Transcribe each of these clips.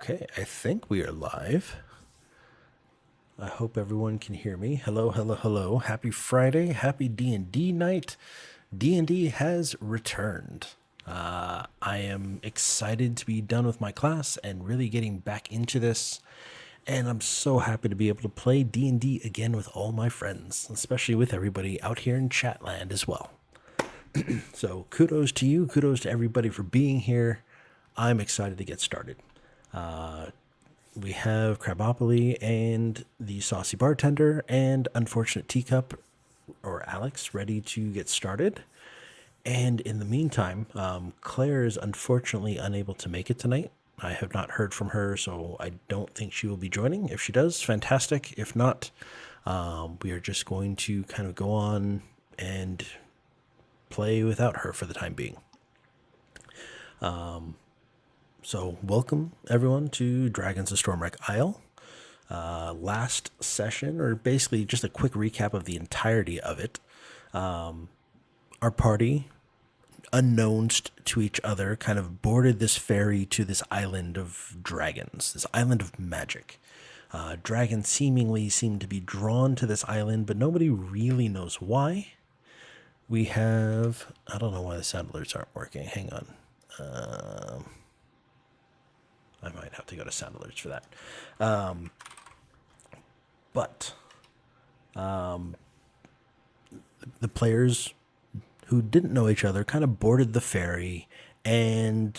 Okay, I think we are live. I hope everyone can hear me. Hello, hello, hello. Happy Friday. Happy D&D night. D&D has returned. I am excited to be done with my class and really getting back into this. And I'm so happy to be able to play D&D again with all my friends, especially with everybody out here in Chatland as well. So kudos to you. Kudos to everybody for being here. I'm excited to get started. We have Crabopoly and the Saucy Bartender and Unfortunate Teacup, or Alex, ready to get started. And in the meantime, Claire is unfortunately unable to make it tonight. I have not heard from her, so I don't think she will be joining. If she does, fantastic. If not, we are just going to kind of go on and play without her for the time being. So welcome everyone to Dragons of Stormwreck Isle. Last session, or basically just a quick recap of the entirety of it. Our party, unknowns to each other, kind of boarded this ferry to this island of dragons, this island of magic. Dragons seemingly seem to be drawn to this island, but nobody really knows why. We have, I don't know why the sound alerts aren't working. Hang on. I might have to go to sound alerts for that. But the players who didn't know each other kind of boarded the ferry and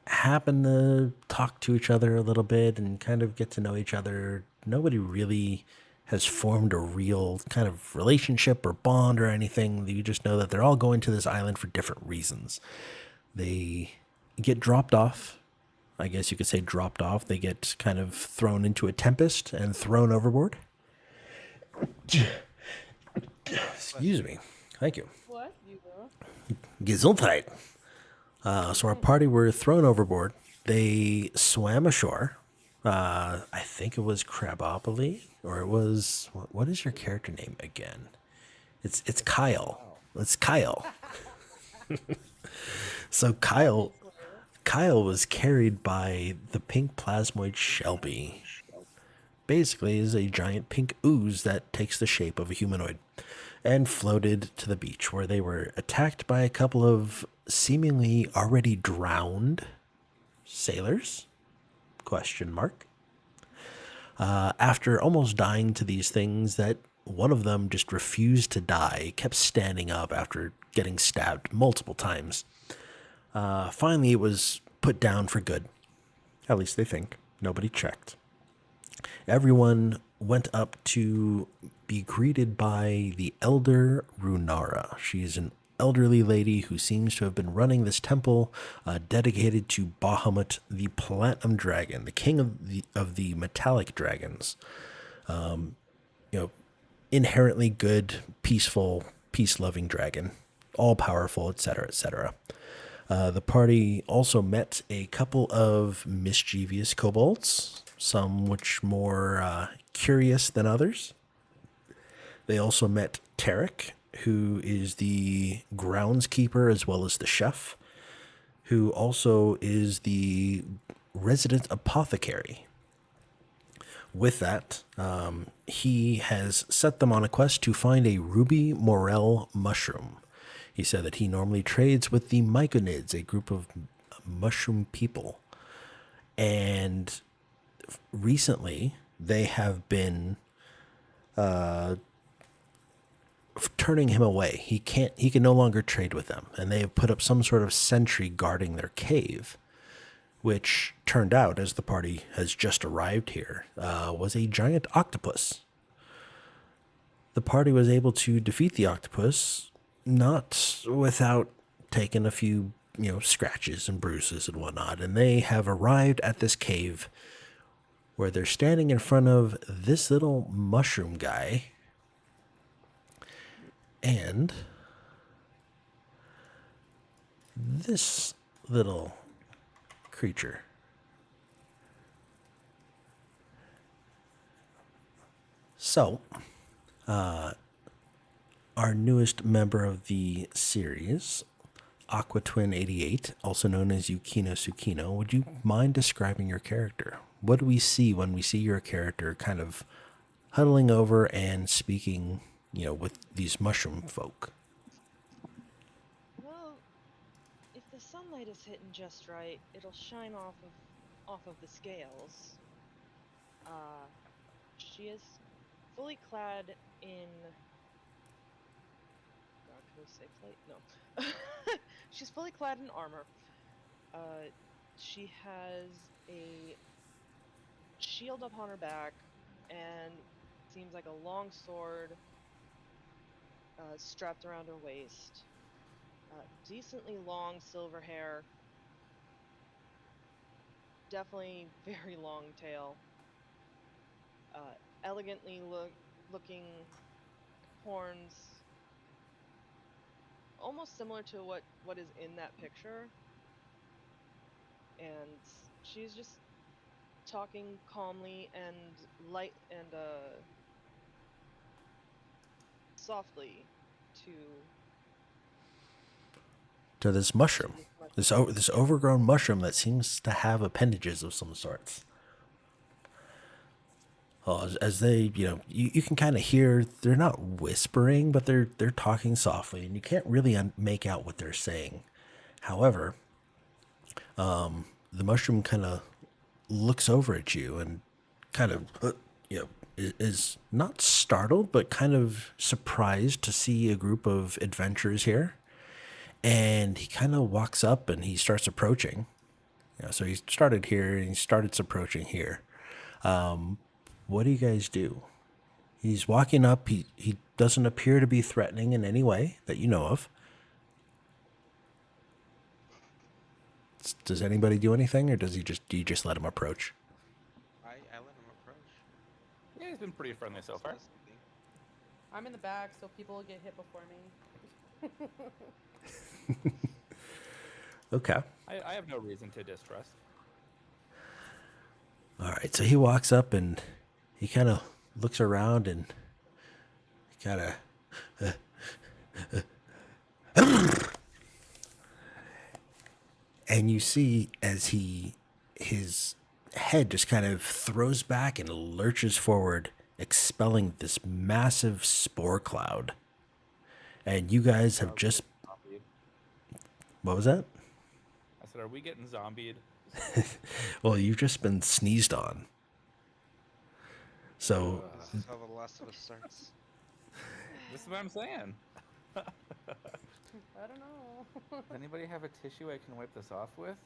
happened to talk to each other a little bit and kind of get to know each other. Nobody really has formed a real kind of relationship or bond or anything. You just know that they're all going to this island for different reasons. They get dropped off. I guess you could say dropped off. They get kind of thrown into a tempest and thrown overboard. Excuse me. Thank you. What? You will? Gesundheit. So our party were thrown overboard. They swam ashore. I think it was Crabopoly, or it was, what is your character name again? It's Kyle. It's Kyle. So Kyle was carried by the pink plasmoid Shelby. Basically is a giant pink ooze that takes the shape of a humanoid, and floated to the beach where they were attacked by a couple of seemingly already drowned sailors? Question mark. After almost dying to these things, that one of them just refused to die, kept standing up after getting stabbed multiple times. Finally, it was put down for good. At least they think. Nobody checked. Everyone went up to be greeted by the Elder Runara. She's an elderly lady who seems to have been running this temple dedicated to Bahamut, the Platinum Dragon, the king of the metallic dragons. Inherently good, peaceful, peace-loving dragon, all-powerful, etc., etc. The party also met a couple of mischievous kobolds, some which more curious than others. They also met Tarek, who is the groundskeeper as well as the chef, who also is the resident apothecary. With that, he has set them on a quest to find a ruby morel mushroom. He said that he normally trades with the Myconids, a group of mushroom people. And recently, they have been turning him away. He can no longer trade with them. And they have put up some sort of sentry guarding their cave, which turned out, as the party has just arrived here, was a giant octopus. The party was able to defeat the octopus, not without taking a few, scratches and bruises and whatnot. And they have arrived at this cave where they're standing in front of this little mushroom guy and this little creature. So, our newest member of the series Aqua Twin 88, also known as Yukino Tsukino, would you mind describing your character? What do we see when we see your character kind of huddling over and speaking, with these mushroom folk? Well, if the sunlight is hitting just right, it'll shine off of the scales. Uh, she is fully clad in. God, can we say plate? No. She's fully clad in armor. Uh, she has a shield up on her back, and seems like a long sword strapped around her waist. Decently long silver hair, definitely very long tail. Uh, elegantly looking horns, almost similar to what is in that picture. And she's just talking calmly and light and softly to To this mushroom, this this mushroom. this Yes. overgrown mushroom that seems to have appendages of some sorts. As they, you can kind of hear they're not whispering, but they're talking softly, and you can't really make out what they're saying. However, the mushroom kind of looks over at you and kind of, is not startled, but kind of surprised to see a group of adventurers here. And he kind of walks up and he starts approaching. So he started here and he started approaching here. What do you guys do? He's walking up. He doesn't appear to be threatening in any way that you know of. Does anybody do anything, or do you just let him approach? I let him approach. Yeah, he's been pretty friendly so far. Something. I'm in the back, so people will get hit before me. Okay. I have no reason to distrust. All right. So he walks up and he kind of looks around and he kind of, and you see as his head just kind of throws back and lurches forward, expelling this massive spore cloud. And you guys have Are we just, getting zombied? what was that? I said, are we getting zombied? Well, you've just been sneezed on. So, This is how The Last of Us starts. This is what I'm saying. I don't know. Does anybody have a tissue I can wipe this off with?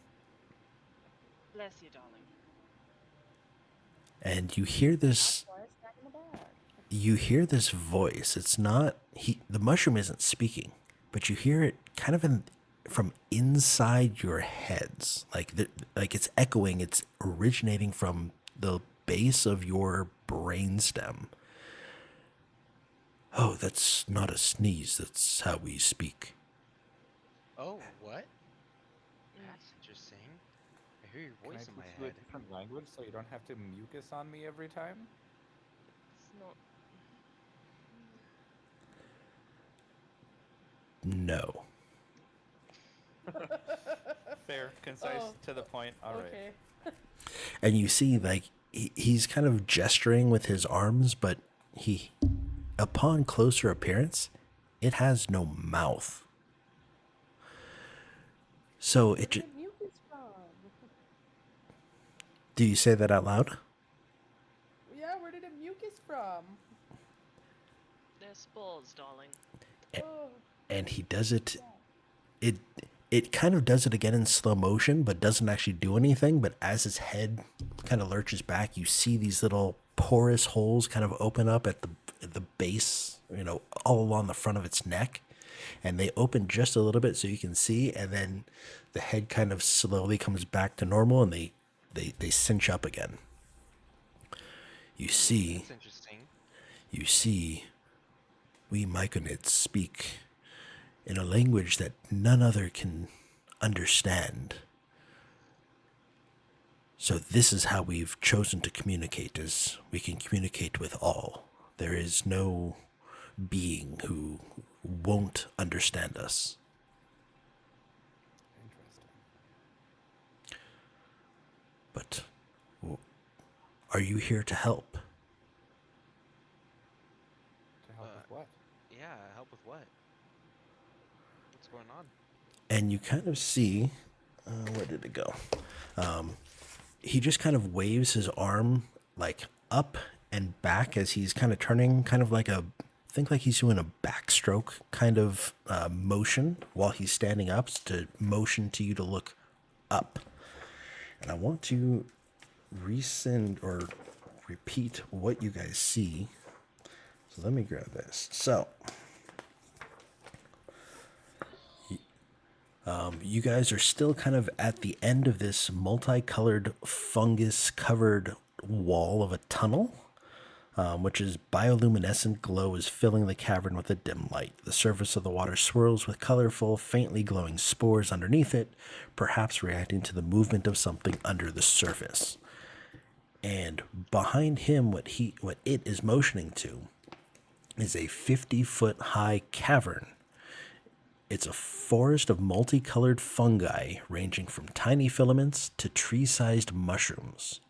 Bless you, darling. and you hear this, Why is that in the back? voice. It's not, the mushroom isn't speaking, but you hear it kind of from inside your heads. Like it's echoing, it's originating from the base of your brainstem. Oh, that's not a sneeze. That's how we speak. Oh, what? That's interesting. I hear your Can I voice in my teach you a head. different language so you don't have to mucus on me every time? It's not. No. Fair, concise, to the point. All right. Okay. And you see, like, he's kind of gesturing with his arms, but upon closer appearance, it has no mouth. So Where it did the mucus from? do you say that out loud? Yeah, where did the mucus from? They're spores, darling. Oh, And he does it. It it kind of does it again in slow motion, but doesn't actually do anything. But as his head kind of lurches back, you see these little porous holes kind of open up at the base, all along the front of its neck, and they open just a little bit so you can see, and then the head kind of slowly comes back to normal, and they cinch up again. You see, That's interesting. you see, we Myconids speak in a language that none other can understand. So this is how we've chosen to communicate, is we can communicate with all. There is no being who won't understand us. But are you here to help? To help with what? Yeah, help with what? What's going on? And you kind of see, where did it go? He just kind of waves his arm like up and back as he's kind of turning, kind of like think like he's doing a backstroke kind of motion while he's standing up to motion to you to look up. And I want to resend or repeat what you guys see. So let me grab this. So you guys are still kind of at the end of this multicolored fungus-covered wall of a tunnel, which is bioluminescent glow is filling the cavern with a dim light. The surface of the water swirls with colorful, faintly glowing spores underneath it, perhaps reacting to the movement of something under the surface. And behind him, what it is motioning to is a 50-foot high cavern. It's a forest of multicolored fungi ranging from tiny filaments to tree-sized mushrooms.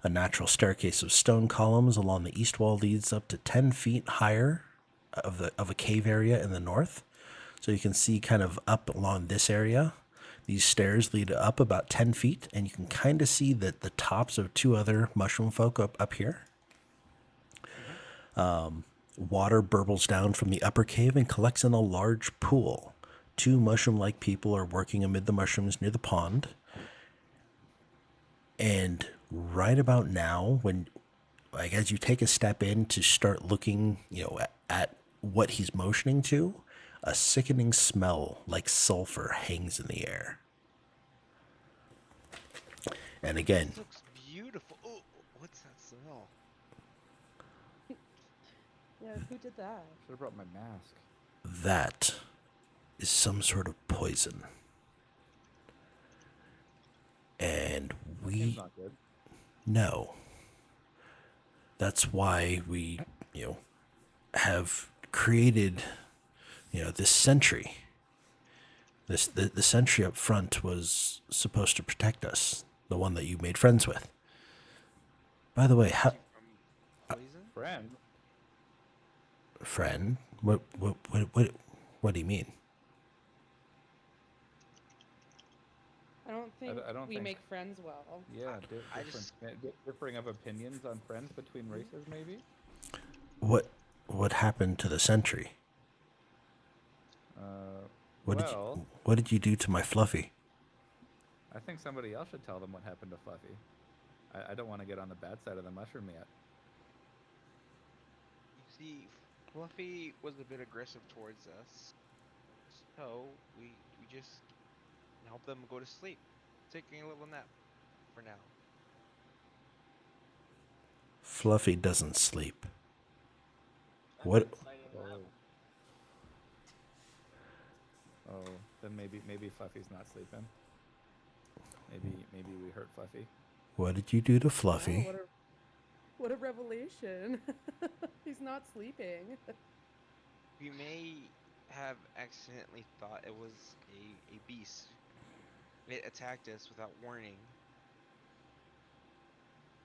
A natural staircase of stone columns along the east wall leads up to 10 feet higher of a cave area in the north. So you can see kind of up along this area. These stairs lead up about 10 feet, and you can kind of see that the tops of two other mushroom folk up here. Water burbles down from the upper cave and collects in a large pool. Two mushroom-like people are working amid the mushrooms near the pond. And right about now, when, like, as you take a step in to start looking, at what he's motioning to, a sickening smell like sulfur hangs in the air. And again, This looks beautiful. Oh, what's that smell? Yeah, who did that? Should have brought my mask. that is some sort of poison. And Seems not good. know. That's why we, have created, this sentry. The sentry up front was supposed to protect us, the one that you made friends with. By the way, From poison? friend, what do you mean? I don't think I don't we think- make friends well. Yeah, I just- differing of opinions on friends between races, maybe. What happened to the sentry? What did you do to my Fluffy? I think somebody else should tell them what happened to Fluffy. I don't want to get on the bad side of the mushroom yet. You see, Fluffy was a bit aggressive towards us, so we just helped them go to sleep, taking a little nap for now. Fluffy doesn't sleep. What? Oh, then maybe Fluffy's not sleeping. Maybe we hurt Fluffy. What did you do to Oh, Fluffy? what a revelation. He's not sleeping. We may have accidentally thought it was a beast. It attacked us without warning.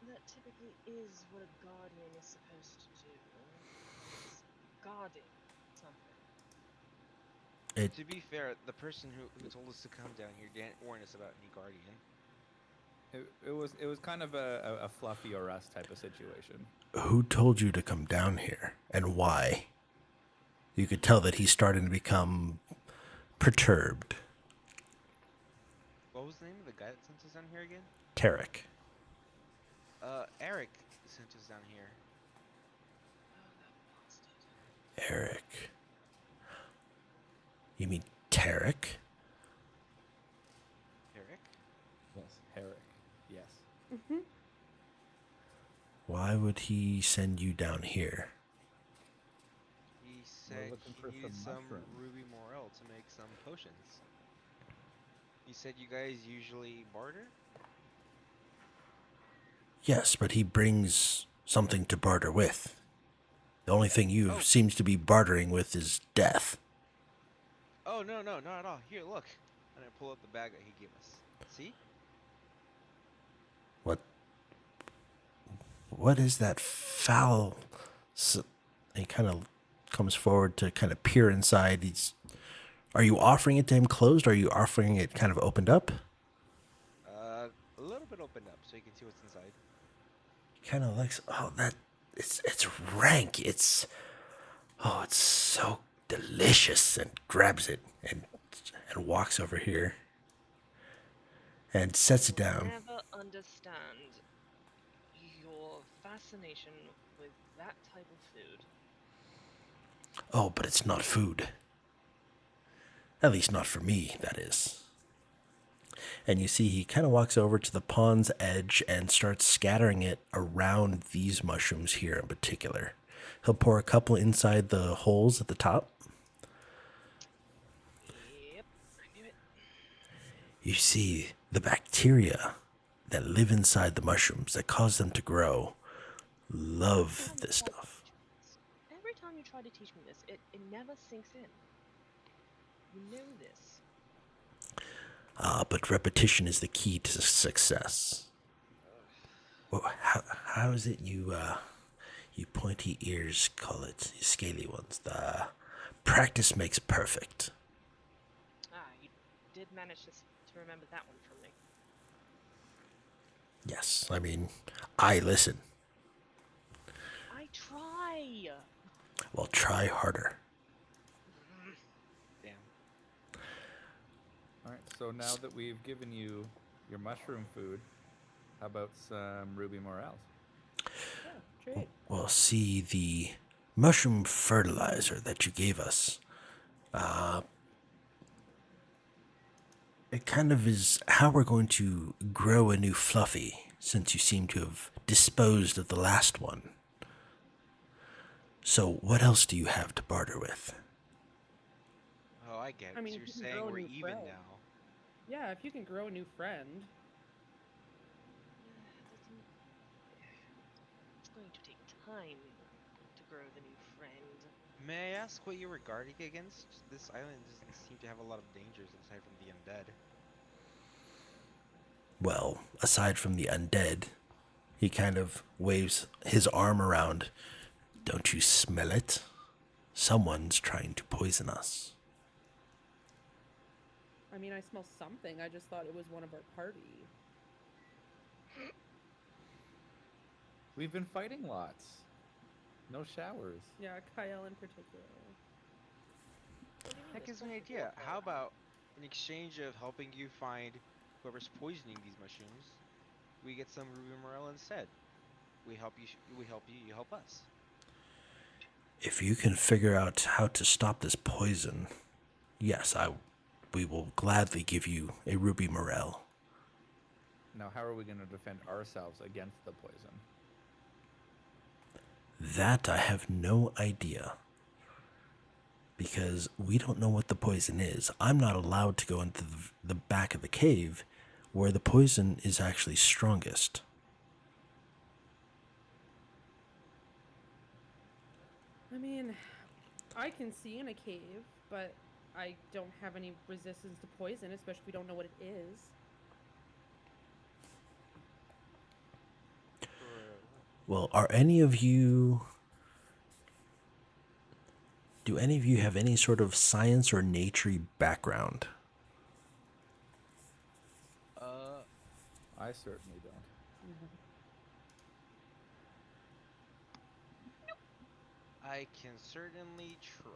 That typically is what a guardian is supposed to do. It's guarding something. To be fair, the person who told us to come down here didn't warn us about any guardian. It was kind of a Fluffy or us type of situation. Who told you to come down here, and why? You could tell that he's starting to become perturbed. What was the name of the guy that sent us down here again? Tarek. Eric sent us down here. Oh, that bastard. Eric. You mean Tarek? Eric? Yes, Herrick. Yes. Mm-hmm. Why would he send you down here? He said looking he for needed some some mushrooms. ruby morel to make some potions. He said you guys usually barter? Yes, but he brings something to barter with. The only thing you Oh. seems to be bartering with is death. Oh, no, not at all. Here, look. And I pull out the bag that he gave us. See? what is that foul? He kind of comes forward to kind of peer inside. Are you offering it to him closed, or are you offering it kind of opened up? A little bit opened up so you can see what's inside. Kind of looks, oh, it's rank. It's so delicious, and grabs it and walks over here and sets it You'll down. never understand your fascination with that type of food. Oh, but it's not food. At least not for me, that is. And you see he kind of walks over to the pond's edge and starts scattering it around these mushrooms here in particular. He'll pour a couple inside the holes at the top. Yep, I knew it. You see the bacteria that live inside the mushrooms that cause them to grow love this stuff. Every time you try to teach me this, it never sinks in. You know this. But repetition is the key to success. Well, how is it you pointy ears call it, you scaly ones? The practice makes perfect. You did manage to remember that one from me. Yes, I mean, I listen. I try. Well, try harder. Damn. All right. So now that we've given you your mushroom food, how about some ruby morels? Yeah, trade. Well, see, the mushroom fertilizer that you gave us, it kind of is how we're going to grow a new Fluffy, since you seem to have disposed of the last one. So, what else do you have to barter with? Oh, I get it. I mean, So if you're you can saying grow a we're new even friend. now. Yeah, if you can grow a new friend. It's going to take time to grow the new friend. May I ask what you were guarding against? This island doesn't seem to have a lot of dangers aside from the undead. Well, aside from the undead, he kind of waves his arm around. Don't you smell it? Someone's trying to poison us. I mean, I smell something. I just thought it was one of our party. We've been fighting lots. No showers. Yeah, Kyle in particular. What do you mean That this gives me an smells idea. like How about, in exchange of helping you find whoever's poisoning these mushrooms, we get some ruby morel instead? We help you. We help you. You help us. If you can figure out how to stop this poison, yes, we will gladly give you a ruby morel. Now, how are we going to defend ourselves against the poison? That I have no idea. Because we don't know what the poison is. I'm not allowed to go into the back of the cave where the poison is actually strongest. I mean, I can see in a cave, but I don't have any resistance to poison, especially if we don't know what it is. Well, are any of you... Do any of you have any sort of science or nature background? I certainly don't. I can certainly try.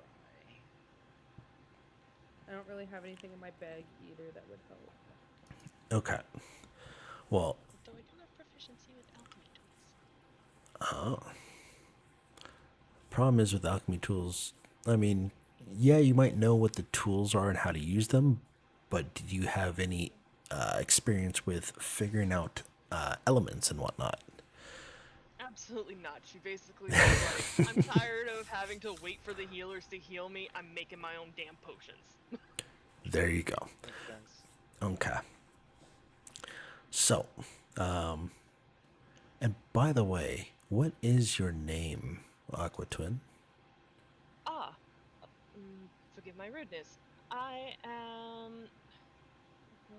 I don't really have anything in my bag either that would help. Okay. Well, Though I do have proficiency with alchemy tools. problem is with alchemy tools, I mean, yeah, you might know what the tools are and how to use them, but do you have any experience with figuring out elements and whatnot? Absolutely not. She basically was like, I'm tired of having to wait for the healers to heal me. I'm making my own damn potions. There you go. Makes sense. Okay. So, and by the way, what is your name, Aqua Twin? Forgive my rudeness. I am...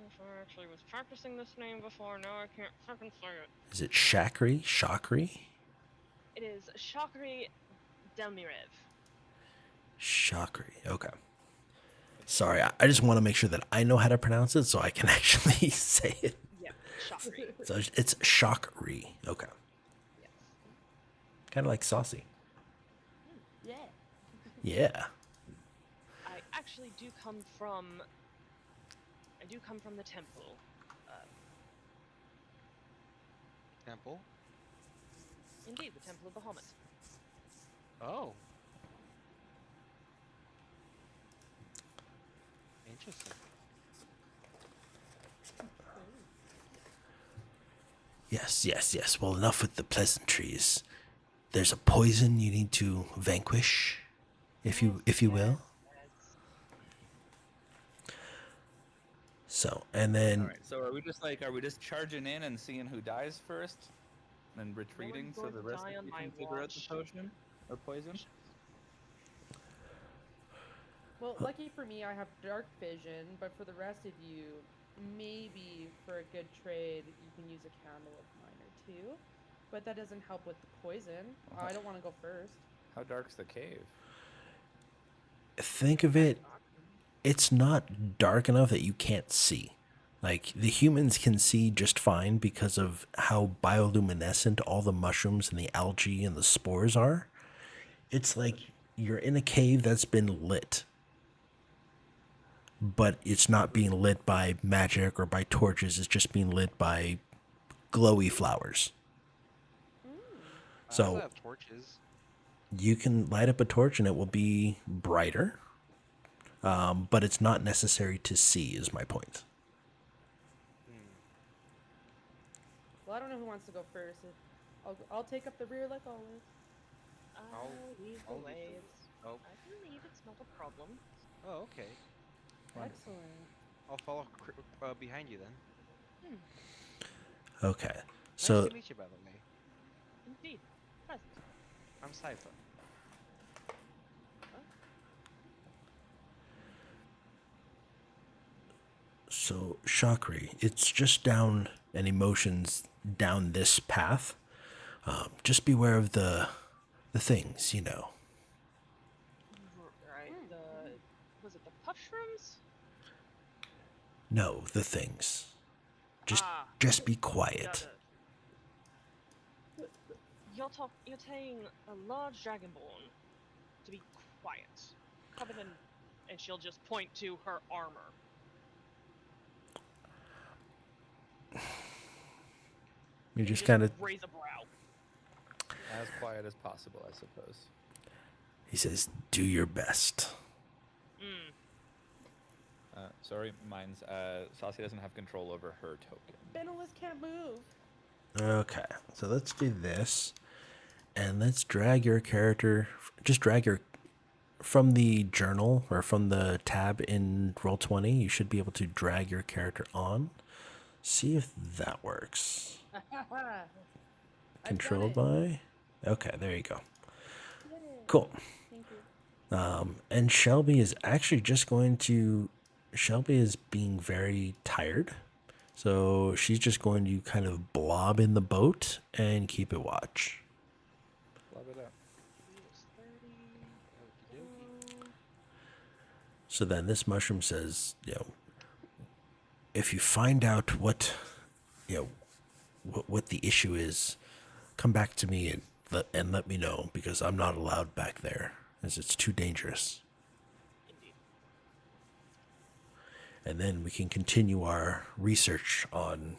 If I actually was practicing this name before, now I can't fucking say it. Is it Shakri? Shakri? It is Shakri Delmirev. Chakri. Okay. Sorry, I just want to make sure that I know how to pronounce it so I can actually say it. Yep, Shakri. So it's Chakri. Okay. Yes. Kind of like saucy. Yeah. Yeah. I actually do come from. I do come from the temple. Temple. Indeed, the Temple of Bahamut. Oh. Interesting. Yes, yes, yes. Well, enough with the pleasantries. There's a poison you need to vanquish, if you will. Yes. So, and then All right. So are we just charging in and seeing who dies first, and retreating so going the to rest die of on you my can figure out the watch. potion or poison? Well, lucky for me, I have dark vision, but for the rest of you, maybe for a good trade, you can use a candle of mine or two. But that doesn't help with the poison. I don't want to go first. How dark's the cave? think of it, it's not dark enough that you can't see. Like, the humans can see just fine because of how bioluminescent all the mushrooms and the algae and the spores are. It's like you're in a cave that's been lit, but it's not being lit by magic or by torches. It's just being lit by glowy flowers. I So have torches. you can light up a torch and it will be brighter, but it's not necessary to see, is my point. Well, I don't know who wants to go first. I'll take up the rear like always. I'll lead the I'll lead way. the- It's, oh. I can lead. It's not a problem. Oh, okay. Wonderful. Excellent. I'll follow behind you then. Okay. Nice So to meet you, by the way. Indeed. Pleasant. I'm Sypha. So, Chakri, it's just down and emotions down this path. Just beware of the things, you know. Right. Was it the pushrooms? No, the things. Just Ah. just be quiet. You're telling a large dragonborn to be quiet, covered in, and she'll just point to her armor. You just kind of, raise a brow. As quiet as possible, I suppose. he says, do your best. Sorry, mine's Saucy doesn't have control over her token. Benelus can't move. Okay, so let's do this. And let's drag your character, just drag your, from the journal or from the tab in Roll20, you should be able to drag your character on. See if that works. Controlled by? Okay, there you go. Cool. Thank you. And Shelby is actually just going to, Shelby is being very tired. So she's just going to kind of blob in the boat and keep it watch. Love it up. So then this mushroom says, you know, if you find out what, you know, what the issue is, come back to me and let me know, because I'm not allowed back there, as it's too dangerous. Indeed. And then we can continue our research on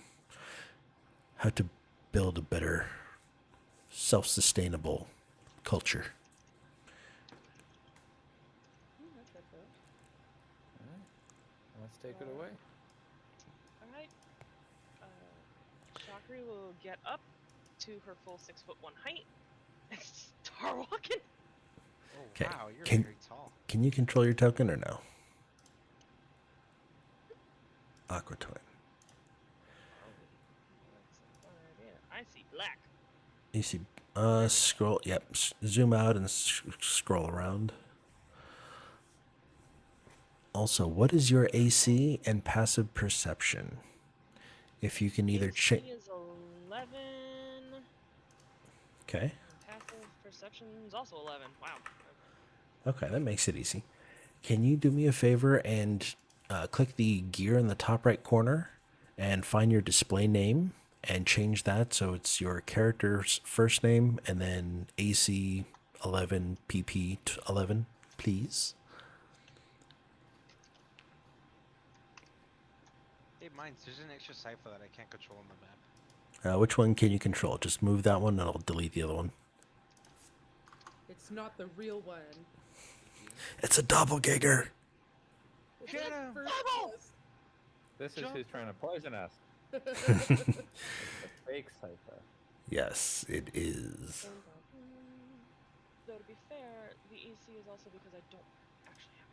how to build a better self-sustainable culture. Let's take it away. Alright. Chakri will get up to her full 6'1" height and start walking. Oh, 'Kay. wow, you're Can- very tall. Can you control your token or no? Aqua Twin. I see black. You see, scroll, yep, zoom out and scroll around. Also, what is your AC and passive perception? If you can either AC check. is 11. Okay. And passive perception's also 11. Wow. Okay, that makes it easy. Can you do me a favor and click the gear in the top right corner and find your display name and change that so it's your character's first name and then AC 11 PP 11, please? Hey, mines, there's an extra cipher that I can't control on the map. Which one can you control? Just move that one and I'll delete the other one. It's not the real one. It's a doppelganger. It's Get like him! first This is Jump who's trying to poison us. plus. It's a fake cipher. Yes, it is. Though to be fair, the AC is also because I don't actually have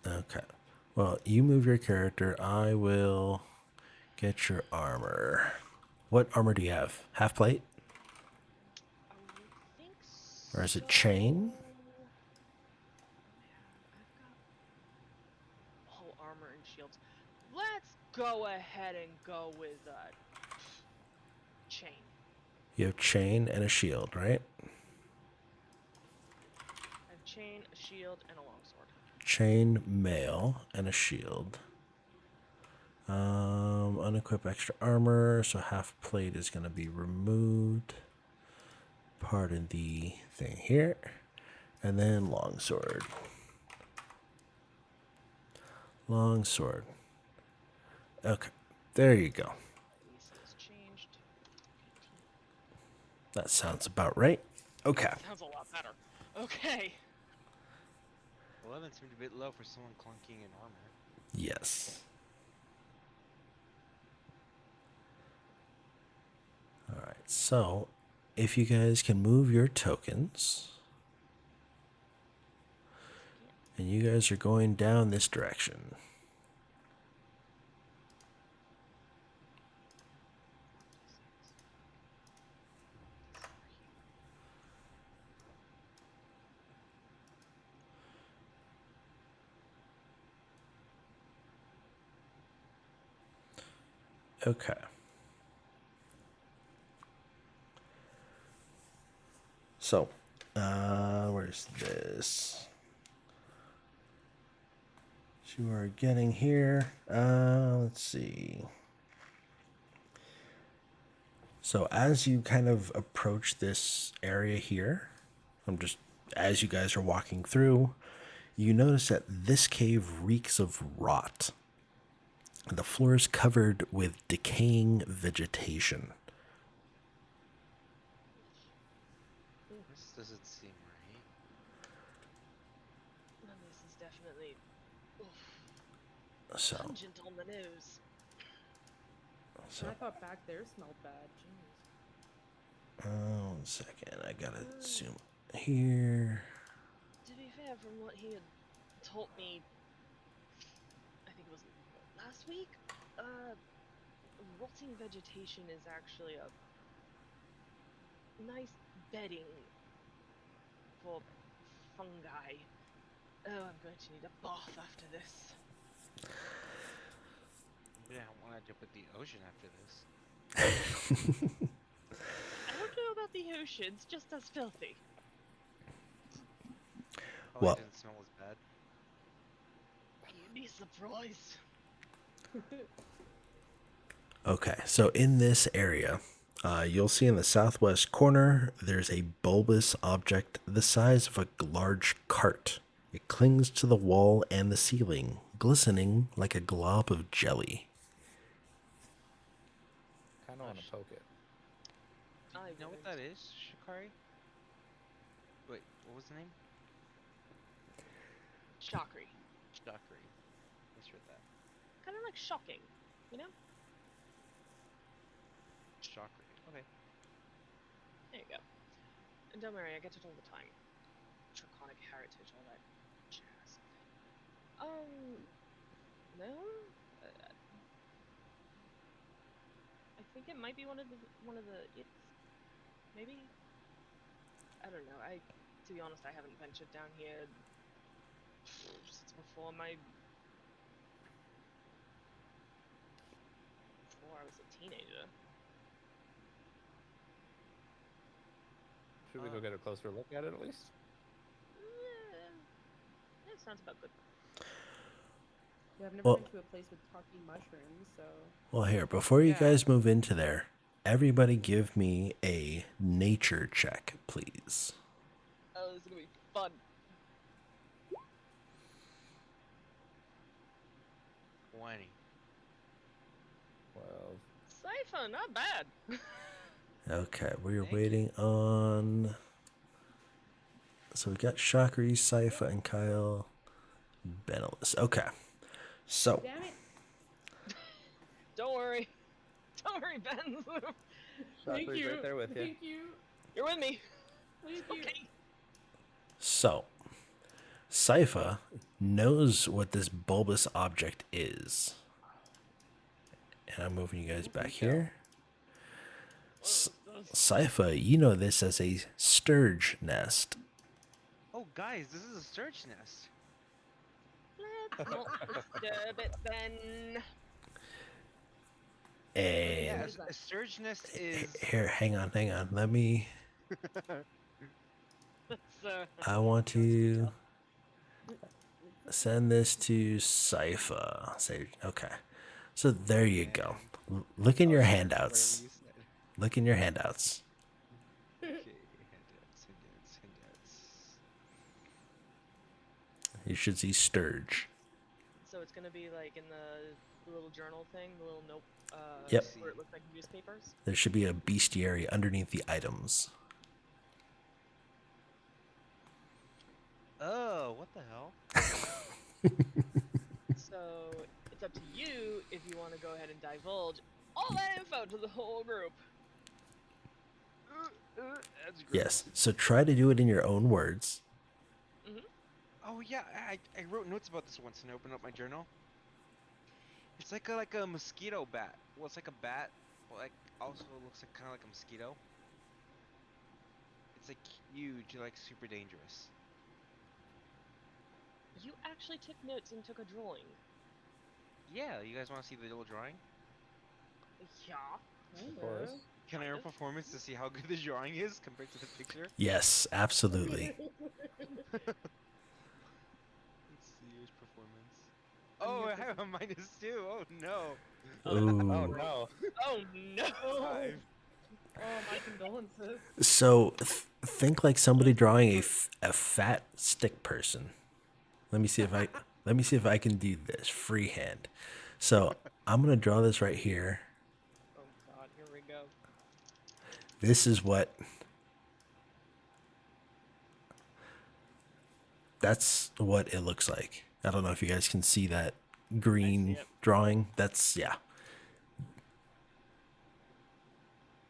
any armor. Okay. Well, you move your character. I will get your armor. What armor do you have? Half plate? I would think Or is it so. chain? Man, I've got whole armor and shields. Let's go ahead and go with chain. You have chain and a shield, right? I have chain, a shield, and a longsword. Chain, mail, and a shield. Unequip extra armor, so half plate is going to be removed. Pardon the thing here. And then longsword. Longsword. Okay, there you go. AC is changed. That sounds about right. Okay. Sounds a lot better. Okay. 11 seemed a bit low for someone clunking in armor. Yes. All right, so if you guys can move your tokens, and you guys are going down this direction. Okay. So, where's this? You are getting here. Let's see. So as you kind of approach this area here, as you guys are walking through, you notice that this cave reeks of rot. The floor is covered with decaying vegetation. This doesn't seem right. This is definitely So, pungent on the nose. I thought back there smelled bad. Jeez. 1 second. I gotta zoom here. To be fair, from what he had told me, I think it was last week, rotting vegetation is actually a nice bedding for fungi. Oh, I'm going to need a bath after this. Yeah, I want to jump at the ocean after this. I don't know about the ocean, it's just as filthy. Probably Well- doesn't smell as bad. You'd be surprised. Okay, so in this area, you'll see in the southwest corner, there's a bulbous object the size of a large cart. It clings to the wall and the ceiling, glistening like a glob of jelly. Kind of want to poke it. I You know what that is, Shikari? Wait, what was the name? Shockery. Shikari. Misread that. Kind of like shocking, you know? Shikari. Okay. There you go. And don't worry, I get it all the time. Draconic heritage, all that jazz. No? I think it might be one of the it's maybe. I don't know. To be honest, I haven't ventured down here since before I was a teenager. Should we go get a closer look at it at least? That sounds about good. Yeah, I've never Well- been to a place with talking mushrooms, so Well, here, before you Yeah. guys move into there, everybody give me a nature check, please. Oh, this is gonna be fun. 20. 12. Sypha, not bad. Okay, we're Thank you. waiting on. So we got Shakri, Saifa, and Kyle. Benelis. Okay. So, damn it. Don't worry. Don't worry, Ben. Thank Shockley's you. right there with you. Thank you. You're with me. Thank you. Okay. so Saifa knows what this bulbous object is. And I'm moving you guys back here. Saifa, you know this as a sturge nest. Oh, guys, this is a sturge nest. Let's not disturb it, Ben. And Yeah, What is a that? sturge nest is. here, hang on. Let me. So, I want to send this to Saifa. Say, okay. So there you go. Look in your Whatever handouts. you said. Look in your handouts. Okay, handouts. You should see sturge. so it's gonna be like in the little journal thing, the little note. Yep. Where it looks like newspapers. There should be a bestiary underneath the items. Oh, what the hell? So it's up to you if you want to go ahead and divulge all that info to the whole group. That's gross. Yes. So try to do it in your own words. Oh yeah, I wrote notes about this once and I opened up my journal. It's like a mosquito bat. Well, it's like a bat, but like also looks like kind of like a mosquito. It's like huge, like super dangerous. You actually took notes and took a drawing. Yeah, you guys want to see the little drawing? Yeah. Of course. Can I earn performance to see how good the drawing is compared to the picture? Yes, absolutely. Let's see your performance. Oh, I have a -2. Oh no. Ooh. Oh no. Oh no. 5. Oh, my condolences. So think like somebody drawing a fat stick person. Let me see if I can do this freehand. So I'm gonna draw this right here. Oh god, here we go. This is what. That's what it looks like. I don't know if you guys can see that green it. drawing. That's yeah.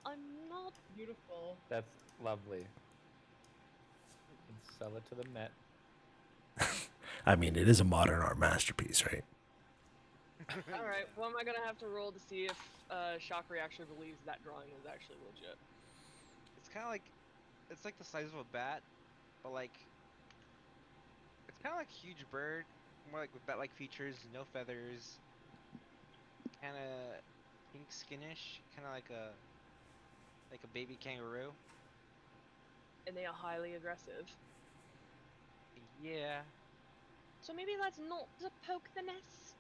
I'm not. Beautiful. That's lovely. Let's sell it to the Met. I mean, it is a modern art masterpiece, right? Alright, what am I gonna have to roll to see if Shakri actually believes that drawing was actually legit? It's kind of like, it's like the size of a bat, but like, it's kind of like a huge bird, more like with bat-like features, no feathers, kind of pink skinish, kind of like a baby kangaroo. And they are highly aggressive. Yeah, So maybe let's not poke the nest.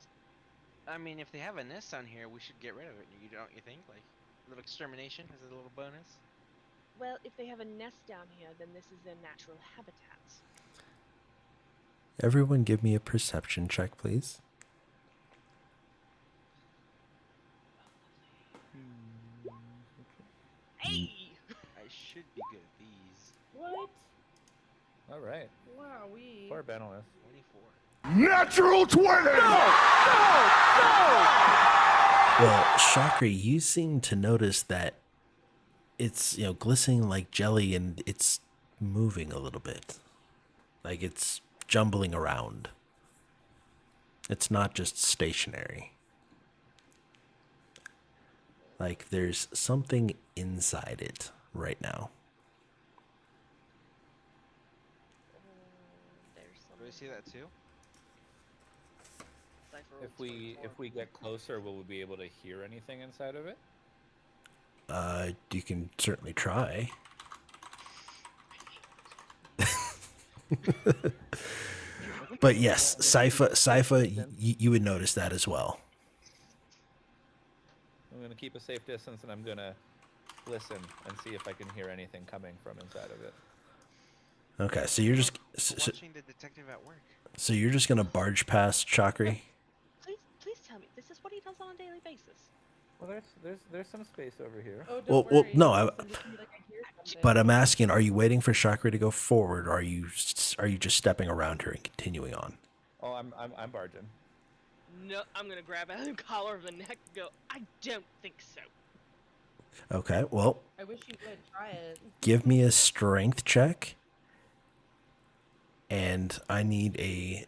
I mean, if they have a nest down here, we should get rid of it. You think? Like a little extermination as a little bonus. Well, if they have a nest down here, then this is their natural habitat. Everyone give me a perception check, please. Hey! I should be good at these. What? All right. Wow, we. Poor Benelis. 24. Natural 20! Well, Shakri, you seem to notice that it's, glistening like jelly and it's moving a little bit. Like it's jumbling around. It's not just stationary. Like there's something inside it right now. There's Do I some see that too? cipher If we get closer, will we be able to hear anything inside of it? You can certainly try. But yes, Sypha, distance. you would notice that as well. I'm gonna keep a safe distance, and I'm gonna listen and see if I can hear anything coming from inside of it. Okay, so you're just Watching the detective at work. so you're just gonna barge past Chakri. Please tell me this is what he does on a daily basis. Well, there's some space over here. Oh, don't Well, worry. no, listen to me like I hear something. but I'm asking: are you waiting for Chakri to go forward, or are you just stepping around her and continuing on? Oh, I'm barging. No, I'm gonna grab a collar of the neck and go, I don't think so. Okay, well, I wish you would try it. give me a strength check, and I need a.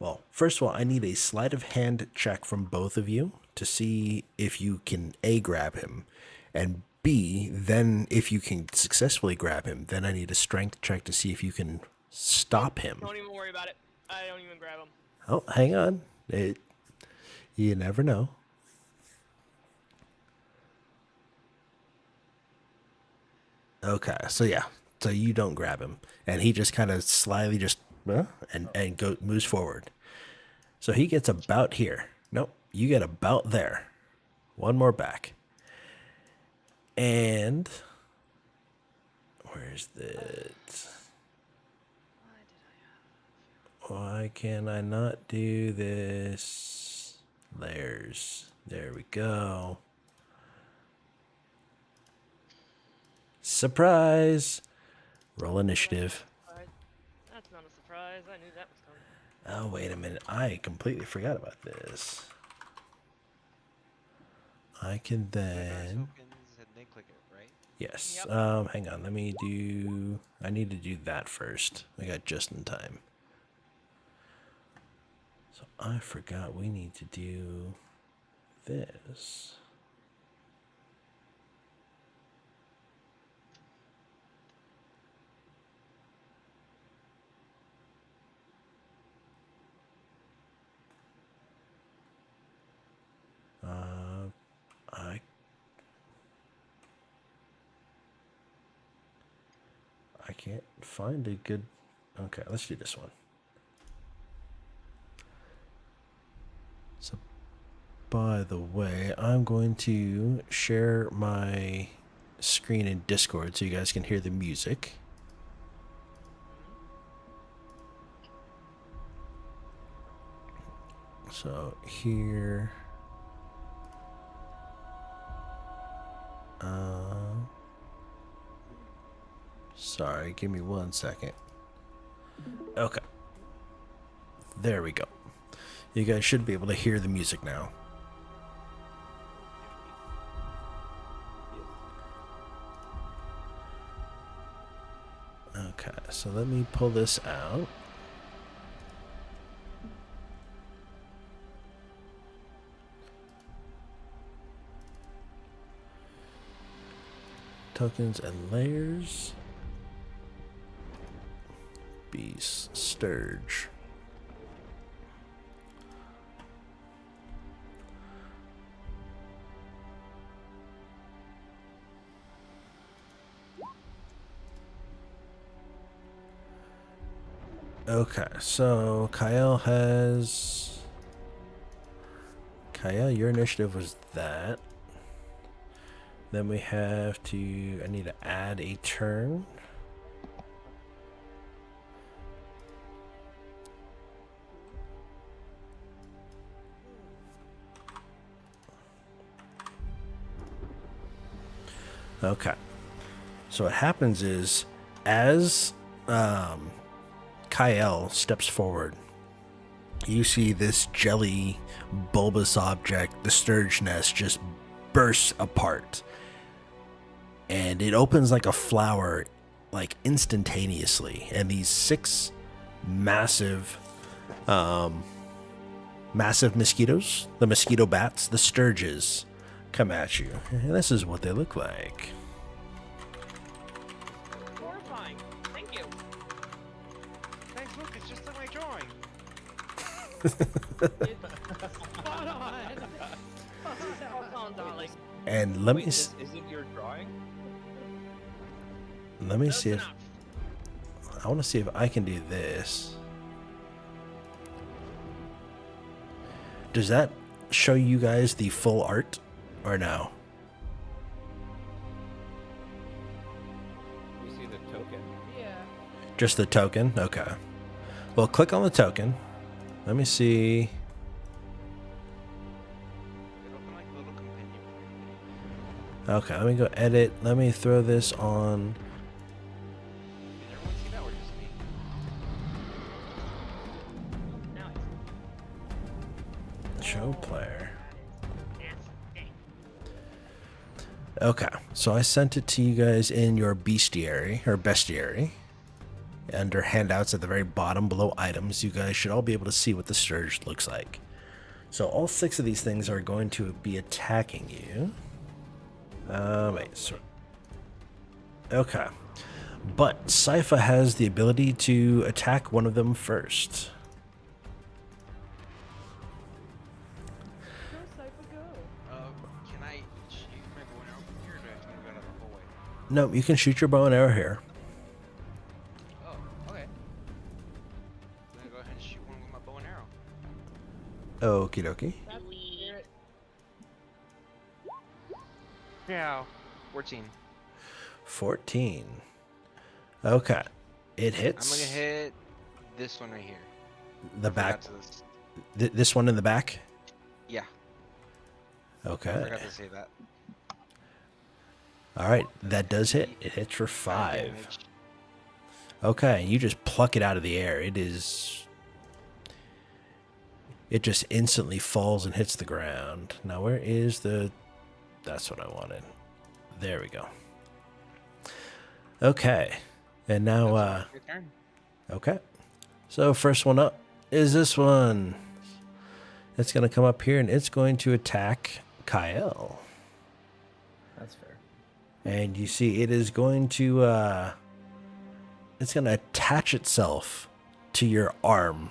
Well, first of all, I need a sleight of hand check from both of you to see if you can A, grab him, and B, then if you can successfully grab him, then I need a strength check to see if you can stop him. Don't even worry about it. I don't even grab him. Oh, hang on. You never know. Okay, so yeah. So you don't grab him. And he just kind of slyly just and moves forward. So he gets about here. Nope, you get about there. One more back. And where's it? Why did I have? Why can I not do this? Layers. There we go. Surprise! Roll initiative. That's not a surprise. I knew that was coming. Oh, wait a minute. I completely forgot about this. I can then... Tokens and then click it, right? Yes. Yep. Hang on. Let me do... I need to do that first. I got just in time. So I forgot we need to do this. I can't find a good... Okay, let's do this one. So, by the way, I'm going to share my screen in Discord so you guys can hear the music. So here... Sorry, give me 1 second. Okay. There we go. You guys should be able to hear the music now. Okay, so let me pull this out. Tokens and layers. Beast Sturge. Okay, so Kyle, your initiative was that. Then we have to, I need to add a turn. Okay. So what happens is, as Kyle steps forward, you see this jelly bulbous object, the sturge nest, just bursts apart. And it opens like a flower, like instantaneously. And these 6 massive mosquitoes, the mosquito bats, the sturges, come at you. And this is what they look like. Horrifying. Thank you. Thanks, look, it's just like my drawing. Spot on. Spot on, darling. And let me Is it your drawing? let me That's see if enough. I want to see if I can do this. Does that show you guys the full art or no? We see the token. Yeah. Just the token? Okay. Well, click on the token. Let me see. It opened like a little compendium for everybody. Okay, let me go edit. Let me throw this on. Did everyone see that or just me? Now Show player. Okay, so I sent it to you guys in your bestiary or bestiary. Under handouts at the very bottom below items, you guys should all be able to see what the Sturge looks like. So all 6 of these things are going to be attacking you. Okay. But Sypha has the ability to attack one of them first. Go, Sypha, go. Can I shoot my bow and arrow from here, or do I have to move out of the hallway? No, you can shoot your bow and arrow here. Oh, okay. I'm gonna go ahead and shoot one with my bow and arrow. Okie dokie. That's the spirit. Yeah. 14. 14. Okay. It I'm hits gonna hit this one right here. the I back. forgot to- This one in the back? Yeah, I Okay. forgot to say that. All right. That does hit. It hits for 5. Okay. You just pluck it out of the air. It just instantly falls and hits the ground. Now, where is the... That's what I wanted. There we go. Okay. And now, Your turn. okay. So first one up is this one. It's going to come up here and it's going to attack Kyle. That's fair. And you see it is going to it's going to attach itself to your arm.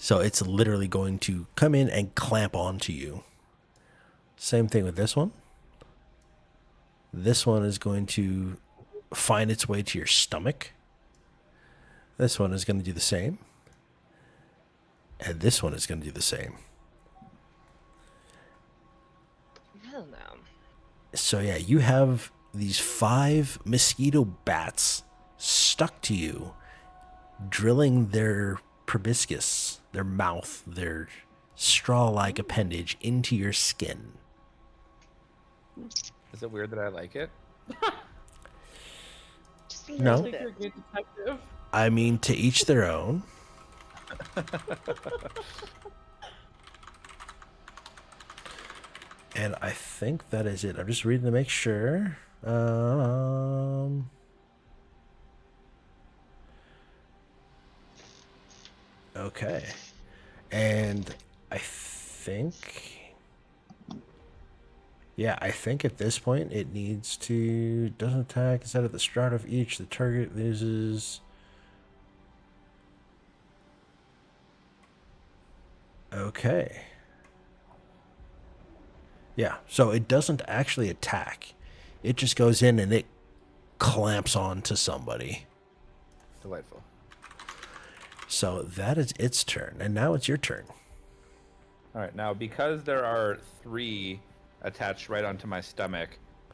So it's literally going to come in and clamp onto you. Same thing with this one. This one is going to find its way to your stomach. This one is going to do the same. And this one is going to do the same. hell no. So yeah, you have these 5 mosquito bats stuck to you, drilling their proboscis, their mouth, their straw-like appendage into your skin. Is it weird that I like it? Just a No. little Think bit. you're a good detective. I mean, to each their own. And I think that is it. I'm just reading to make sure. Okay. And I think... Yeah, I think at this point it needs to... Doesn't attack. Instead at the start of each, the target loses... Okay. Yeah, so it doesn't actually attack. It just goes in and it clamps on to somebody. Delightful. So that is its turn. And now it's your turn. All right, now because there are 3 attached right onto my stomach,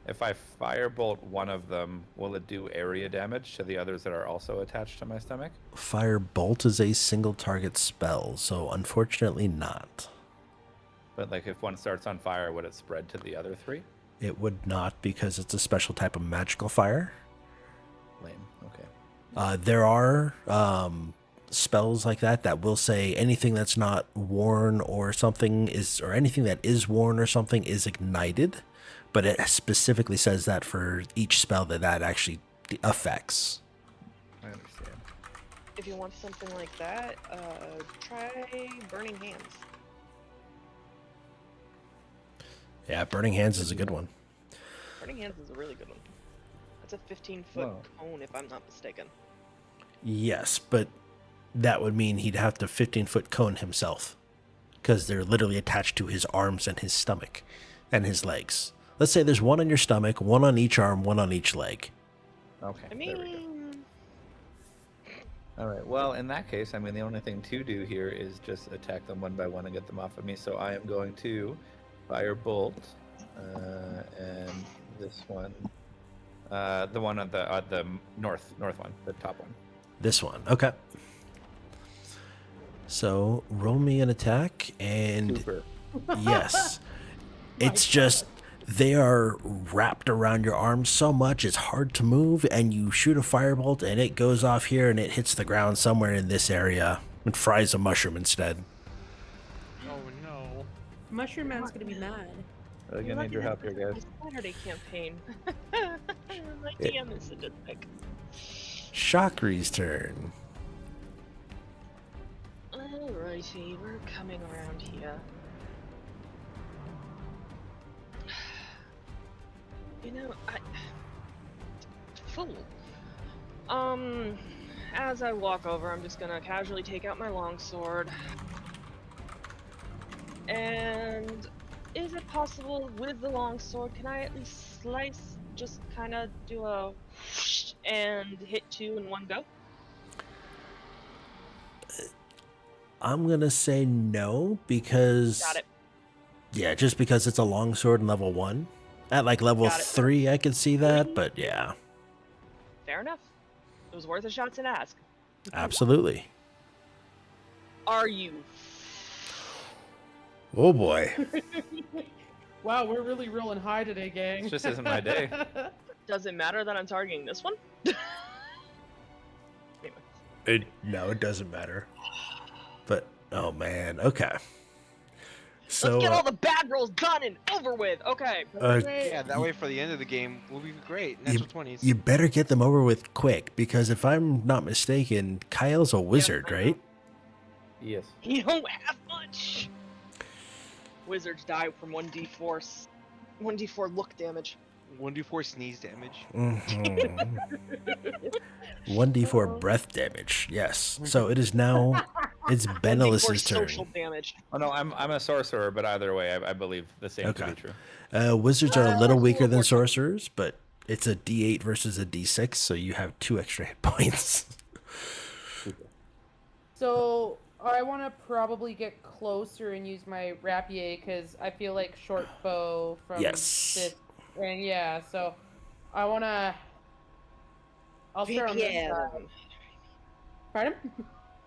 if I firebolt one of them, will it do area damage to the others that are also attached to my stomach? Firebolt is a single target spell, so unfortunately not. But like if one starts on fire, would it spread to the other 3? It would not because it's a special type of magical fire. Lame. Okay. There are spells like that that will say anything that's not worn or something is, or anything that is worn or something is ignited, but it specifically says that for each spell that actually affects. I understand. If you want something like that, try Burning Hands. Yeah, Burning Hands is a good one. Burning Hands is a really good one. That's a 15-foot Whoa. cone, if I'm not mistaken. Yes, but that would mean he'd have to 15-foot cone himself because they're literally attached to his arms and his stomach and his legs. Let's say there's one on your stomach, one on each arm, one on each leg. Okay. I There we go. mean, All right. Well, in that case, I mean, the only thing to do here is just attack them one by one and get them off of me. So I am going to fire bolt, and this one, the one at the north one, the top one. This one. Okay. So roll me an attack, and Super. yes, it's just they are wrapped around your arms so much it's hard to move, and you shoot a firebolt and it goes off here and it hits the ground somewhere in this area and fries a mushroom instead. Oh no. Mushroom Man's gonna be mad. Really gonna need your help here, guys. my Saturday campaign. My DM is sadistic. Shakri's turn. Alrighty, we're coming around here. You know, fool. As I walk over, I'm just gonna casually take out my longsword. And is it possible with the longsword, can I at least slice, just kind of do a whoosh and hit 2 in one go? I'm gonna say no because Got it. yeah, just because it's a longsword in level 1. At like level Got it. 3 I could see that, but yeah, Fair enough. It was worth a shot to ask. absolutely. Are you? Oh boy. Wow, we're really rolling high today, gang. This just isn't my day. Does it matter that I'm targeting this one? Anyway. No, it doesn't matter. But oh man, okay. So Let's get all the bad rolls done and over with. Okay. Yeah, that way for the end of the game, we'll be great. Natural 20s. you better get them over with quick, because if I'm not mistaken, Kyle's a wizard, I know. right? Yes. You don't have much. Wizards die from 1d4 look damage. 1d4 sneeze damage. Mhm. 1d4 breath damage. Yes. So it is now. It's 1d4 Benelis's social turn. damage. Oh no, I'm a sorcerer, but either way, I believe the same to Okay. be true. Wizards are a little weaker than more- sorcerers, but it's a D8 versus a D6, so you have 2 extra hit points. So I want to probably get closer and use my rapier because I feel like short bow from Yes. this, and yeah, so I want to. I'll start on this Rapier side. them. Pardon?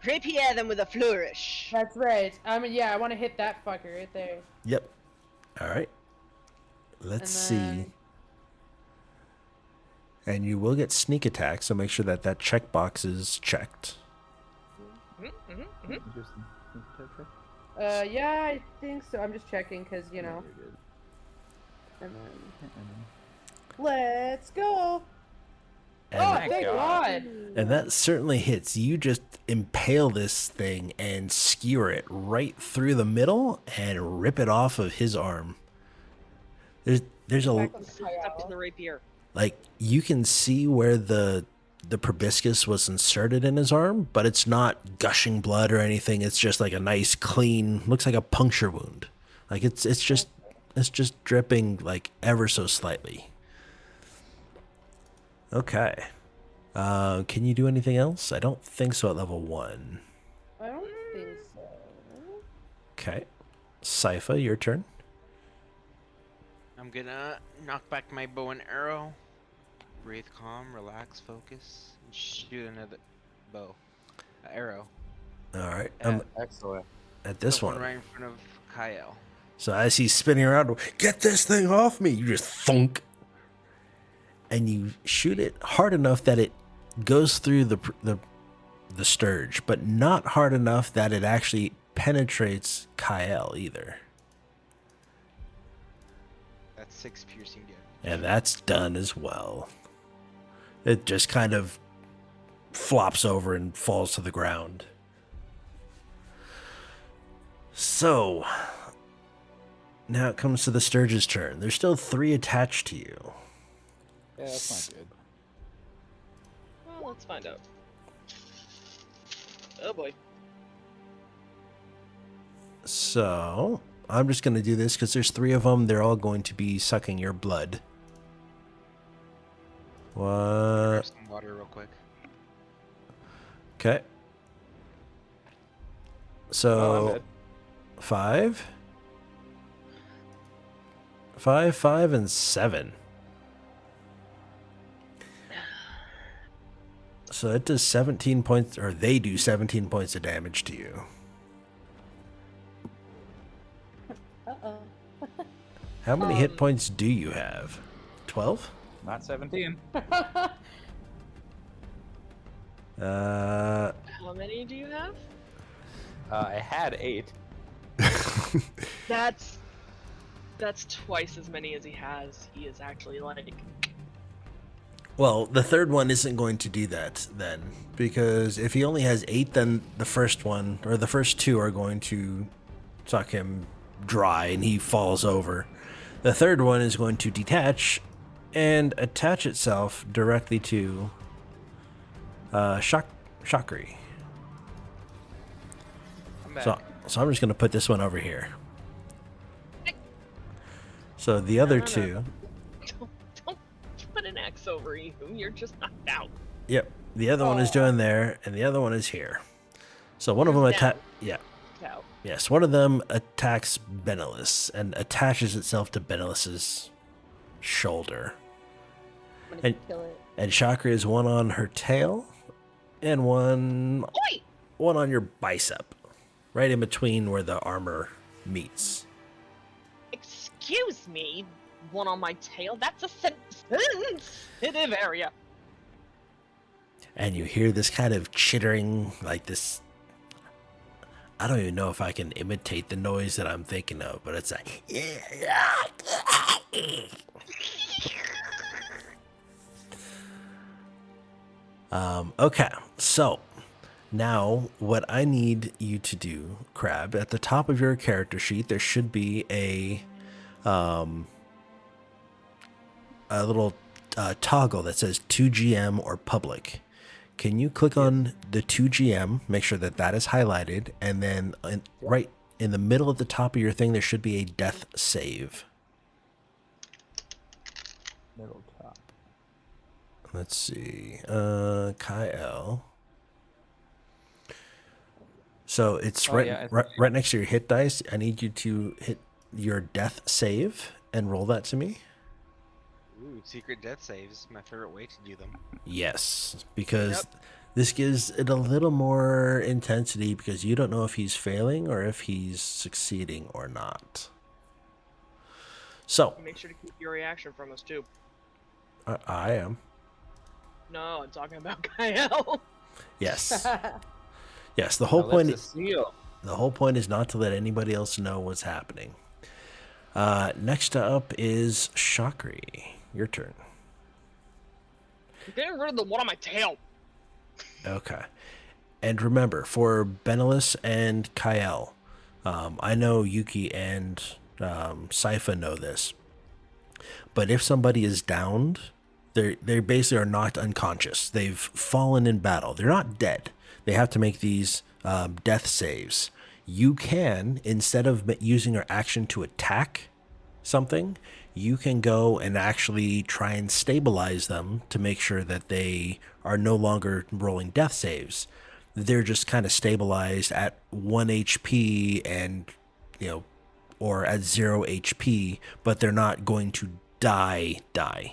Rapier them with a flourish. That's right. Yeah, I want to hit that fucker right there. Yep. All right. Let's see. then- And you will get sneak attack, so make sure that that checkbox is checked. Interesting. Yeah, I think so. I'm just checking because you know. And then let's go. And, Oh, Thank thank God. God. and that certainly hits. You just impale this thing and skewer it right through the middle and rip it off of his arm. There's a Back on the Step to Kyle. the rapier. like you can see where the proboscis was inserted in his arm, but it's not gushing blood or anything. It's just like a nice clean, looks like a puncture wound. Like it's just dripping like ever so slightly. Okay. Can you do anything else? I don't think so at level 1. I don't think so. Okay. Sypha, your turn. I'm gonna knock back my bow and arrow. Breathe calm, relax, focus, and shoot another arrow. All right. Excellent. At this The one. right in front of Kyle. So as he's spinning around, get this thing off me, you just thunk. And you shoot it hard enough that it goes through the sturge, but not hard enough that it actually penetrates Kyle either. That's 6 piercing damage. And that's done as well. It just kind of flops over and falls to the ground. So, now it comes to the Sturge's turn. There's still 3 attached to you. Yeah, that's not good. Well, let's find out. Oh boy. So I'm just going to do this because there's 3 of them. They're all going to be sucking your blood. Grab What? some water real quick. Okay. Oh, I'm So dead. 5, 5, 5, and 7. So it does 17 points, or they do 17 points of damage to you. Uh-oh. How many hit points do you have? 12? Not 17. Uh, How many do you have? I had 8. That's twice as many as he has. He is actually like well, the third one isn't going to do that then, because if he only has 8, then the first one, or the first 2 are going to suck him dry and he falls over. The third one is going to detach and attach itself directly to Shakri. I'm back. So I'm just going to put this one over here. So the other No. 2, don't put an axe over you. You're just knocked out. yep, the other one is doing there, and the other one is here. So one of them Down. Out. Yes, one of them attacks Benelis and attaches itself to Benelis's shoulder. I'm gonna And- kill it. And Chakra is one on her tail and one Oi! on your bicep, right in between where the armor meets. Excuse me. One on my tail. That's a sensitive area. And you hear this kind of chittering, like this. I don't even know if I can imitate the noise that I'm thinking of, but it's like. Okay, so now what I need you to do, Crab, at the top of your character sheet, there should be a little toggle that says 2GM or public. Can you click on the 2GM, make sure that that is highlighted, and then right in the middle at the top of your thing, there should be a death save. Middle top. Let's see. Kyle. So it's Oh, right, yeah, right next to your hit dice. I need you to hit your death save and roll that to me. Ooh, secret death saves. My favorite way to do them. Yes, because this gives it a little more intensity because you don't know if he's failing or if he's succeeding or not. So, Make sure to keep your reaction from us too. I am. No, I'm talking about Kyle. Yes. Yes, the whole Now point let's seal. the whole point is not to let anybody else know what's happening. Next up is Shakri. Your turn. I'm getting rid of the one on my tail. Okay. And remember, for Benelis and Kyle, I know Yuki and Sypha know this, but if somebody is downed, they basically are knocked unconscious. They've fallen in battle. They're not dead. They have to make these death saves. You can, instead of using your action to attack something, you can go and actually try and stabilize them to make sure that they are no longer rolling death saves. They're just kind of stabilized at 1 HP and, or at 0 HP, but they're not going to die.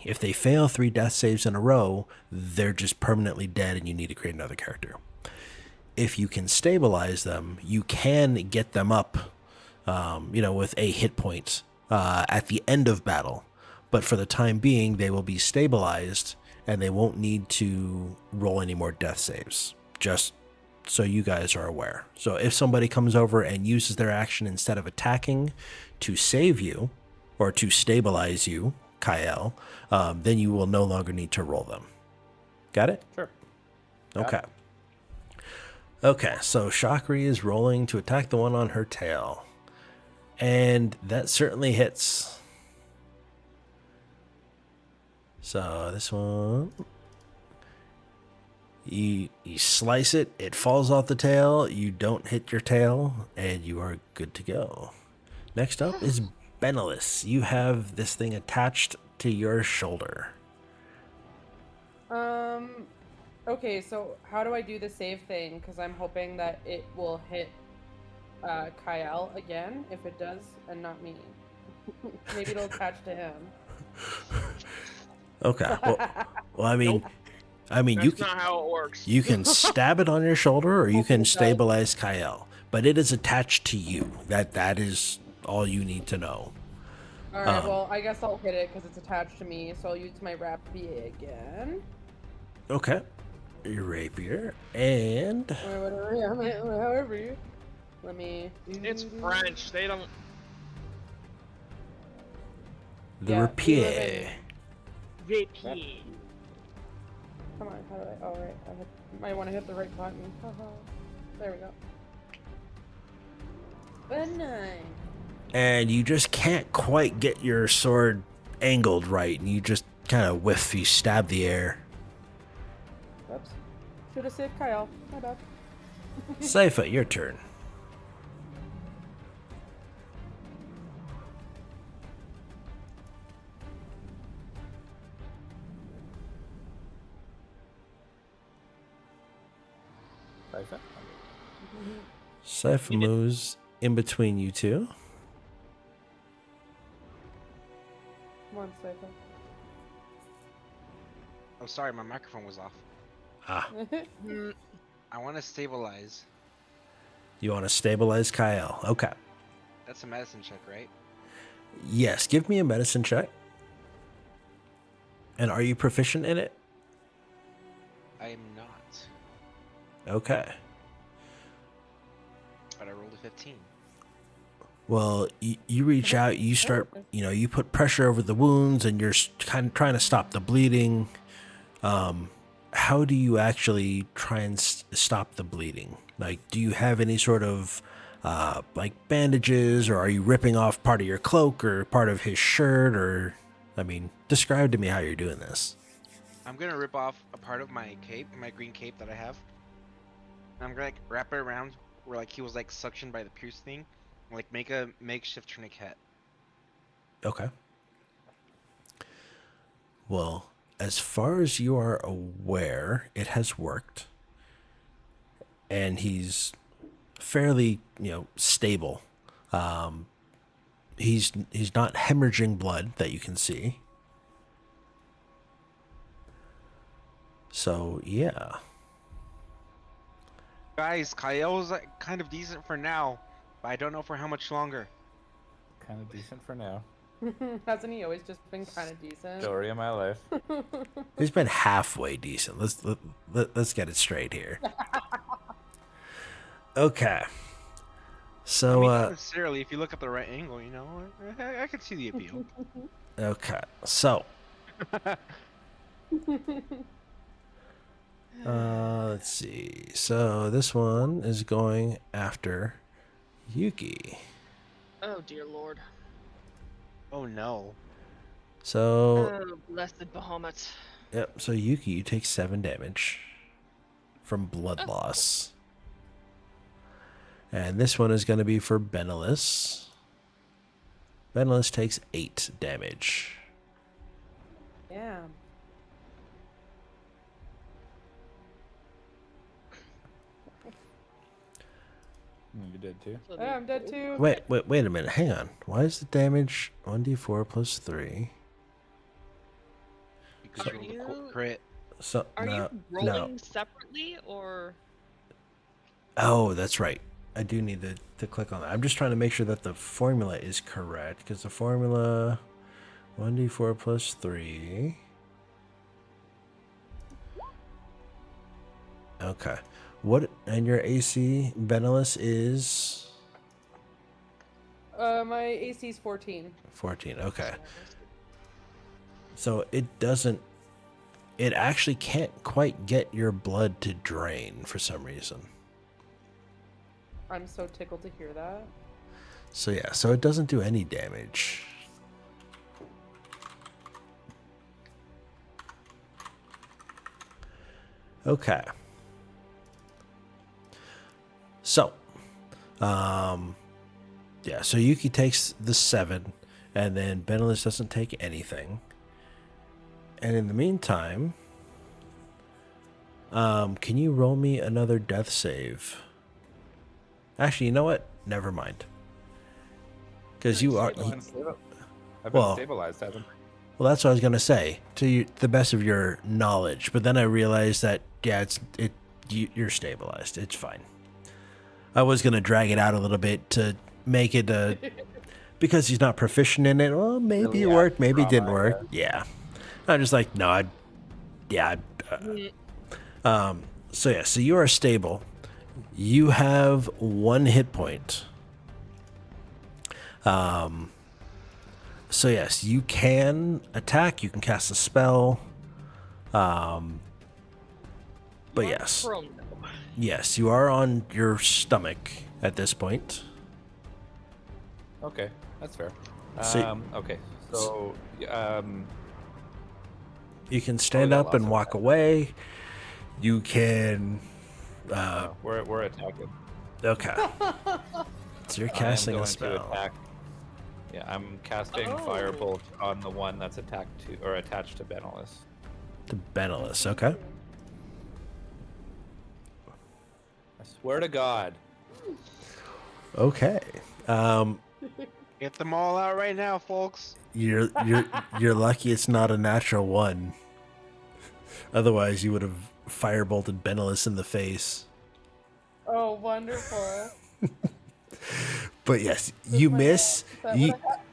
If they fail 3 death saves in a row, they're just permanently dead and you need to create another character. If you can stabilize them, you can get them up, with a hit point at the end of battle. But for the time being, they will be stabilized and they won't need to roll any more death saves. Just so you guys are aware. So if somebody comes over and uses their action instead of attacking to save you or to stabilize you, Kyle, then you will no longer need to roll them. Got it? Sure. Okay. Okay, so Shakri is rolling to attack the one on her tail. And that certainly hits. So this one. You slice it, it falls off the tail, you don't hit your tail, and you are good to go. Next up is Benelis. You have this thing attached to your shoulder. Okay, so how do I do the save thing? Because I'm hoping that it will hit Kyle again, if it does, and not me. Maybe it'll attach to him. Okay. Well, I mean, That's you can, not how it works. you can stab it on your shoulder, or you can Oh, God. stabilize Kyle, but it is attached to you. That is all you need to know. Alright, well, I guess I'll hit it because it's attached to me, so I'll use my rapier again. Okay. Your rapier and Or whatever, yeah, however. Let me... It's French. They don't. the Yeah, rapier. Rapier. Come on, how do I... Oh, right, might want to hit the right button. There we go. But 9. And you just can't quite get your sword angled right, and you just kind of whiff. You stab the air. Whoops. Should have saved Kyle. My bad. Sypha, your turn. Sypha? Sypha moves in between you two. Come on, Psycho. Oh, sorry, my microphone was off. Ah, I want to stabilize. you want to stabilize Kyle. Okay. That's a medicine check, right? Yes, give me a medicine check. And are you proficient in it? I am not, Okay. but I rolled a 15. Well, you reach out, you start, you put pressure over the wounds, and you're kind of trying to stop the bleeding. How do you actually try and stop the bleeding? Like, do you have any sort of, like, bandages, or are you ripping off part of your cloak or part of his shirt, or, I mean, describe to me how you're doing this. I'm gonna rip off a part of my cape, my green cape that I have. And I'm gonna like wrap it around where like he was like suctioned by the pierce thing, and, like make a makeshift tourniquet. Okay. Well, as far as you are aware, it has worked. And he's fairly, stable. He's not hemorrhaging blood that you can see. So, yeah. Guys, Kyle's like, kind of decent for now, but I don't know for how much longer. Kind of decent for now. Hasn't he always just been kind of decent? Story of my life. He's been halfway decent. Let's get it straight here. Okay. So, Not necessarily, if you look at the right angle, I can see the appeal. okay. So, let's see. So this one is going after Yuki. Oh dear lord. Oh no. So, Oh, blessed Bahamut. yep. So Yuki, you take 7 damage from blood loss. And this one is going to be for Benelis. Benelis takes 8 damage. Yeah. You did too. So I'm dead too. Wait a minute. Hang on. Why is the damage 1d4 plus 3? Because Are you rolled a you- crit. So, Are no, you rolling separately or? Oh, that's right. I do need to click on that. I'm just trying to make sure that the formula is correct, because the formula 1d4 plus 3. Okay. What, and your AC, Benelis, is My AC is 14. 14. Okay. So it actually can't quite get your blood to drain for some reason. I'm so tickled to hear that. So yeah, so it doesn't do any damage. Okay. So, yeah, so Yuki takes the 7, and then Benelus doesn't take anything. And in the meantime, can you roll me another death save? Actually, you know what? Never mind. Because you are... I've been Well- stabilized, haven't I? Well, that's what I was gonna say. To the best of your knowledge, but then I realized that you're stabilized. It's fine. I was gonna drag it out a little bit to make it because he's not proficient in it. Well, maybe Really it worked, maybe it trauma, didn't work. Yeah, I'm just like no. So you are stable. You have 1 hit point. So yes, you can attack, you can cast a spell. But You are yes. prone, though. Yes, you are on your stomach at this point. Okay, that's fair. So- Okay, so You can stand got up lots and of walk away. You can we're attacking. okay. So you're casting I am a going spell. to attack. Yeah, I'm casting Oh. Firebolt on the one that's attached to Benelus. To Benelus, okay. I swear to God. Okay. Get them all out right now, folks. You're lucky it's not a natural 1. Otherwise you would have firebolted Benelus in the face. Oh, wonderful. But yes, you miss. That You, would've happened.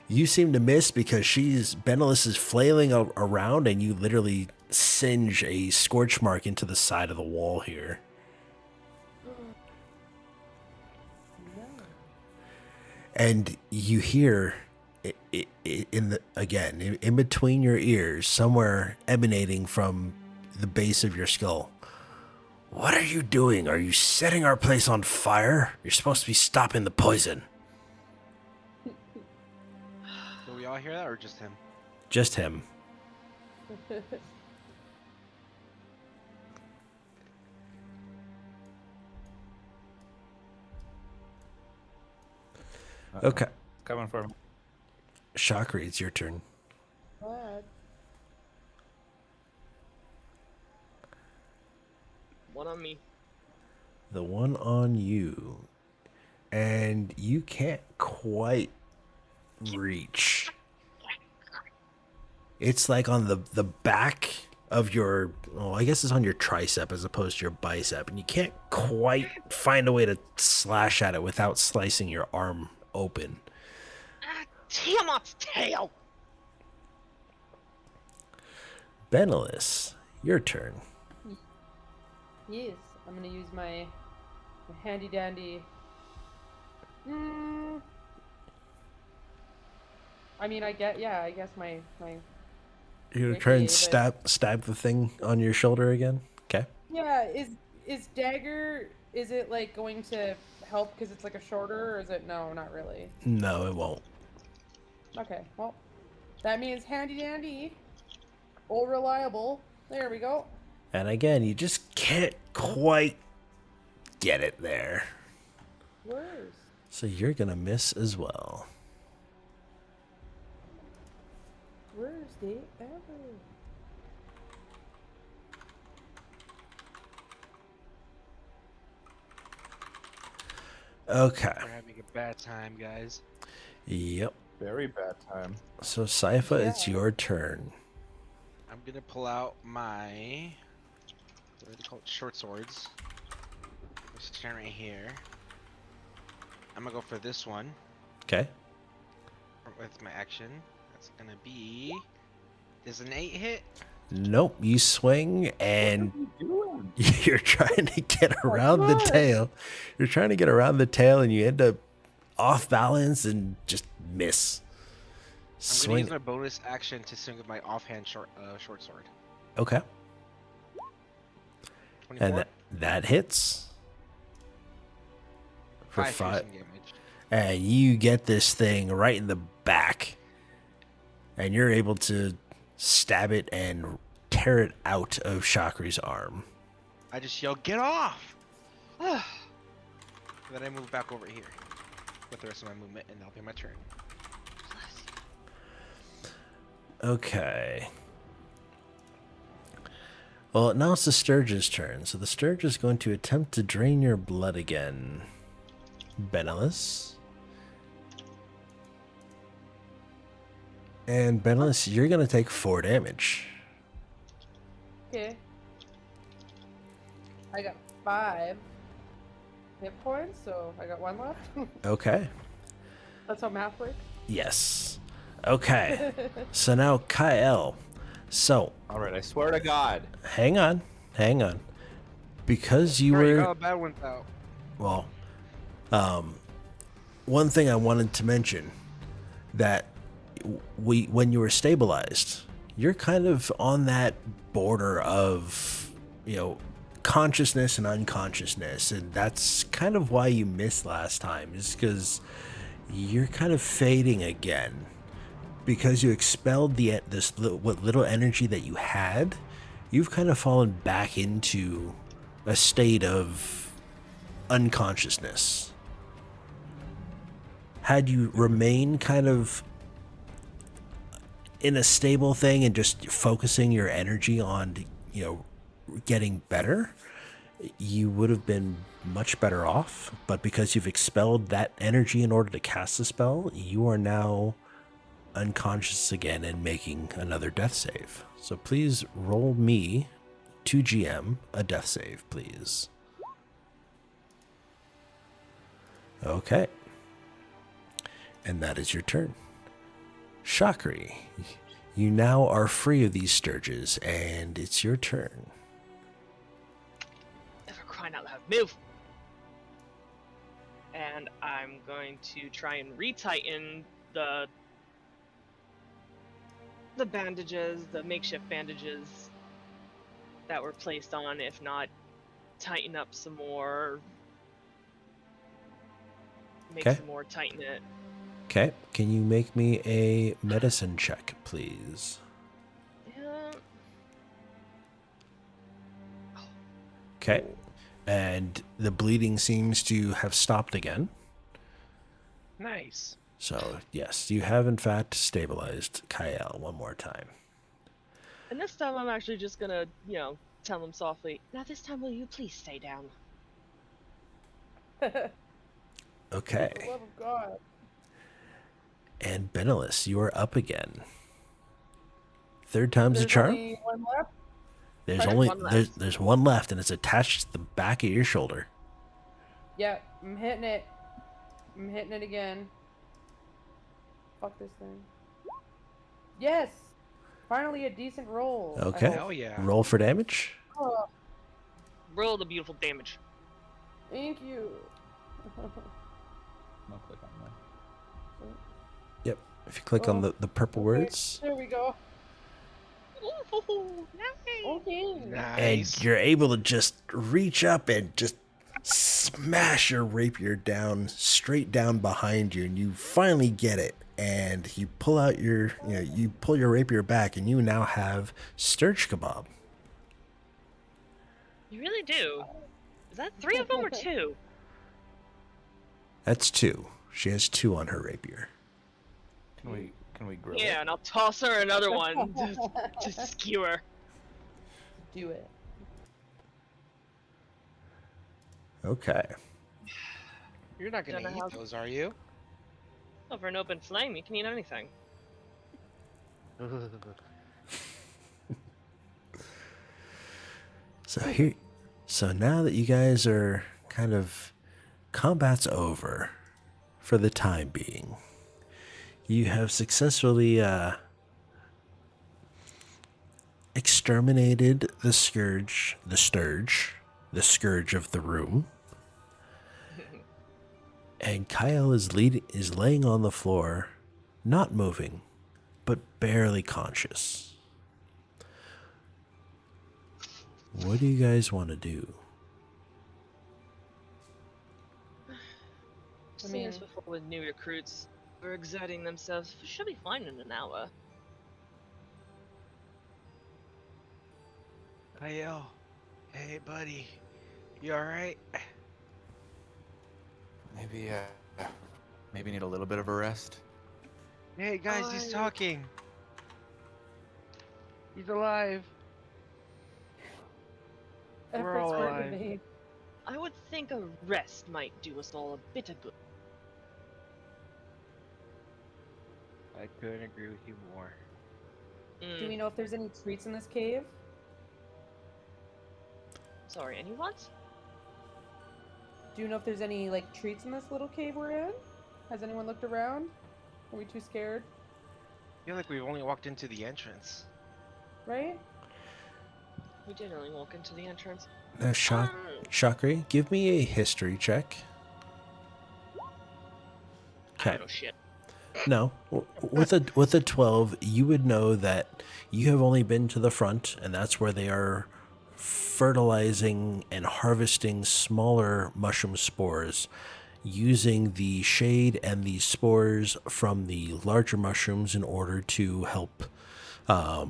you seem to miss because Benelus is flailing around, and you literally singe a scorch mark into the side of the wall here. No. And you hear in between your ears, somewhere emanating from the base of your skull. What are you doing? Are you setting our place on fire? You're supposed to be stopping the poison. Do we all hear that or just him? Just him. Okay. It's coming for me. Shakri, it's your turn. Glad. One on me. The one on you. And you can't quite reach. It's like on the back of your, well, I guess it's on your tricep as opposed to your bicep. And you can't quite find a way to slash at it without slicing your arm open. Ah, Tiamat's tail! Benelus, your turn. Yes, I'm gonna use my handy dandy. I mean, I guess my You're gonna try and Okay, but- stab the thing on your shoulder again? Okay. yeah. Is dagger? Is it like going to help because it's like a shorter, or is it no? Not really. No, it won't. Okay, well, that means handy dandy, old reliable. There we go. And again, you just can't quite get it there. Worse. So you're gonna miss as well. Worst day ever. Okay. We're having a bad time, guys. Yep. Very bad time. So Sypha, it's Yeah. your turn. I'm gonna pull out my what are they called? Short swords. This stand right here. I'm gonna go for this one Okay. with my action. That's gonna be. Is an 8 hit? Nope. You swing and Doing? you're trying to get Oh, around the gosh. tail. You're trying to get around the tail and you end up off balance and just miss. I'm gonna Swing. use my bonus action to swing with my offhand short sword. Okay. 24. And that hits. For 5 5. piercing damage. And you get this thing right in the back. And you're able to stab it and tear it out of Shakri's arm. I just yell, "Get off!" And then I move back over here with the rest of my movement, and that'll be my turn. Okay. Well, now it's the Sturge's turn. So the Sturge is going to attempt to drain your blood again. Benellis. And Benellis, you're going to take 4 damage. Okay. I got 5 hit points, so I got 1 left. Okay. That's how math works. Yes. Okay. So now Kyle. So, All right, I swear to God. hang on. Because you Alright, you were... got a bad one out. Well, one thing I wanted to mention, that when you were stabilized, you're kind of on that border of, consciousness and unconsciousness, and that's kind of why you missed last time, is because you're kind of fading again, because you expelled what little energy that you had. You've kind of fallen back into a state of unconsciousness. Had you remained kind of in a stable thing and just focusing your energy on, getting better, you would have been much better off. But because you've expelled that energy in order to cast the spell, you are now unconscious again and making another death save. So please roll me, 2GM, a death save, please. Okay. And that is your turn. Shakri, you now are free of these Sturges, and it's your turn. Never crying out loud. Move! And I'm going to try and retighten the bandages, the makeshift bandages that were placed on, if not tighten up some more. Make Okay. some more, tighten it. Okay, can you make me a medicine check, please? Yeah. Okay, and the bleeding seems to have stopped again. Nice. So, yes, you have in fact stabilized Kyle one more time. And this time I'm actually just gonna, tell him softly, now this time will you please stay down? Okay, For the love of God. and Benellis, you are up again. Third time's the There's charm. only 1 left. There's There's only one left. there's one left, and it's attached to the back of your shoulder. Yeah, I'm hitting it. I'm hitting it again. Fuck this thing. Yes! Finally a decent roll. I Okay. hope. Hell yeah. Roll for damage. Oh, Roll the beautiful damage. thank you. I'll click on that. Yep. If you click on Oh, the purple okay, words, There we go. Ooh, nice. Okay. Nice. and you're able to just reach up and just smash your rapier down straight down behind you, and you finally get it. And you pull out you pull your rapier back, and you now have sturge kebab. You really do. Is that 3 of them or 2? That's 2. She has 2 on her rapier. Can we grill Yeah, it? and I'll toss her another one to skewer. Do it. Okay. You're not gonna Gonna eat have- those, are you? Over an open flame, you can eat anything. So now that you guys are kind of combat's over for the time being, you have successfully exterminated the scourge of the room. And Kyle is laying on the floor, not moving, but barely conscious. What do you guys want to do? I've seen this before with new recruits. They're exerting themselves. Should be fine in an hour. Hey yo, hey buddy, you alright? Maybe, maybe need a little bit of a rest. Hey guys, he's I talking. He's alive. We're Efforts all were alive. made. I would think a rest might do us all a bit of good. I couldn't agree with you more. Do we know if there's any treats in this cave? Sorry, any what? Do you know if there's any like treats in this little cave we're in? Has anyone looked around? Are we too scared? I feel like we've only walked into the entrance. Right? We did only walk into the entrance. Shakri, give me a history check. I Okay. don't know shit. No, with a 12, you would know that you have only been to the front, and that's where they are fertilizing and harvesting smaller mushroom spores, using the shade and the spores from the larger mushrooms in order to help. I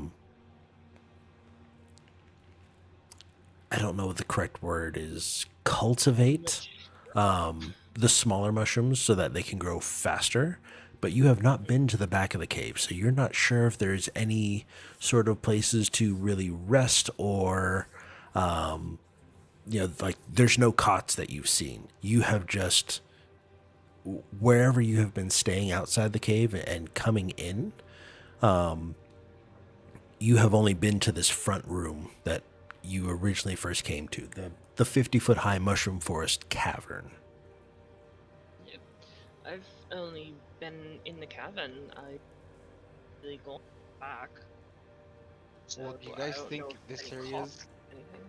don't know what the correct word is. Cultivate the smaller mushrooms so that they can grow faster. But you have not been to the back of the cave, so you're not sure if there's any sort of places to really rest or, like there's no cots that you've seen. You have just, wherever you have been staying outside the cave and coming in, you have only been to this front room that you originally first came to, the 50-foot high mushroom forest cavern. Yep. I've only been in the cavern. I really gone back. So Well, do you I guys don't think know if this any area cost is? anything.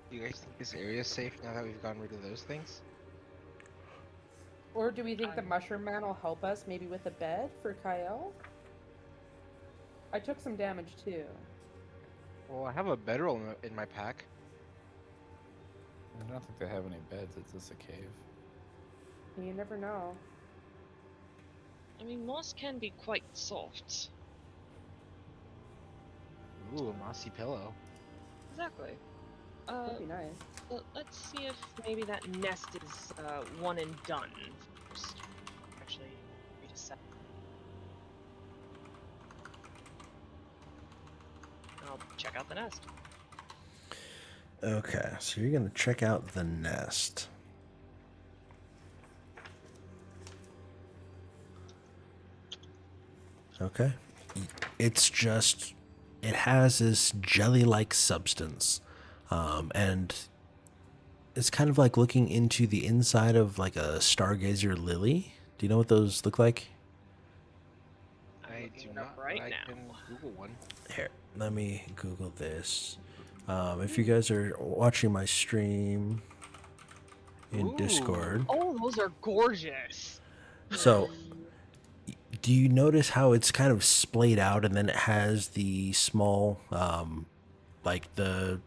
Do you guys think this area is safe now that we've gotten rid of those things? Or do we think the mushroom man will help us maybe with a bed for Kyle? I took some damage too. Well, I have a bedroll in my pack. I don't think they have any beds. It's just a cave. You never know. I mean, moss can be quite soft. Ooh, a mossy pillow. Exactly. That'd be nice. But let's see if maybe that nest is one and done first. Actually, read a sec. I'll check out the nest. Okay, so you're going to check out the nest. Okay. It's just, it has this jelly-like substance. And it's kind of like looking into the inside of like a stargazer lily. Do you know what those look like? I'm I looking do it not, up right but I now. can Google one. Here, let me Google this. If you guys are watching my stream in Ooh. Discord. Oh, those are gorgeous. So, do you notice how it's kind of splayed out and then it has the small, like the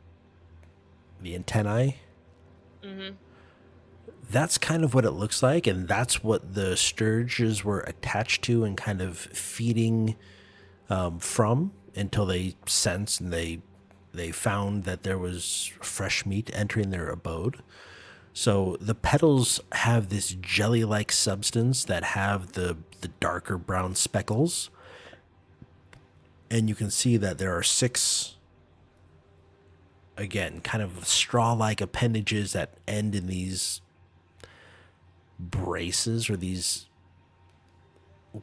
antennae? Mm-hmm. That's kind of what it looks like, and that's what the sturges were attached to and kind of feeding from until they sensed and they found that there was fresh meat entering their abode. So the petals have this jelly-like substance that have the darker brown speckles. And you can see that there are 6, again, kind of straw-like appendages that end in these braces or these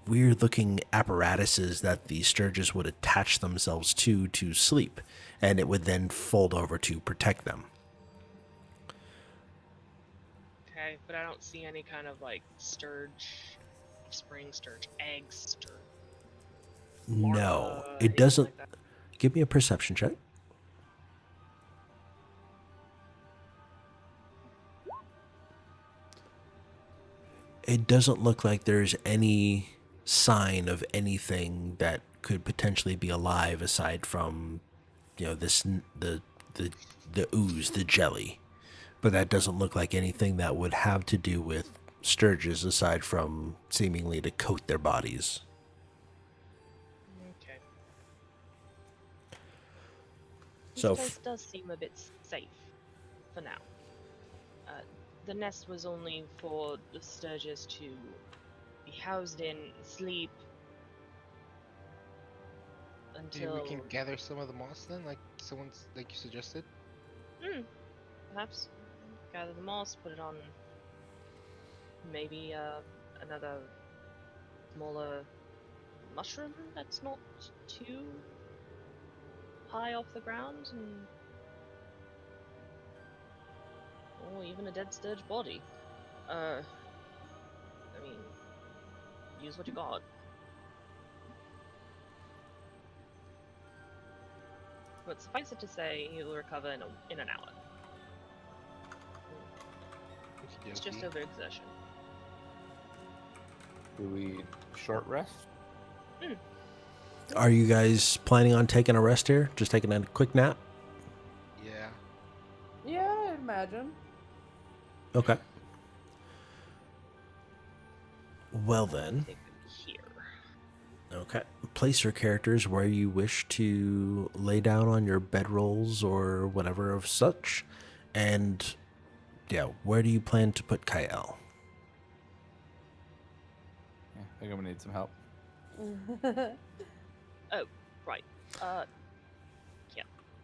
weird-looking apparatuses that the sturges would attach themselves to sleep. And it would then fold over to protect them. Okay, but I don't see any kind of like sturge, spring sturge, eggs, sturge. No, larva, it anything doesn't. like that. Give me a perception check. It doesn't look like there's any sign of anything that could potentially be alive aside from, this the ooze, the jelly. But that doesn't look like anything that would have to do with sturges aside from seemingly to coat their bodies. Okay. So This place does seem a bit safe for now. The nest was only for the Sturgis to be housed in, sleep Maybe until we can gather some of the moss then, like like you suggested. perhaps gather the moss, put it on maybe another smaller mushroom that's not too high off the ground, and or even a dead sturge body. I mean, use what you got. But suffice it to say, he will recover in an hour. It's just Okey-dokey. overexertion. Do we short rest? are you guys planning on taking a rest here? Just taking a quick nap? Yeah. Yeah, I imagine. Okay. Well then. Take them here. Okay. Place your characters where you wish to lay down on your bedrolls or whatever of such. And yeah, where do you plan to put Kyle? Yeah, I think I'm gonna need some help. Right.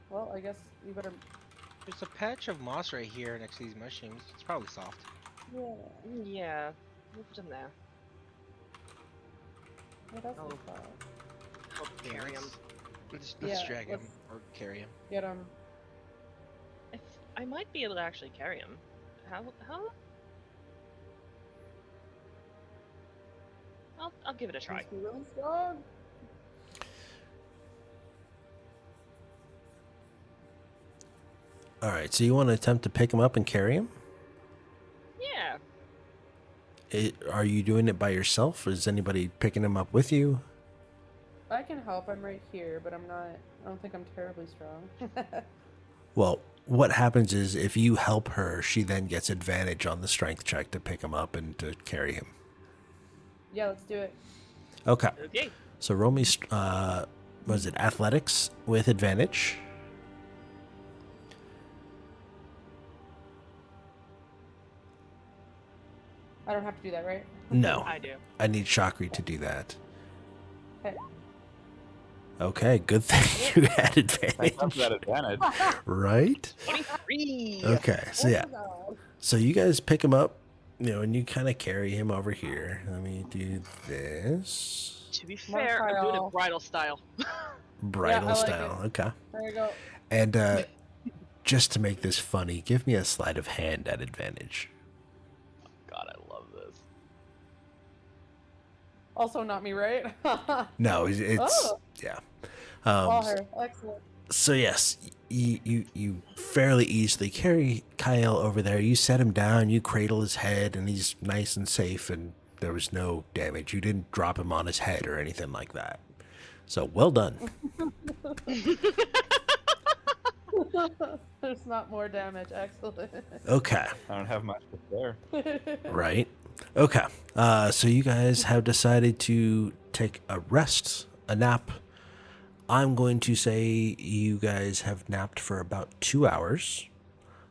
Well, I guess you better. There's a patch of moss right here next to these mushrooms. It's probably soft. Yeah. Yeah. We'll put them there. What else Oh. is that? Help carry them. Let's Yeah, drag him let's- or carry him. Get him. I might be able to actually carry him. How? I'll give it a try. Must be really strong. All right, so you want to attempt to pick him up and carry him? Yeah. Are you doing it by yourself? Is anybody picking him up with you? I can help. I'm right here, but I'm not. I don't think I'm terribly strong. Well, what happens is if you help her, she then gets advantage on the strength check to pick him up and to carry him. Yeah, let's do it. Okay. Okay. So roll me, was it athletics with advantage? I don't have to do that, right? No. I do. I need Shakri to do that. Okay. Okay, good thing you had Thanks for advantage. that advantage. Right? 23. Okay, so yeah. So you guys pick him up, and you kind of carry him over here. Let me do this. To be Come on, fair, I'm doing Kyle. it bridal style. Bridal I like style. Okay. There you go. And just to make this funny, give me a sleight of hand at advantage. God, I love this. Also, not me, right? No, it's Oh. yeah. All her. Excellent. So yes, you fairly easily carry Kyle over there. You set him down, you cradle his head, and he's nice and safe, and there was no damage. You didn't drop him on his head or anything like that. So well done. There's not more damage. Excellent. Okay, I don't have much to spare. right. Okay, so you guys have decided to take a rest, a nap. I'm going to say you guys have napped for about 2 hours.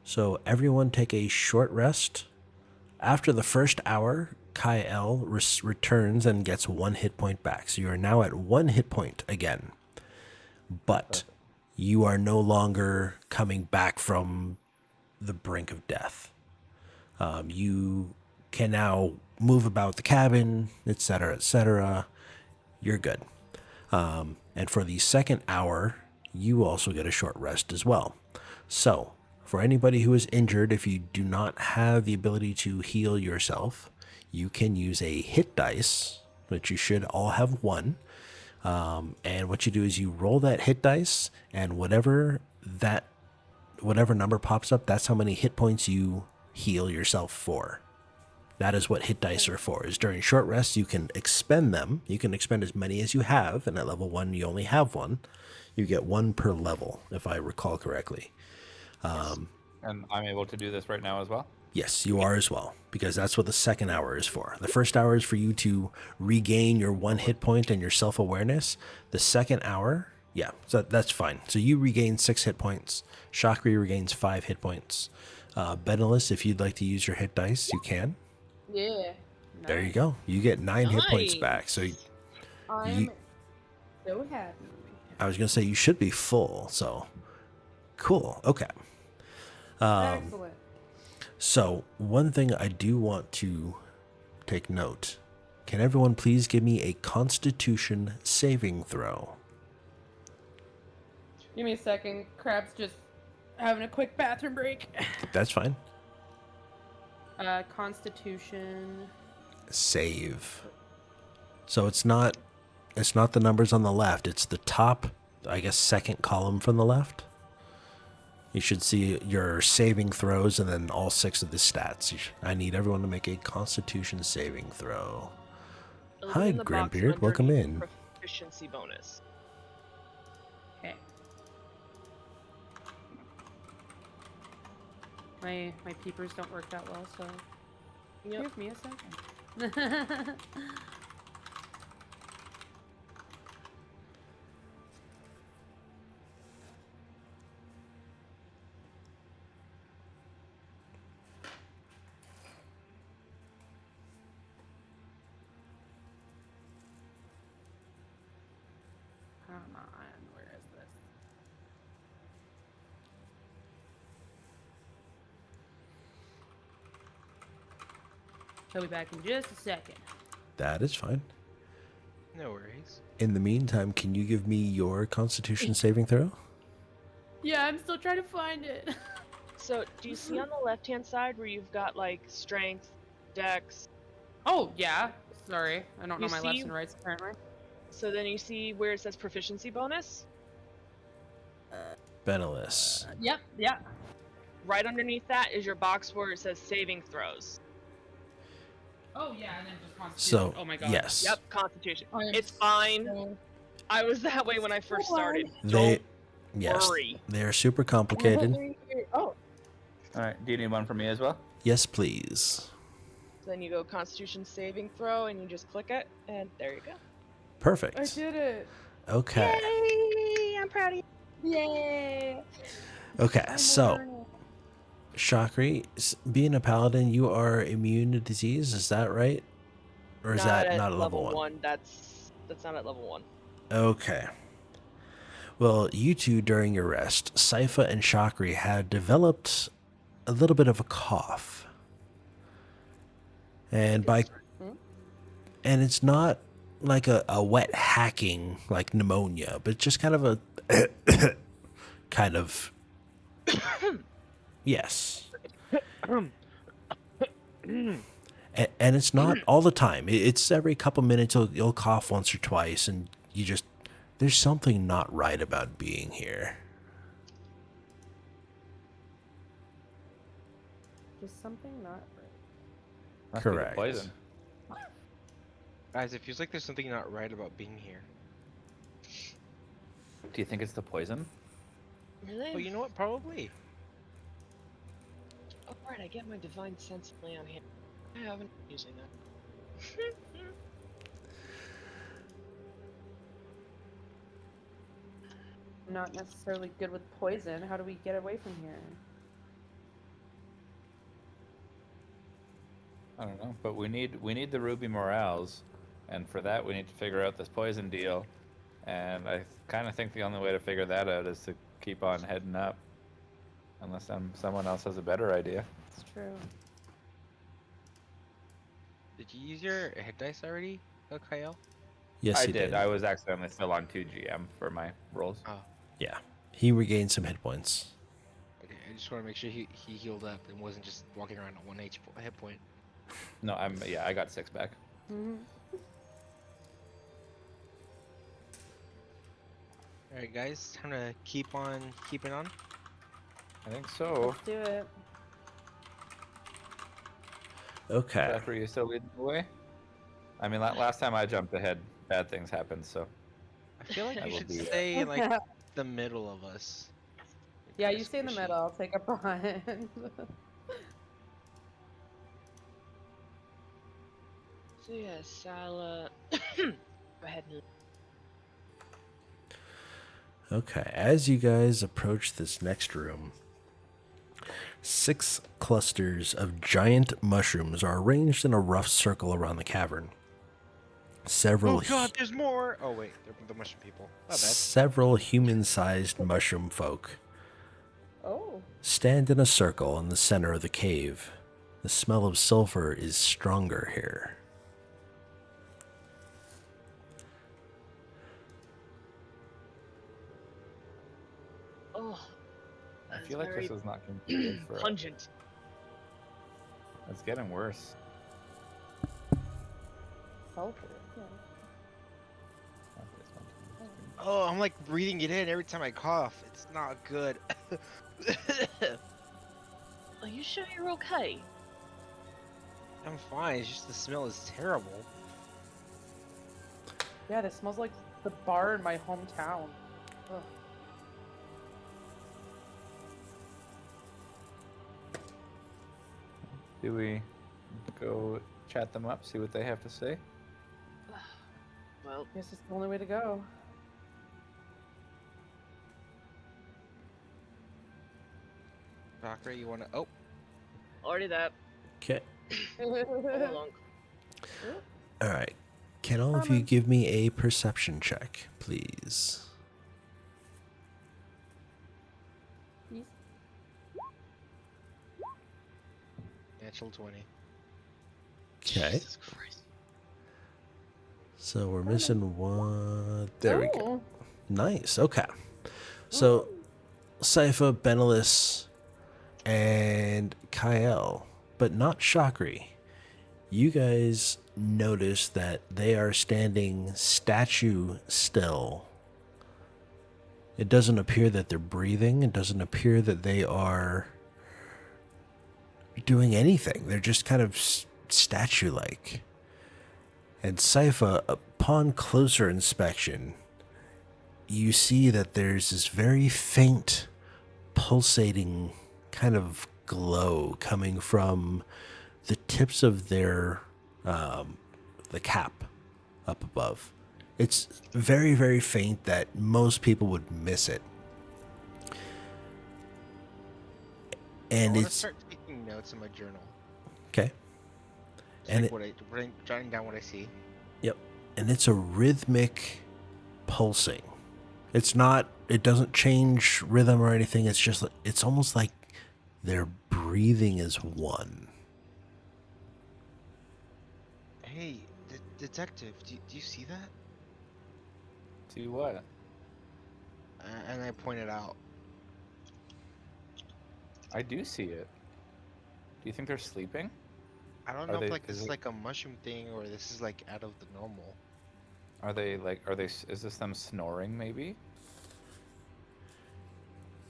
So everyone take a short rest. After the first hour, Kyle returns and gets 1 hit point back. So you are now at 1 hit point again. But you are no longer coming back from the brink of death. You can now move about the cabin, etc., etc. You're good. And for the second hour, you also get a short rest as well. So, for anybody who is injured, if you do not have the ability to heal yourself, you can use a hit dice, which you should all have one. And what you do is you roll that hit dice, and whatever number pops up, that's how many hit points you heal yourself for. That is what hit dice are for. Is during short rests, you can expend them. You can expend as many as you have, and at level 1, you only have one. You get 1 per level, if I recall correctly. And I'm able to do this right now as well. Yes, you are as well, because that's what the second hour is for. The first hour is for you to regain your 1 hit point and your self-awareness. The second hour Yeah, so that's fine. So you regain 6 hit points. Shakri regains 5 hit points. Benelis, if you'd like to use your hit dice, you can. Yeah. There you Nice. go. You get 9 hit points back. So Nice. I'm so happy. I was going to say you should be full. So cool. Okay. Excellent. So one thing I do want to take note. Can everyone please give me a Constitution saving throw? Give me a second. Crab's just having a quick bathroom break. That's fine. Constitution. Save. So it's not the numbers on the left, it's the top, I guess, second column from the left. You should see your saving throws and then all 6 of the stats. I need everyone to make a Constitution saving throw. It'll Hi, be in the box Grimbeard, welcome underneath in. Proficiency bonus. Okay. My peepers don't work that well, so Yep. give me a second. Come on, where is this? He'll be back in just a second. That is fine. No worries. In the meantime, can you give me your Constitution saving throw? Yeah, I'm still trying to find it. So, do you see on the left-hand side where you've got like strength, dex? Oh, yeah. Sorry. I don't know You my lefts see- and rights apparently. So then you see where it says proficiency bonus? Benelis. Yep, yeah. Right underneath that is your box where it says saving throws. Oh, yeah, and then just Constitution. So, Oh my god. yes. Yep, Constitution. I am It's fine. so- I was that way when I first started. They, Don't yes, worry. they are super complicated. Oh, All right. Do you need one from me as well? Yes, please. Then you go Constitution saving throw and you just click it, and there you go. Perfect. I did it. Okay. Yay! I'm proud of you. Yay. Okay, I'm so over it. Shakri, being a paladin, you are immune to disease. Is that right? Or is that at not a level 1? That's not at level 1. Okay. Well, you two during your rest, Sypha and Shakri had developed a little bit of a cough. And and it's not like a wet hacking like pneumonia, but just kind of a kind of yes. And it's not all the time. It's every couple minutes you'll cough once or twice, and you just there's something not right about being here. Just something not right. Must be the Correct. Poison. Guys, it feels like there's something not right about being here. Do you think it's the poison? Really? Well, you know what? Probably. Oh, right, I get my divine sense play on hand. I haven't been using that. I'm not necessarily good with poison. How do we get away from here? I don't know, but we need the ruby morales, and for that we need to figure out this poison deal. And I kind of think the only way to figure that out is to keep on heading up, unless someone else has a better idea. It's true. Did you use your hit dice already, Kyle? Yes, I he did. I was accidentally still on 2 GM for my rolls. Oh, Yeah, he regained some hit points. okay. I just want to make sure he healed up and wasn't just walking around at 1 hit point. No, I got 6 back. Mm-hmm. All right, guys, time to keep on keeping on. I think so. Let's do it. Okay. Zachary, you still leading the way? I mean, last time I jumped ahead, bad things happened. So I feel like I you will should do that. stay in, like the middle of us. Yeah, Kinda you stay in the squishy. middle. I'll take up behind. So yes, I'll go ahead and Okay, as you guys approach this next room, 6 clusters of giant mushrooms are arranged in a rough circle around the cavern. Several Oh god, there's more! Oh wait, they're the mushroom people. My bad. several human-sized mushroom folk Oh. stand in a circle in the center of the cave. The smell of sulfur is stronger here. Oh, I that's feel like very this is not going to be good for us. pungent. It's getting worse. Sulfur. Yeah. Okay, it's one, two, three. Oh, I'm like breathing it in every time I cough. It's not good. Are you sure you're okay? I'm fine, it's just the smell is terrible. Yeah, this smells like the bar in my hometown. Ugh. Do we go chat them up, see what they have to say? Well, Guess it's the only way to go. Doctor, you wanna... Oh, already that. Okay. All along. All right. Can all of you give me a perception check, please? Please. natural 20. Okay. Jesus Christ. So we're missing one. There we go. Oh. Nice. Okay. So Sypha, Benelis, and Kael, but not Shakri. You guys notice that they are standing statue still. It doesn't appear that they're breathing. It doesn't appear that they are doing anything. They're just kind of statue-like. And Sypha, upon closer inspection, you see that there's this very faint, pulsating kind of glow coming from the tips of their, the cap up above. It's very, very faint that most people would miss it. I And want to it's start taking notes in my journal. okay. And Jotting down what I see. Yep. And it's a rhythmic pulsing. It's not, it doesn't change rhythm or anything. It's just, it's almost like their breathing is one. Hey, detective, do you see that? See what? And I pointed out. I do see it. Do you think they're sleeping? I don't Are know they- if like this is is it- like a mushroom thing or this is like out of the normal. Are they, is this them snoring maybe?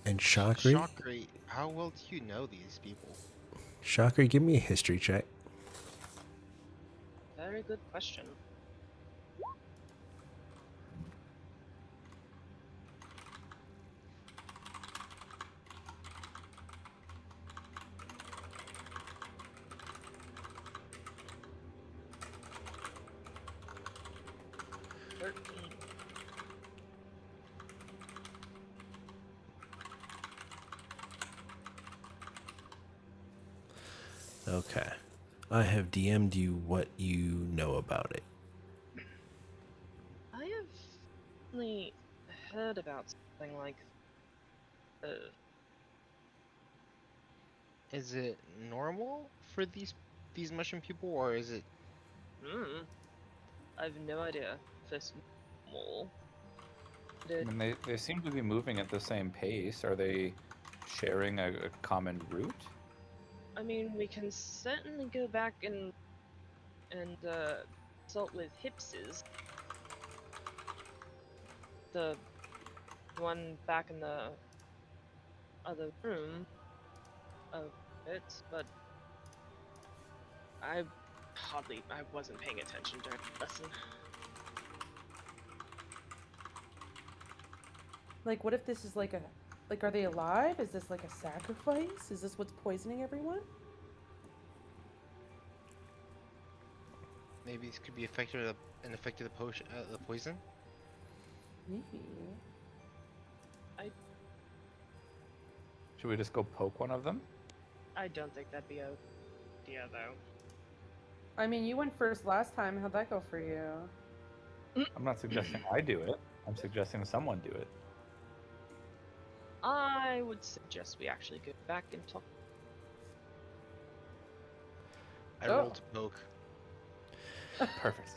And Shakri? Shakri, how well do you know these people? Shakri, give me a history check. Very good question. Okay. I have DM'd you what you know about it. I have only heard about something like Is it normal for these mushroom people or is it I've no idea if it's normal. I mean, they seem to be moving at the same pace. Are they sharing a common route? I mean, we can certainly go back and consult with Hipses, the one back in the other room of it, but I wasn't paying attention during the lesson. Like, what if this is like a, like, are they alive? Is this like a sacrifice? Is this what's poisoning everyone? maybe this could be an effect of the potion, the poison? Maybe. Should we just go poke one of them? I don't think that'd be a idea, though. I mean, you went first last time. How'd that go for you? I'm not suggesting I do it. I'm suggesting someone do it. I would suggest we actually go back and talk. I Oh. rolled to poke. Perfect.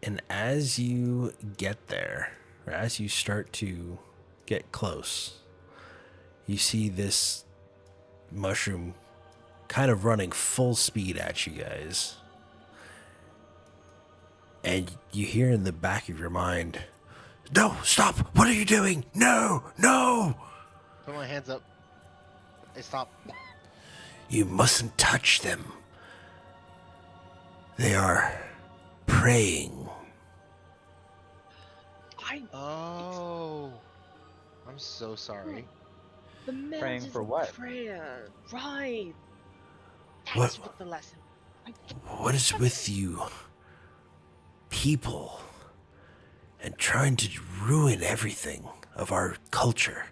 And as you get there, or as you start to get close, you see this mushroom kind of running full speed at you guys. And you hear in the back of your mind, "No, stop! What are you doing? No, no! Put my hands up. Hey, stop. You mustn't touch them. They are praying." Oh. I'm so sorry. The meld Praying is for a what? prayer, right? What- That's what the lesson. What is with you people and trying to ruin everything of our culture?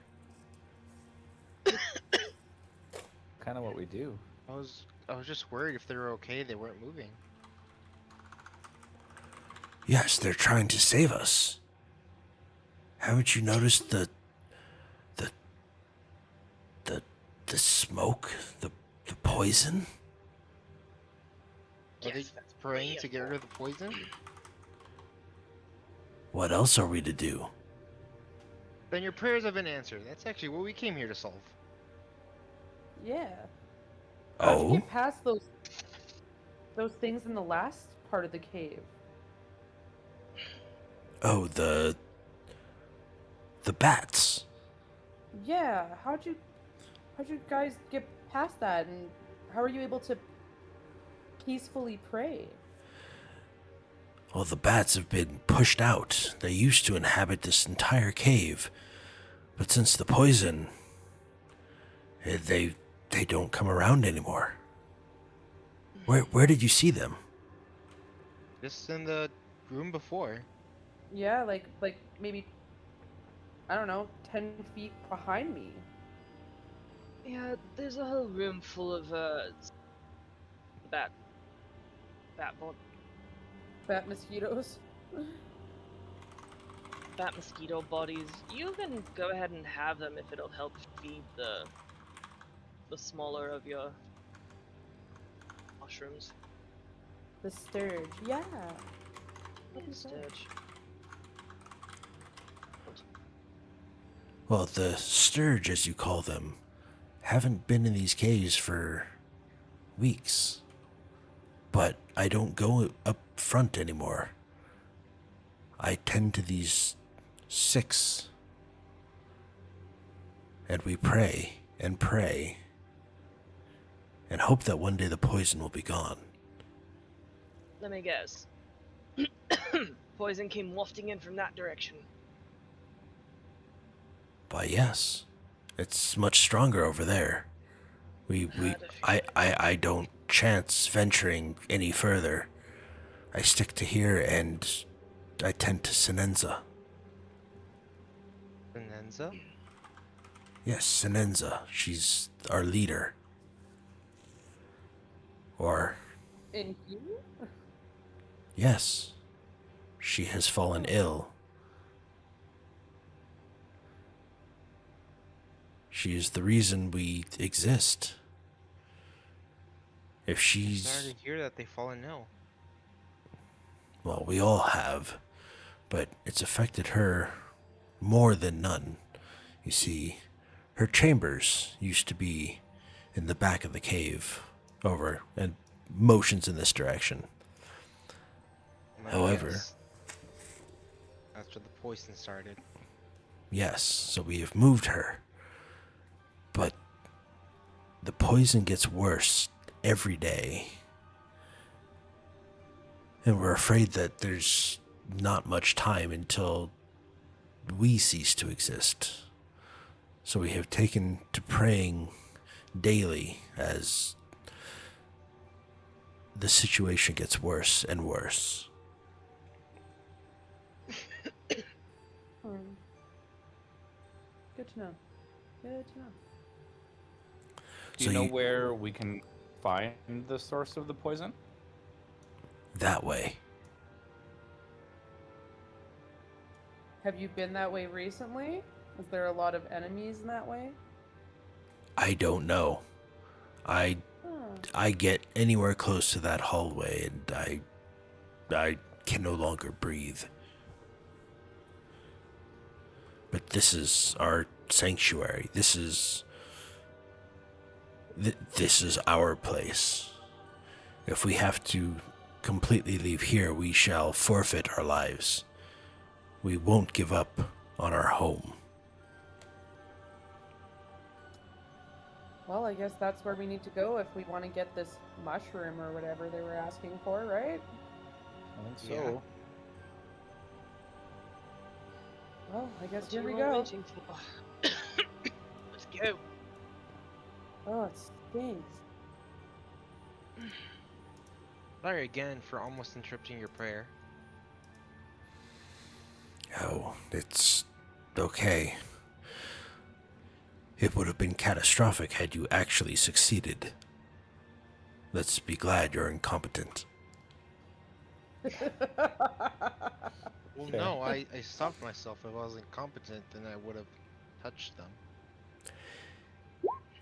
Kind of what we do. I was just worried if they were okay. They weren't moving. Yes, they're trying to save us. Haven't you noticed the smoke, the poison? Are they Yes, that's praying to praying get rid of the poison? What else are we to do? Then your prayers have been answered. That's actually what we came here to solve. Yeah. How'd you Oh, get past those things in the last part of the cave? oh, the bats. Yeah. How'd you guys get past that, and how are you able to peacefully pray? Well, the bats have been pushed out. They used to inhabit this entire cave, but since the poison, they don't come around anymore. Where did you see them? Just in the room before. Yeah, like maybe, I don't know, 10 feet behind me. Yeah, there's a whole room full of bat bod Bat mosquitoes. bat mosquito bodies. You can go ahead and have them if it'll help feed the smaller of your mushrooms. The sturge. Yeah. Sturge. Well, the sturge, as you call them, haven't been in these caves for weeks. But I don't go up front anymore. I tend to these 6. And we pray and pray and hope that one day the poison will be gone. Let me guess. Poison came wafting in from that direction. Why, yes. It's much stronger over there. I don't chance venturing any further. I stick to here and I tend to Sinenza. Bonanza? Yes, Sinenza. She's our leader. Or, In here? yes, she has fallen ill. She is the reason we exist. If I'm she's... sorry to hear that they've fallen ill. Well, we all have, but it's affected her more than none. You see, her chambers used to be in the back of the cave, over, and motions in this direction. However- Yes. That's where the poison started. Yes, so we have moved her. But the poison gets worse every day. And we're afraid that there's not much time until we cease to exist. So we have taken to praying daily as the situation gets worse and worse. Good to know. Good to know. Do So you know you- where we can find the source of the poison? That way. Have you been that way recently? Is there a lot of enemies in that way? I don't know. I Oh. get anywhere close to that hallway and I can no longer breathe. But this is our sanctuary. This is our place. If we have to completely leave here, we shall forfeit our lives. We won't give up on our home. Well, I guess that's where we need to go if we want to get this mushroom or whatever they were asking for, right? I think Yeah. so. Well, I guess What here are we you all go. waiting for? Let's go. Oh, it stinks. Sorry again for almost interrupting your prayer. Oh, it's okay. It would have been catastrophic had you actually succeeded. Let's be glad you're incompetent. Well, Fair. no, I stopped myself. If I was incompetent, then I would have touched them.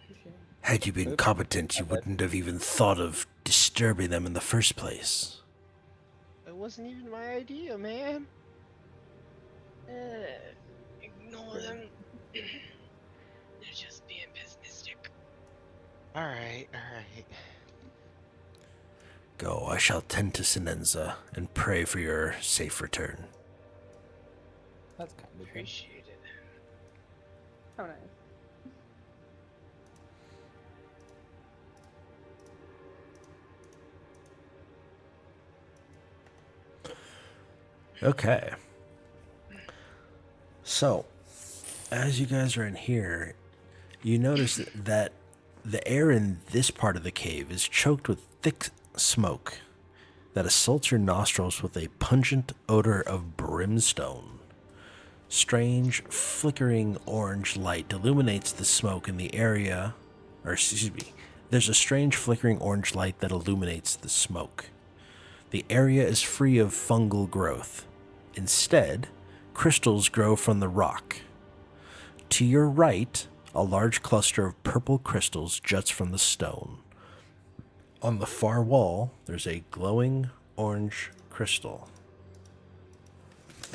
Touche. Had you been Oops. competent, you wouldn't have even thought of disturbing them in the first place. It wasn't even my idea, man. Ignore them. They're just being pessimistic. Alright. Go, I shall tend to Sinenza and pray for your safe return. That's kind of Appreciate it. How nice. Okay. So, as you guys are in here, you notice that the air in this part of the cave is choked with thick smoke that assaults your nostrils with a pungent odor of brimstone. Strange, flickering orange light illuminates the smoke in the area, or excuse me, there's a strange flickering orange light that illuminates the smoke. The area is free of fungal growth. Instead, crystals grow from the rock. To your right, a large cluster of purple crystals juts from the stone. On the far wall, there's a glowing orange crystal,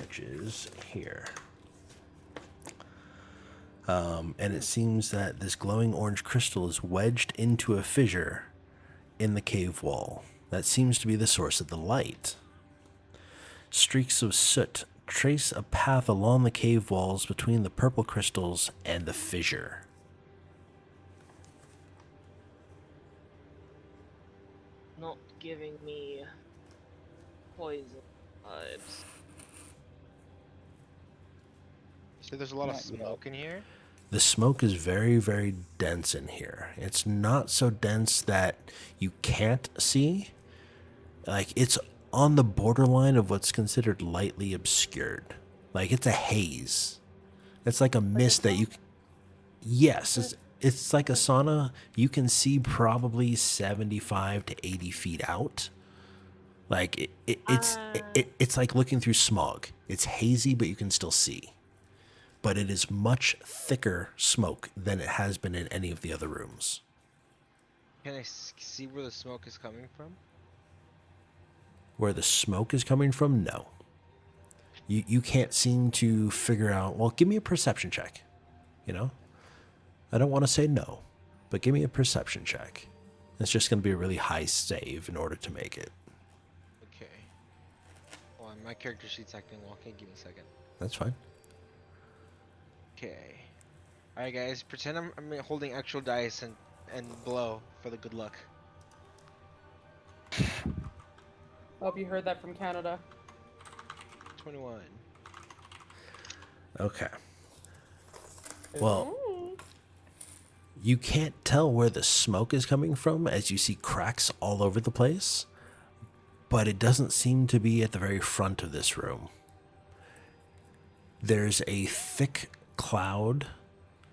which is here. And it seems that this glowing orange crystal is wedged into a fissure in the cave wall. That seems to be the source of the light. Streaks of soot trace a path along the cave walls between the purple crystals and the fissure. Not giving me poison vibes. So there's a lot of Not yet. smoke in here? The smoke is very, very dense in here. It's not so dense that you can't see. Like, it's on the borderline of what's considered lightly obscured. Like, it's a haze. It's like a mist that you... Yes, it's like a sauna. You can see probably 75 to 80 feet out. Like, it's like looking through smog. It's hazy, but you can still see. But it is much thicker smoke than it has been in any of the other rooms. Can I see where the smoke is coming from? Where the smoke is coming from, no. You can't seem to figure out, well, give me a perception check. You know? I don't want to say no, but give me a perception check. It's just going to be a really high save in order to make it. Okay. Well, my character sheet's acting wonky. Give me a second. That's fine. Okay. Alright, guys. Pretend I'm holding actual dice and blow for the good luck. Hope you heard that from Canada. 21. Okay. Well, Ooh. you can't tell where the smoke is coming from as you see cracks all over the place, but it doesn't seem to be at the very front of this room. There's a thick cloud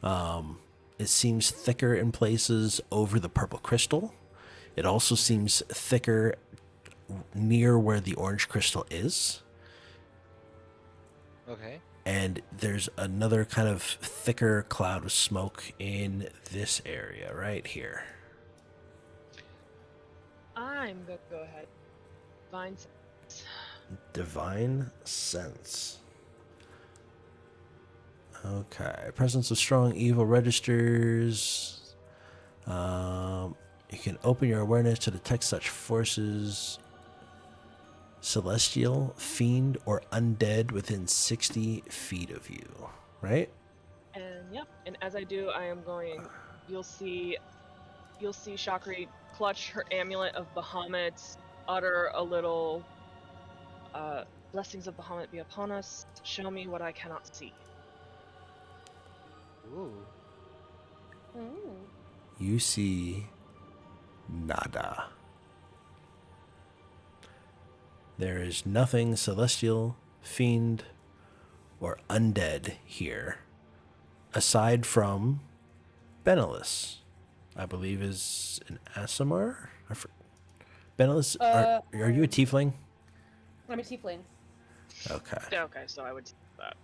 It seems thicker in places over the purple crystal. It also seems thicker near where the orange crystal is. Okay. And there's another kind of thicker cloud of smoke in this area right here. I'm gonna go ahead. Find. Divine sense. Okay. Presence of strong evil registers. You can open your awareness to detect such forces. Celestial, fiend, or undead within 60 feet of you. Right? And yep. And as I do, I am going. You'll see Shakri clutch her amulet of Bahamut, utter a little. Blessings of Bahamut be upon us. Show me what I cannot see. Ooh. Mm. You see nada. There is nothing celestial, fiend, or undead here, aside from Benelis, I believe is an Asimar. Benelis, are you a tiefling? I'm a tiefling. Okay. Okay, so I would see that.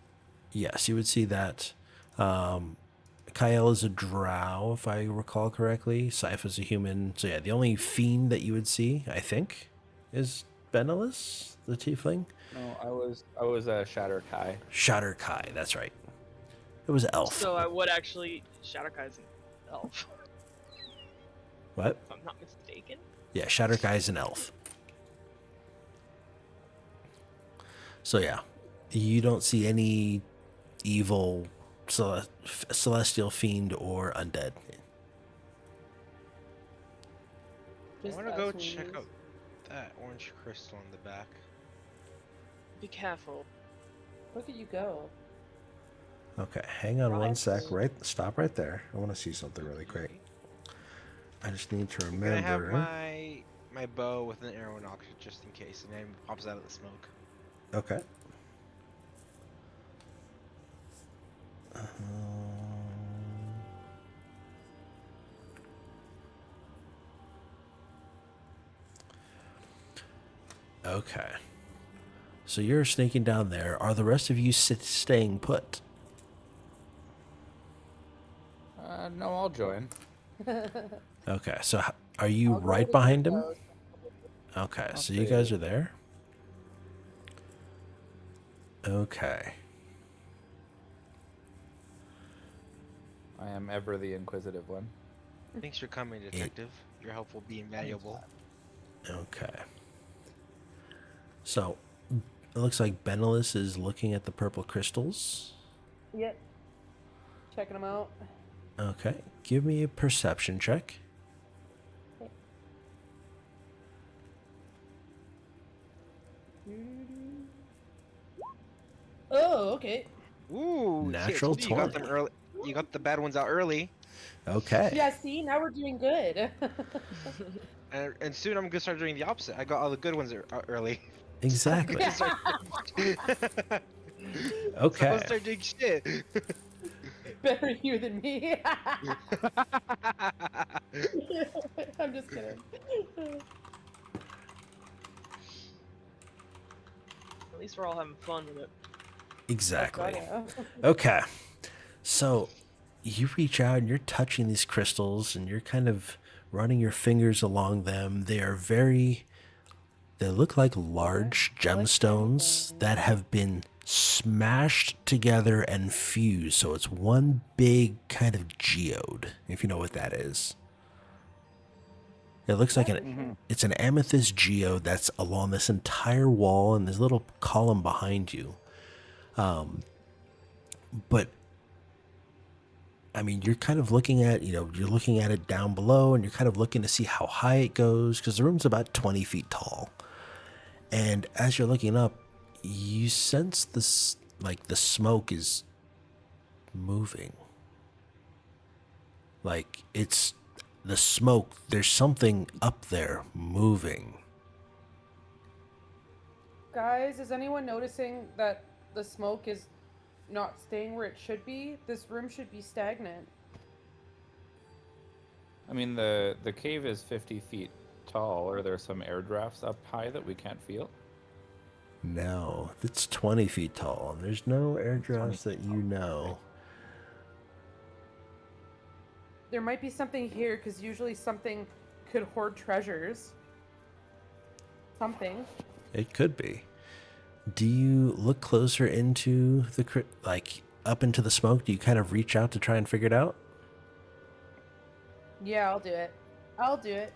Yes, you would see that. Kael is a drow, if I recall correctly. Scythe is a human. So yeah, the only fiend that you would see, I think, is Benelis, the tiefling. No, I was a Shatter Kai. Shatter Kai, that's right. It was elf. So I would actually Shatterkai's an elf, What? if I'm not mistaken. Yeah, Shatter Kai is an elf. So yeah, you don't see any evil celestial fiend or undead. I Just want to go us check humans. out that orange crystal in the back. Be careful. Look at you go. Okay, hang on one Right. sec. Stop right there. I want to see something really quick. I just need to I'm gonna have remember. my bow with an arrow nock just in case, and then it pops out of the smoke. Okay. Okay. So you're sneaking down there. Are the rest of you staying put? No, I'll join. Okay. So are you I'll go right to behind him? Ghost. Okay. I'll So you stay guys there. are there. Okay. I am ever the inquisitive one. Thanks for coming, detective. Your help will be invaluable. Okay. So it looks like Benelis is looking at the purple crystals. Yep. Checking them out. Okay. Give me a perception check. Oh, okay. Ooh, see, I Natural told you, you got 20. them early. You got the bad ones out early, Okay. Yeah, see, now we're doing good. and soon I'm gonna start doing the opposite. I got all the good ones out early. Exactly. I'm gonna Okay. start doing shit. Better you than me. I'm just kidding. At least we're all having fun with it. Exactly. Yeah. Okay. So you reach out and you're touching these crystals and you're kind of running your fingers along them. They look like large I like gemstones anything. that have been smashed together and fused. So it's one big kind of geode, if you know what that is. It looks like it's an amethyst geode that's along this entire wall and this little column behind you. But I mean, you're kind of looking at, you're looking at it down below and you're kind of looking to see how high it goes because the room's about 20 feet tall. And as you're looking up, you sense this, like the smoke is moving. Like it's the smoke, there's something up there moving. Guys, is anyone noticing that the smoke is not staying where it should be. This room should be stagnant. I mean, the cave is 50 feet tall. Are there some air drafts up high that we can't feel? No, it's 20 feet tall, and there's no air drafts that you know. There might be something here, because usually something could hoard treasures. Something. It could be. Do you look closer into the like up into the smoke? Do you kind of reach out to try and figure it out? Yeah, I'll do it. I'll do it.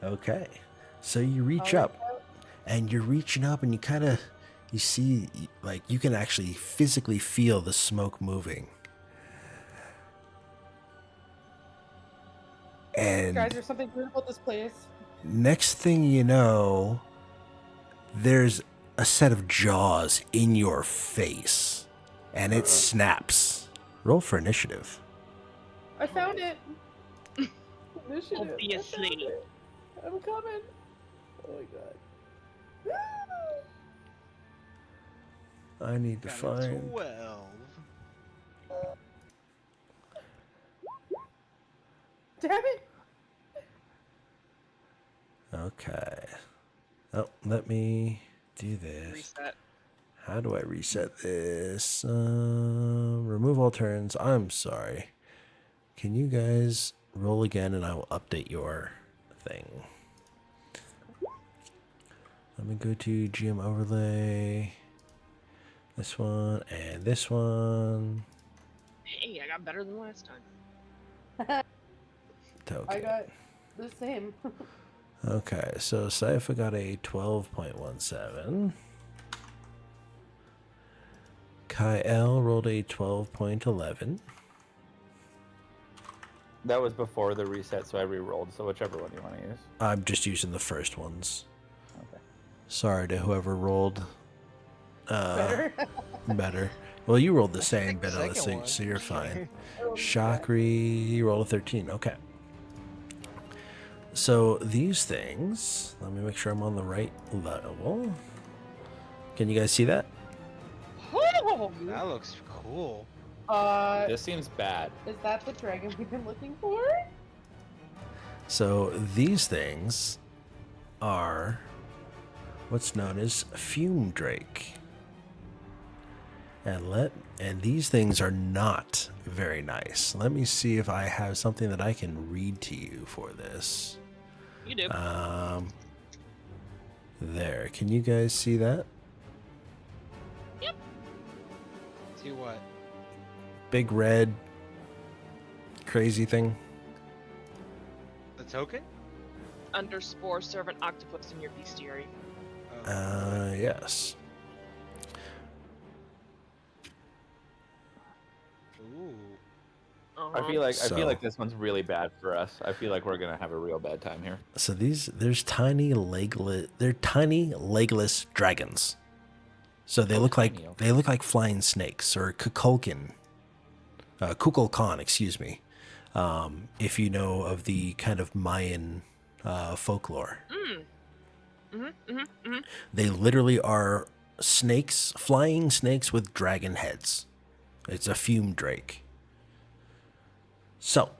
Okay. So you reach I'll up, and you're reaching up, and you see, like, you can actually physically feel the smoke moving. And Guys, there's something weird about this place. next thing you know, there's a set of jaws in your face, and it snaps. Roll for initiative. I found it. Initiative. Obviously. I found it. I'm coming. Oh my god. I need to Got a find. 12. Damn it. Okay. Oh, let me do this. Reset. How do I reset this? Remove all turns. I'm sorry. Can you guys roll again and I will update your thing? Let me go to GM overlay. This one and this one. Hey, I got better than last time. Okay. I got the same. Okay, so Sypha got a 12.17. Kyle rolled a 12.11. That was before the reset, so I re-rolled. So whichever one you want to use. I'm just using the first ones. Okay. Sorry to whoever rolled Better. better. Well, you rolled the same, Pick the but second one. so you're fine. Oh, Shakri, you rolled a 13. Okay. So these things, let me make sure I'm on the right level. Can you guys see that? That looks cool. This seems bad. Is that the dragon we've been looking for? So these things are what's known as fume drake. And these things are not very nice. Let me see if I have something that I can read to you for this. You do. There. Can you guys see that? See what? Big red crazy thing. The token? Under spore, servant octopus in your bestiary. Yes. Ooh. Uh-huh. I feel So- like this one's really bad for us. I feel like we're gonna have a real bad time here. So there's tiny legless dragons. So they look tiny, okay. like flying snakes or kukulkan, excuse me. If you know of the kind of Mayan folklore, they literally are snakes, flying snakes with dragon heads. It's a fume drake. So,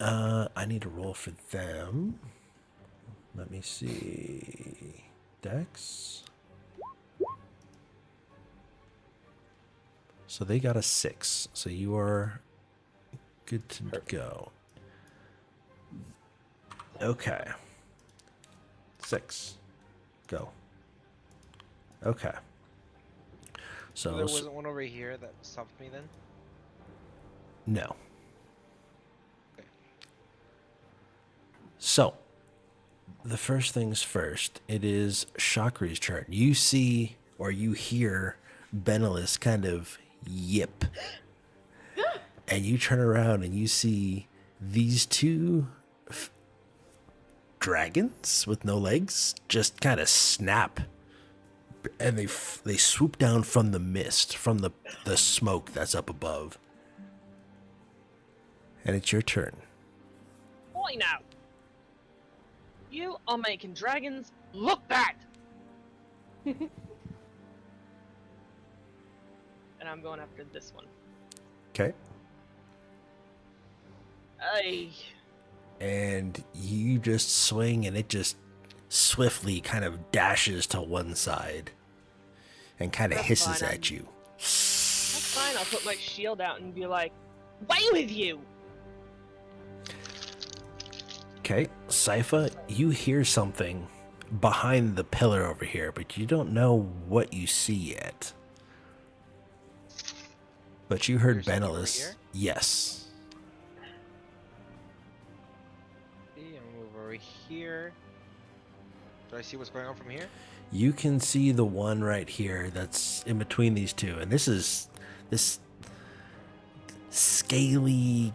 I need to roll for them. Let me see. Dex. So they got a 6. So you are good to go. Okay. 6. Go. Okay. So So there wasn't one over here that stopped me then? no. Okay. So, the first things first, it is Shakri's turn. You see or you hear Benelis kind of yip. And you turn around and you see these two dragons with no legs just kind of snap. And they swoop down from the mist, from the smoke that's up above. And it's your turn. Boy, now. You are making dragons look bad. and I'm going after this one. Okay. Ay. And you just swing, and it just swiftly kind of dashes to one side and kind of That's hisses fine, at you. That's fine. I'll put my shield out and be like, "Away with you!" Okay, Sypha, you hear something behind the pillar over here, but you don't know what you see yet. But you heard There's something over Benelus. here? Yes. See, I'll move over here. Do I see what's going on from here? You can see the one right here that's in between these two. And this is this scaly,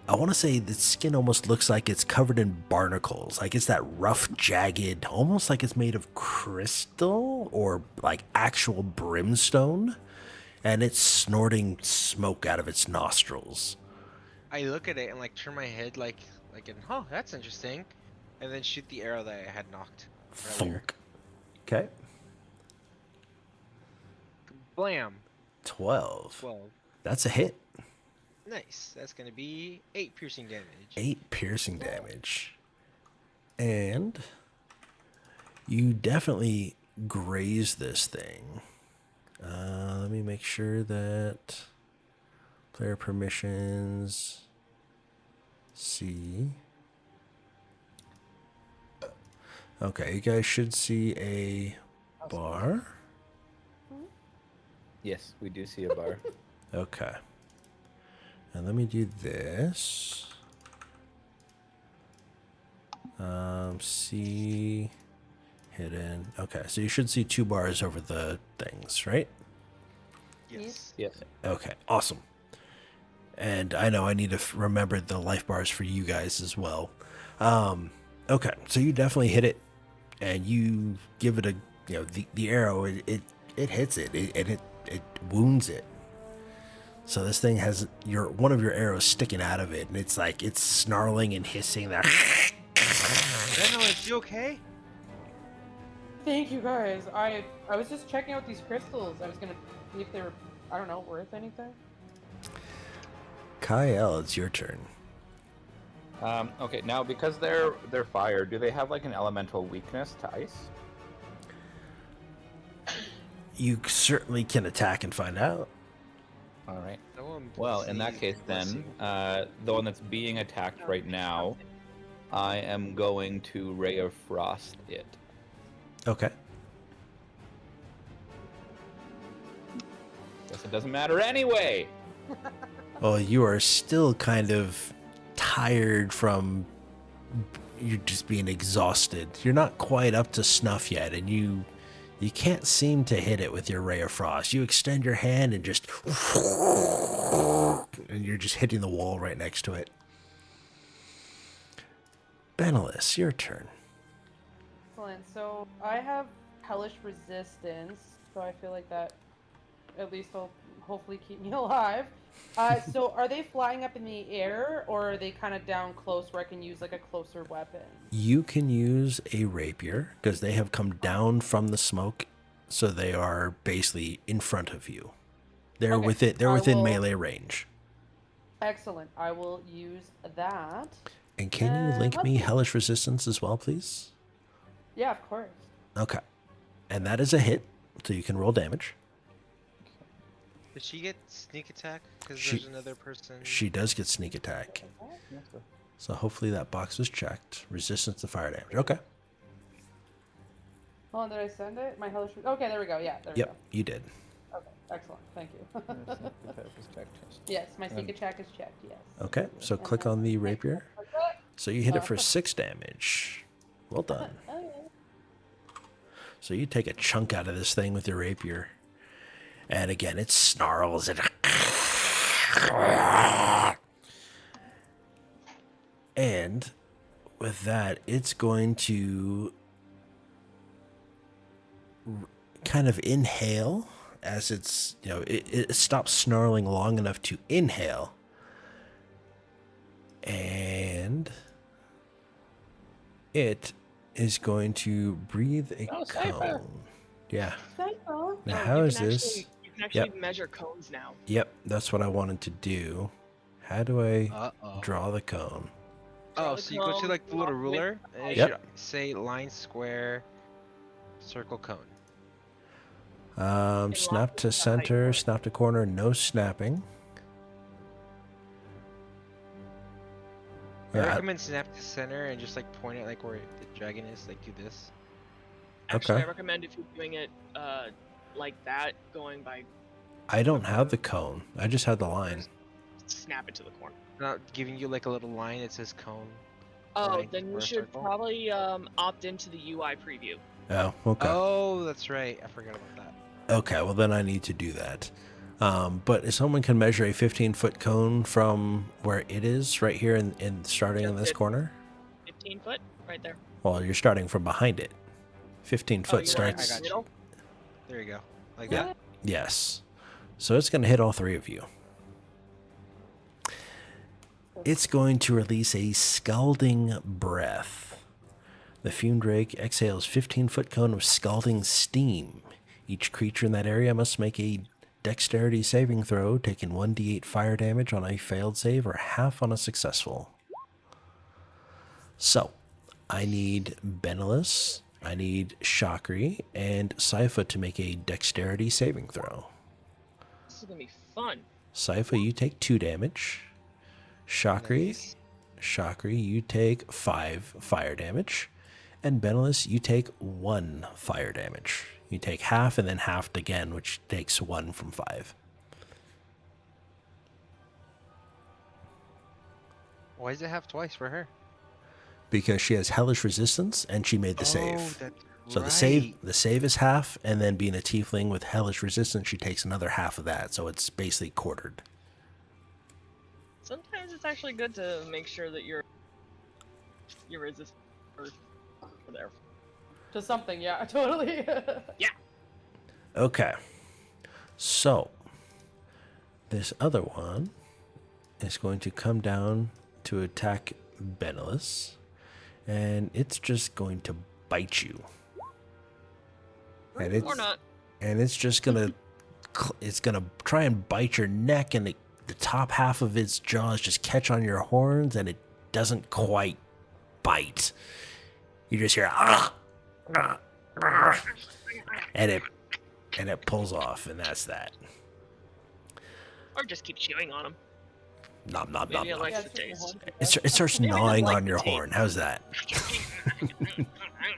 I want to say the skin almost looks like it's covered in barnacles. Like it's that rough, jagged, almost like it's made of crystal or like actual brimstone. And it's snorting smoke out of its nostrils. I look at it and like turn my head like oh, that's interesting. And then shoot the arrow that I had knocked earlier. Thunk. Okay. Blam. 12. 12. That's a hit. Nice. That's gonna be 8 piercing damage. 8 piercing damage. And you definitely graze this thing. Let me make sure that player permissions. See. Okay, you guys should see a bar. Yes, we do see a bar. Okay. And let me do this. See hidden. Okay, so you should see 2 bars over the things, right? Yes. Yes. Okay, awesome. And I know I need to remember the life bars for you guys as well. Okay, so you definitely hit it, and you give it a, the arrow. It hits it, and it wounds it. So this thing has one of your arrows sticking out of it, and it's like it's snarling and hissing. That. Benelus, you okay? Thank you guys. I was just checking out these crystals. I was gonna see if they were, I don't know, worth anything. Kyle, it's your turn. Okay, now because they're fire, do they have like an elemental weakness to ice? You certainly can attack and find out. All right. No one Well, in that please case, then, blessing. the one that's being attacked right now, I am going to Ray of Frost it. Okay. Guess it doesn't matter anyway. Well, you are still kind of tired from you just being exhausted. You're not quite up to snuff yet, and you can't seem to hit it with your Ray of Frost. You extend your hand and just and you're just hitting the wall right next to it. Benelus, your turn. Excellent. So I have hellish resistance, so I feel like that at least will hopefully keep me alive. So are they flying up in the air, or are they kind of down close where I can use like a closer weapon? You can use a rapier because they have come down from the smoke, so they are basically in front of you. They're Okay, within melee range. Excellent. I will use that. And can you link let's me see. hellish resistance as well, please? Yeah, of course. Okay. And that is a hit, so you can roll damage. Did she get sneak attack? Because She- there's another person. She does get sneak attack. So hopefully that box was checked. Resistance to fire damage. Okay. Hold on, did I send it? My hellish. Okay, there we go. Yeah, there we Yep, you did. go. Okay, excellent. Thank you. Checked. Yes, my sneak attack is checked. Yes. Okay, so click on the rapier. So you hit it for 6 damage. Well done. Oh, yeah. So you take a chunk out of this thing with your rapier. And again, it snarls and... And with that, it's going to kind of inhale as it's, it stops snarling long enough to inhale. And it is going to breathe a Oh, Cypher. cone. Yeah. Psycho. Now, Oh, how you is can this? actually- You can actually measure cones now. Yep, that's what I wanted to do. How do I Uh-oh. draw the cone? Oh, the so you go to cone, like the little walk with ruler, and it Yep. should say line, square, circle, cone. Snap to with the height center, point. snap to corner, no snapping. I Yeah, recommend snap to center and just like point it like where the dragon is, like do this. Actually, Okay. I recommend if you're doing it like that, going by I don't have the cone. I just had the line. snap it to the corner. Not giving you like a little line that says cone. Oh, Line then you or should circle. probably opt into the UI preview. Oh, okay. Oh, that's right. I forgot about that. Okay, well then I need to do that. But if someone can measure a 15-foot cone from where it is, right here in starting in Just this it. corner, 15 foot, right there. well, you're starting from behind it. 15 Oh, foot you starts. I got you. There you go. Like Yeah. that. Yes. So it's going to hit all three of you. It's going to release a scalding breath. The fume drake exhales 15-foot cone of scalding steam. Each creature in that area must make a dexterity saving throw, taking 1d8 fire damage on a failed save or half on a successful. So, I need Benelis, I need Shakri, and Sypha to make a dexterity saving throw. This is gonna be fun. Sypha, you take 2 damage. Shakri, Nice. Shakri, you take 5 fire damage. And Benelis, you take 1 fire damage. You take half and then halved again, which takes 1 from 5. Why does it have twice for her? Because she has hellish resistance and she made the Oh, save. that's So right. the save is half, and then being a tiefling with hellish resistance, she takes another half of that. So it's basically quartered. Sometimes it's actually good to make sure that you're resistant or there. To something, yeah, totally. Okay. So this other one is going to come down to attack Benelis, and it's just going to bite you. And Or not. And it's just gonna try and bite your neck, and the top half of its jaws just catch on your horns, and it doesn't quite bite. You just hear and it pulls off, and that's that. Or just keep chewing on them. Nom nom nom Maybe it nom. likes Yeah, the it's just taste. my It starts Maybe I just gnawing like on the your taste. horn. How's that?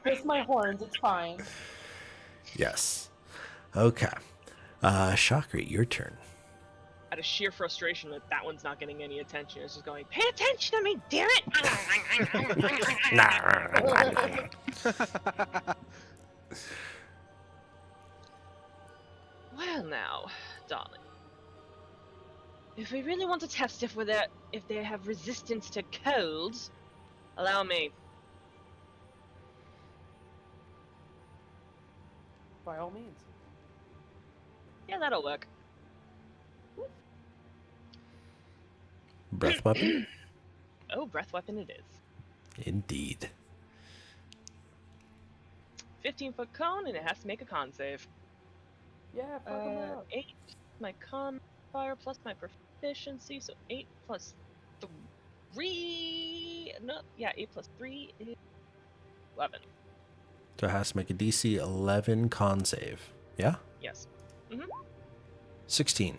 It's my horns, it's fine. Yes. Okay. Shakri, your turn. Out of sheer frustration that one's not getting any attention, it's just going, "Pay attention to me, damn it!" Well now, darling. If we really want to test if they have resistance to cold, allow me. By all means. Yeah, that'll work. Breath weapon? Oh, breath weapon it is. Indeed. 15-foot cone, and it has to make a con save. Yeah, fuck 'em up. 8 my con fire plus my proficiency, so 8 plus 3. No, yeah, 8 plus 3 is 11. So it has to make a DC 11 con save. Yeah? Yes. 16.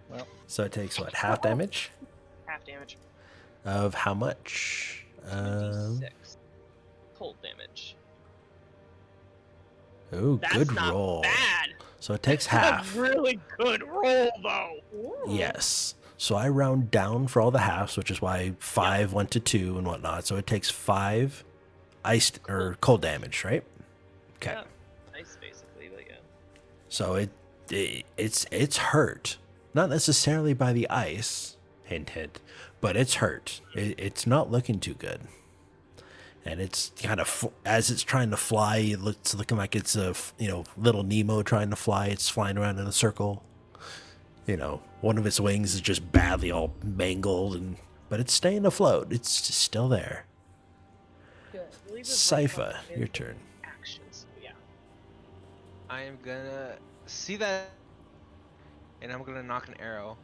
Well. So it takes what? Half damage? Half damage. Of how much? 2d6. Cold damage. Oh, That's good not roll. bad. So it takes That's half. a really good roll, though. Yes. So I round down for all the halves, which is why 5 went to 2 and whatnot. So it takes 5 iced or cold damage, right? Okay. Yeah, nice, basically, but yeah. So it's hurt, not necessarily by the ice, hint hint, but it's hurt. It's not looking too good, and it's kind of as it's trying to fly, it's looking like it's a little Nemo trying to fly. It's flying around in a circle. One of its wings is just badly all mangled, but it's staying afloat. It's just still there. Good. I believe the Sypha, breath weapon your is turn. Actions, yeah. I am gonna see that and I'm gonna knock an arrow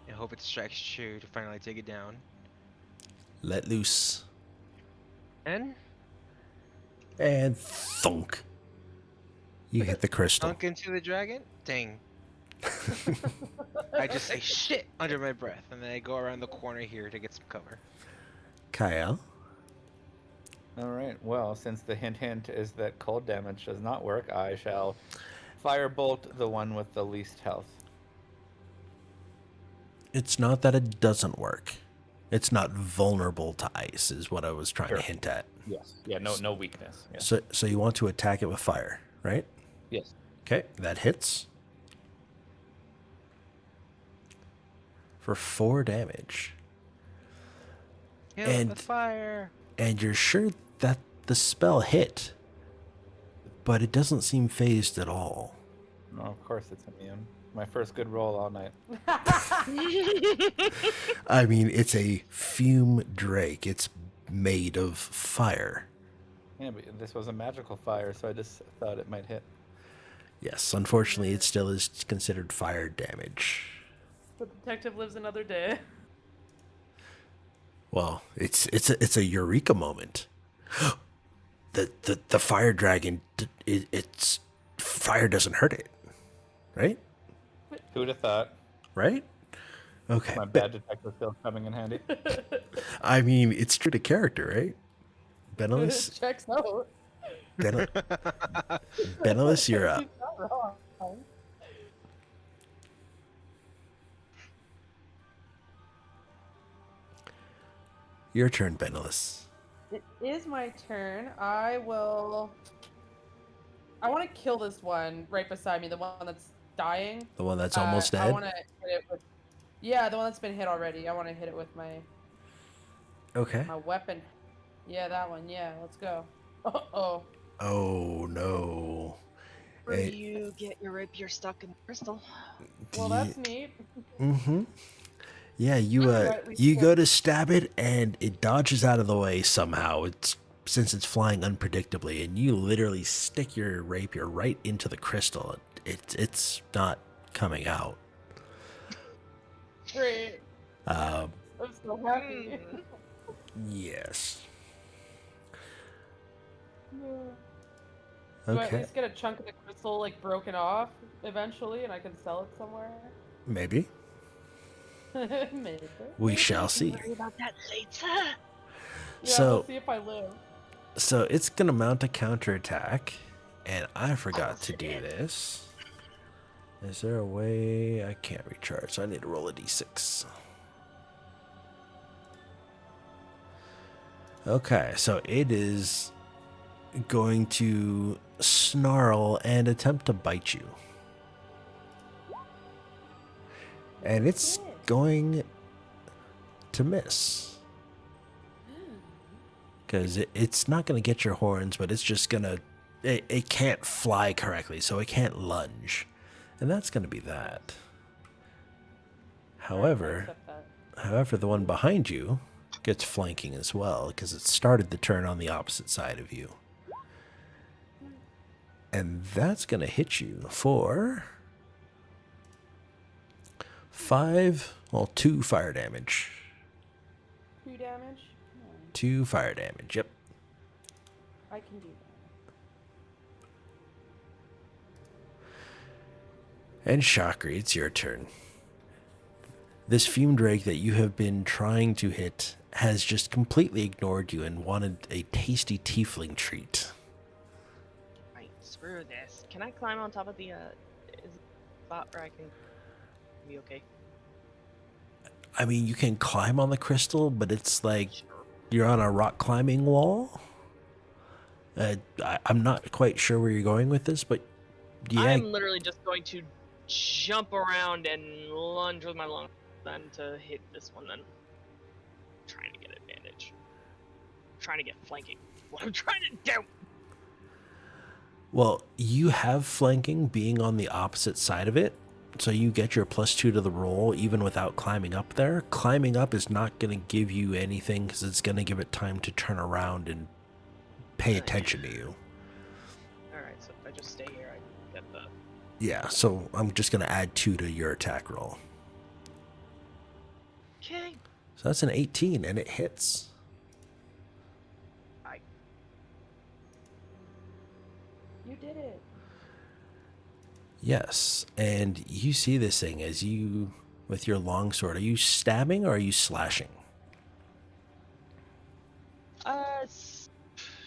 and hope it strikes true to finally take it down. Let loose. And And thunk. You hit the crystal. dunk into the dragon. Dang. I just say shit under my breath, and then I go around the corner here to get some cover. Kyle. All right. Well, since the hint is that cold damage does not work, I shall firebolt the one with the least health. It's not that it doesn't work. It's not vulnerable to ice, is what I was trying Sure. to hint at. Yes. Yeah. No weakness. Yes. So you want to attack it with fire, right? Yes. Okay, that hits. For 4 damage. Kill And- the fire. And you're sure that the spell hit, but it doesn't seem phased at all. No, of course it's immune. My first good roll all night. I mean, it's a fume drake. It's made of fire. Yeah, but this was a magical fire, so I just thought it might hit. Yes, unfortunately, it still is considered fire damage. The detective lives another day. Well, it's a eureka moment. The fire dragon, it's fire doesn't hurt it, right? Who'd have thought? Right? Okay. My bad detective skills coming in handy. I mean, it's true to character, right? Benelus, Checks out. Benelus, you're up. He's not wrong. Your turn, Benelus. It is my turn. I want to kill this one right beside me, the one that's dying. The one that's almost I dead. want to hit it with. Yeah, the one that's been hit already. I want to hit it with my Okay. weapon. Yeah, that one. Yeah, let's go. Oh. Oh no. Where Hey. you get your rapier stuck in the crystal. Well, that's neat. Mm-hmm. Yeah, you Right, you go to stab it and it dodges out of the way somehow. Since it's flying unpredictably, and you literally stick your rapier right into the crystal. It's not coming out. Great. Um, I'm so happy. yes. Do I at Okay. least get a chunk of the crystal like broken off eventually, and I can sell it somewhere? Maybe. Maybe. We shall see. Worry about that later. Yeah, So- we'll see if I live. So it's gonna mount a counterattack, and I forgot to do this. Is there a way I can't recharge? So I need to roll a d6. Okay, so it is going to snarl and attempt to bite you. And it's going to miss. Because it's not going to get your horns, but it's just going to... It can't fly correctly, so it can't lunge. And that's going to be that. However, the one behind you gets flanking as well, because it started the turn on the opposite side of you. And that's going to hit you for 2 fire damage. 2 damage? 2 fire damage, yep. I can do that. And Shakri, it's your turn. This fume drake that you have been trying to hit has just completely ignored you and wanted a tasty tiefling treat. Right, screw this. Can I climb on top of the is it a spot where I can be okay? I mean, you can climb on the crystal, but it's like Sure. you're on a rock climbing wall. I'm not quite sure where you're going with this, but yeah. I'm literally just going to jump around and lunge with my long then to hit this one then. Trying to get advantage. Trying to get flanking. What I'm trying to do! Well, you have flanking being on the opposite side of it, so you get your +2 to the roll even without climbing up there. Climbing up is not going to give you anything because it's going to give it time to turn around and pay attention to you. Alright, so if I just stay here, I can get the Yeah, so I'm just going to add 2 to your attack roll. Okay. So that's an 18, and it hits. You did it. Yes, and you see this thing as you, with your longsword, are you stabbing or are you slashing?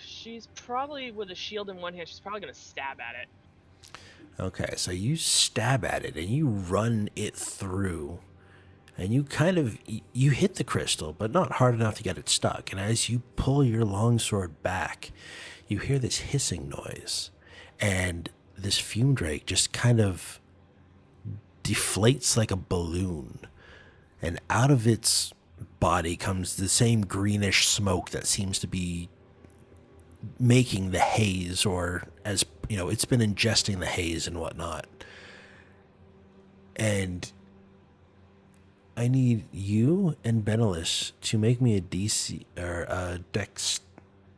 She's probably with a shield in one hand. She's probably gonna stab at it. Okay, so you stab at it and you run it through, and you kind of, you hit the crystal, but not hard enough to get it stuck. And as you pull your longsword back, you hear this hissing noise, and this fume drake just kind of deflates like a balloon, and out of its body comes the same greenish smoke that seems to be making the haze, or as you know, it's been ingesting the haze and whatnot. And I need you and Benelis to make me a DC or a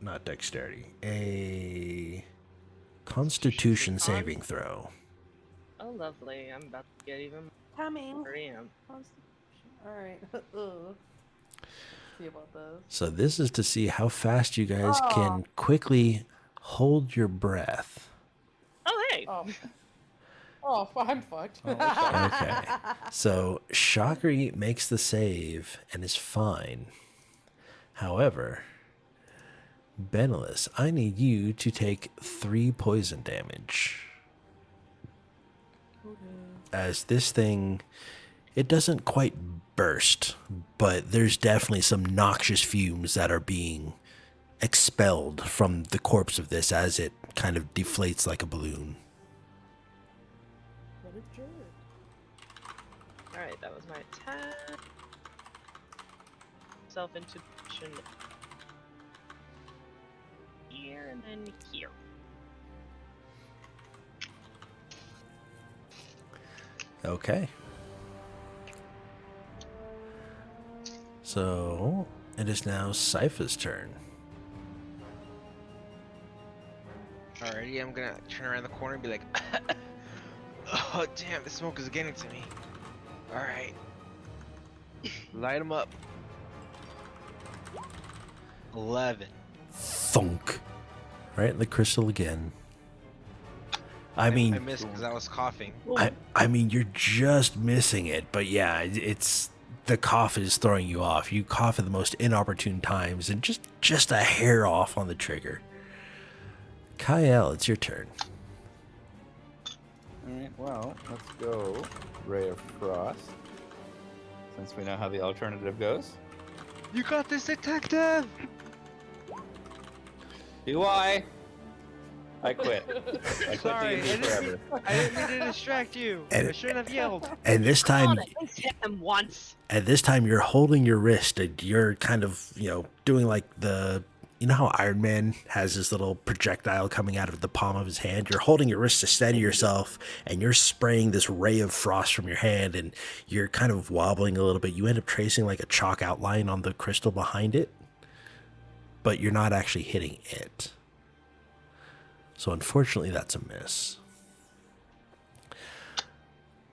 not dexterity, a Constitution saving throw. Oh, lovely. I'm about to get even Coming. more. I am. All right. See about those. So this is to see how fast you guys can quickly hold your breath. Oh, hey. Oh, I'm fucked. Okay. So Shakri makes the save and is fine. However, Benelis, I need you to take 3 poison damage. As this thing, it doesn't quite burst, but there's definitely some noxious fumes that are being expelled from the corpse of this as it kind of deflates like a balloon. What a jerk. Alright, that was my attack. Self into position here and then here. Okay. So it is now Sypha's turn. Alrighty, I'm gonna turn around the corner and be like, oh damn, the smoke is getting to me. Alright. Light them up. 11. Thunk. Right in the crystal again. I I mean, missed because I was coughing. I mean, you're just missing it, but yeah, it's the cough is throwing you off. You cough at the most inopportune times, and just a hair off on the trigger. Kyle, it's your turn. Alright, well, let's go Ray of Frost. Since we know how the alternative goes. You got this, detective! Do I? I quit. I quit Sorry, D&D forever. I didn't mean to distract you. I shouldn't have yelled. And this time, At least hit him once. at this time, you're holding your wrist, and you're kind of, doing like you know how Iron Man has his little projectile coming out of the palm of his hand? You're holding your wrist to steady yourself, and you're spraying this ray of frost from your hand, and you're kind of wobbling a little bit. You end up tracing like a chalk outline on the crystal behind it, but you're not actually hitting it. So unfortunately, that's a miss.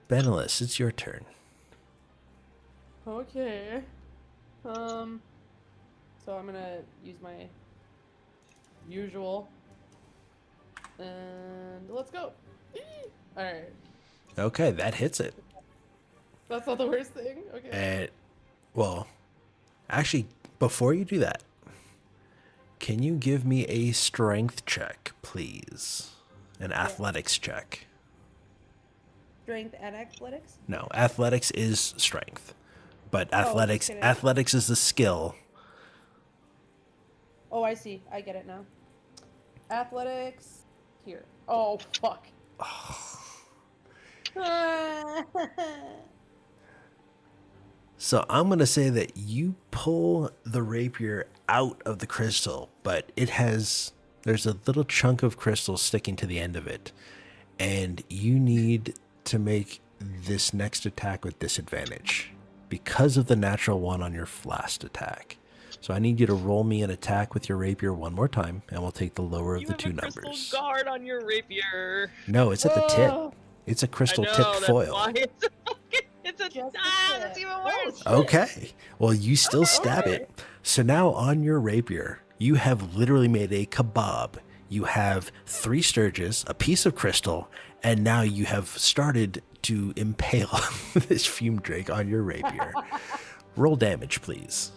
Benelis, it's your turn. Okay. So I'm gonna use my usual, and let's go. All right. Okay, that hits it. That's not the worst thing. Okay. And, well, actually, before you do that, can you give me a strength check, please? An athletics check. Strength and athletics. No, athletics is strength, but athletics okay. athletics is the skill. Oh, I see. I get it now. Athletics. Here. Oh, fuck. So I'm going to say that you pull the rapier out of the crystal, but there's a little chunk of crystal sticking to the end of it. And you need to make this next attack with disadvantage because of the natural one on your last attack. So I need you to roll me an attack with your rapier one more time, and we'll take the lower of the two You have a numbers. crystal guard on your rapier. No, it's at the tip. It's a I crystal know, tipped that's foil. why it's a Just a that's tip. even Oh, worse. shit. Okay. Well, you still stab Okay. it. So now on your rapier, you have literally made a kebab. You have 3 sturges, a piece of crystal, and now you have started to impale this fume drake on your rapier. Roll damage, please.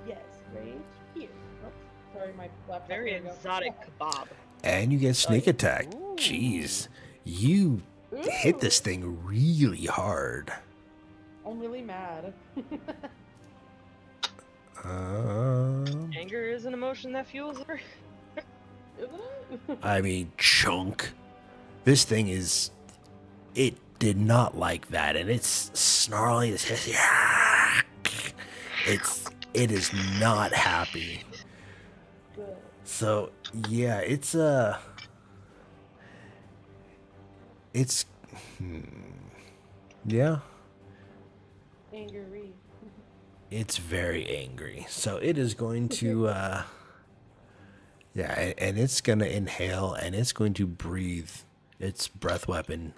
Yes, rage here. Oh, sorry, my laptop. Very There we go. exotic kebab. And you get sneak yeah. attack. Ooh. Jeez. You hit this Ooh. thing really hard. I'm really mad. Anger is an emotion that fuels her. I mean, chunk. This thing it did not like that, and it's snarling. It is not happy. Good. So yeah, it's yeah, Angry. it's very angry. So it is going to yeah, and it's gonna inhale, and it's going to breathe its breath weapon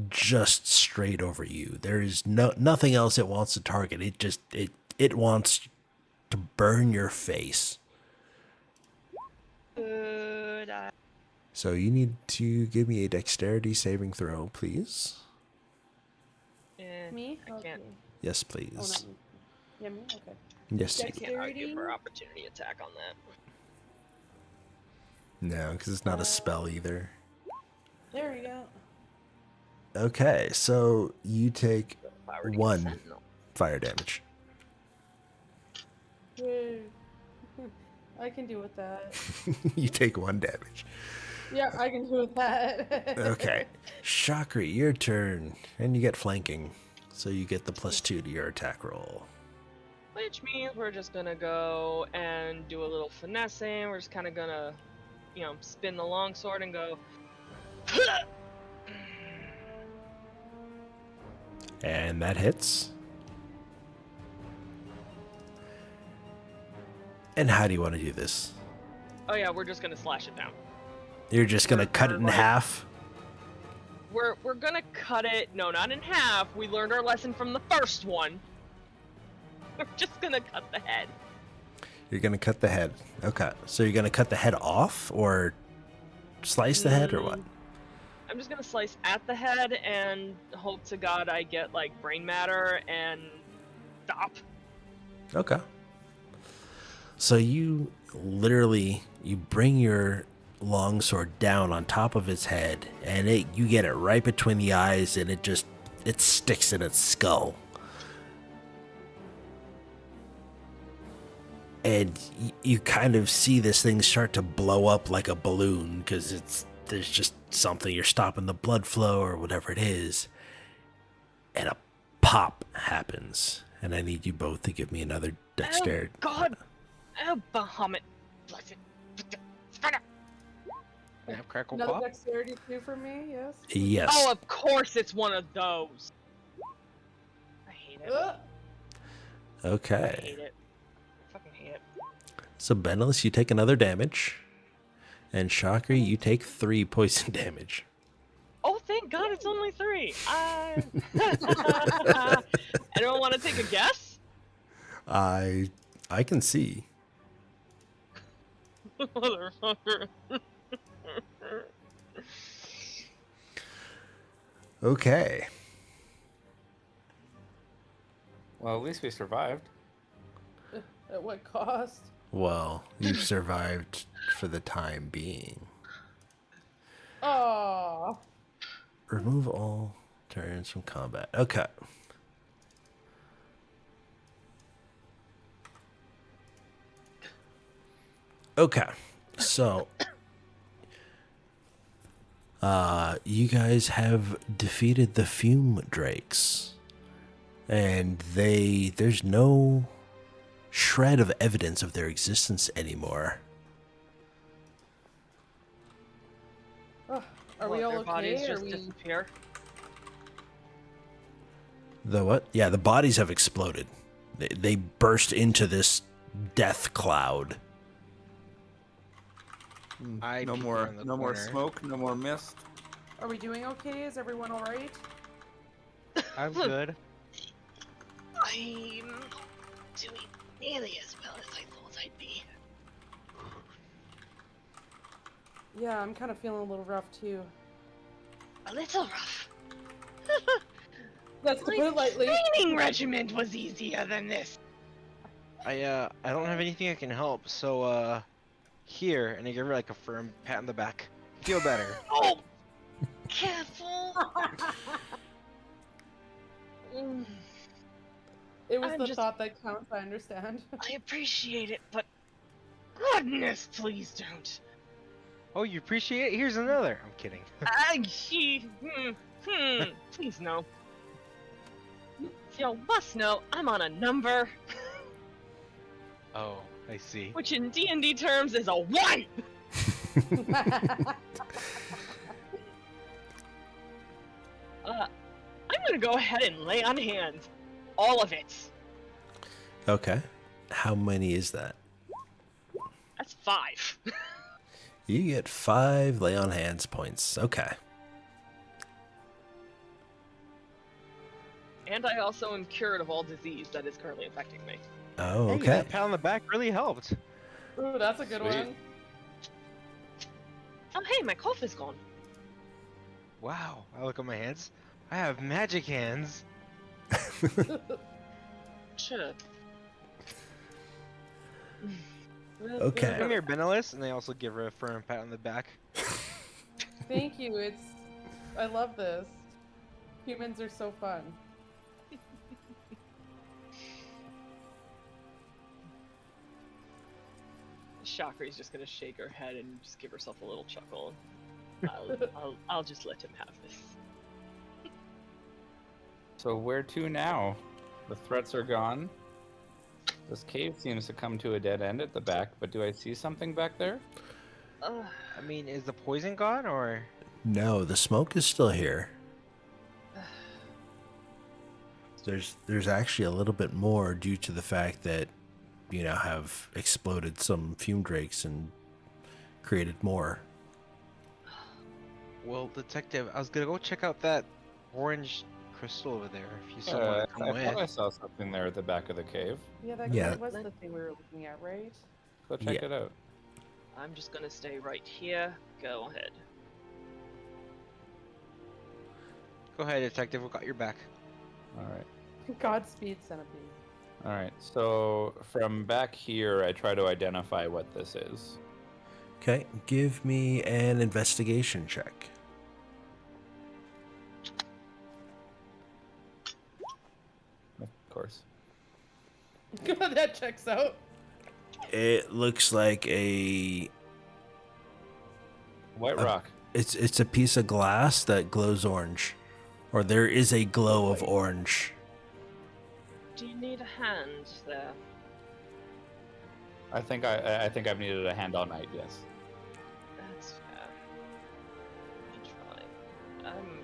just straight over you. There is nothing else it wants to target. It wants to burn your face. Good. So you need to give me a dexterity saving throw, please. Me? I can't. Okay. Yes, Oh, not please. me. Yeah, me? Okay. Yes, I you. can't argue Dexterity? for opportunity attack on that. No, because it's not a spell either. There we go. Okay, so you take If I were to get 1 Sentinel. fire damage. Yay. I can deal with that. You take 1 damage. Yeah, I can deal with that. Okay. Shakri, your turn. And you get flanking. So you get the +2 to your attack roll. Which means we're just gonna go and do a little finessing. We're just kind of gonna, spin the longsword and go. And that hits. And how do you want to do this? Oh yeah, we're just gonna slash it down. You're just going to cut it in like- half? We're gonna cut it. No, not in half. We learned our lesson from the first one. We're just gonna cut the head. You're going to cut the head. Okay. So you're going to cut the head off or slice the head or what? I'm just gonna slice at the head and hope to God I get like brain matter and stop. Okay. So you bring your longsword down on top of its head, and you get it right between the eyes, and it sticks in its skull. And you kind of see this thing start to blow up like a balloon because there's just something, you're stopping the blood flow or whatever it is, and a pop happens. And I need you both to give me another dexterity. Oh God! Oh Bahamut! Bless it! I have crackle Another pop. dexterity 2 for me, yes? Yes. Oh, of course it's one of those. I hate it. I Okay. hate it. I fucking hate it. So Benelus, you take another damage, and Shakri, you take 3 poison damage. Oh, thank God it's only 3. Anyone want to take a guess? I can see. Motherfucker. Okay. Well, at least we survived. At what cost? Well, you've survived for the time being. Oh. Remove all turns from combat. Okay. Okay. So, you guys have defeated the fume drakes, and there's no shred of evidence of their existence anymore. Are we all Their bodies okay? Are just we... disappear? The what? Yeah, the bodies have exploded. They burst into this death cloud. I No peek more, around the no more corner. smoke, no more mist. Are we doing okay? Is everyone all right? I'm good. I'm not doing nearly as well as I thought I'd be. Yeah, I'm kind of feeling a little rough too. A little rough. That's to My put it lightly. training regiment was easier than this. I don't have anything that can help, so here, and I give her like a firm pat on the back. Feel better. Oh, careful. Mm, It was I'm the just- thought that counts, I understand. I appreciate it, but goodness, please don't. Oh, you appreciate it? Here's another. I'm kidding. Please no. You must know I'm on a number, Oh, I see. which in D&D terms is a 1! I'm gonna go ahead and lay on hands. All of it. Okay. How many is that? That's 5. You get 5 lay on hands points. Okay. And I also am cured of all disease that is currently affecting me. Oh, Hey, okay. that pat on the back really helped. Ooh, that's a good Sweet. one. Oh hey, my cough is gone. Wow. I look at my hands. I have magic hands. Sure. Okay. Come here, Benelis, and they also give her a firm pat on the back. Thank you. I love this. Humans are so fun. Chakri's just gonna shake her head and just give herself a little chuckle. I'll just let him have this. So where to now? The threats are gone. This cave seems to come to a dead end at the back, but do I see something back there? I mean, is the poison gone, or? No, the smoke is still here. There's actually a little bit more due to the fact that you now have exploded some fume drakes and created more. Well, detective, I was gonna go check out that orange crystal over there. If you still want to come I thought I with. saw something there at the back of the cave. Yeah, that Yeah. was the thing we were looking at, right? Go check Yeah. it out. I'm just gonna stay right here. Go ahead. Go ahead, detective. We got your back. All right. Godspeed, Centipede. All right. So from back here, I try to identify what this is. Okay, give me an investigation check. Of course. That checks out. It looks like White Uh, rock. it's a piece of glass that glows orange, or there is a glow of orange. Do you need a hand there? I think I've needed a hand all night. Yes. That's fair. Let me try. I'm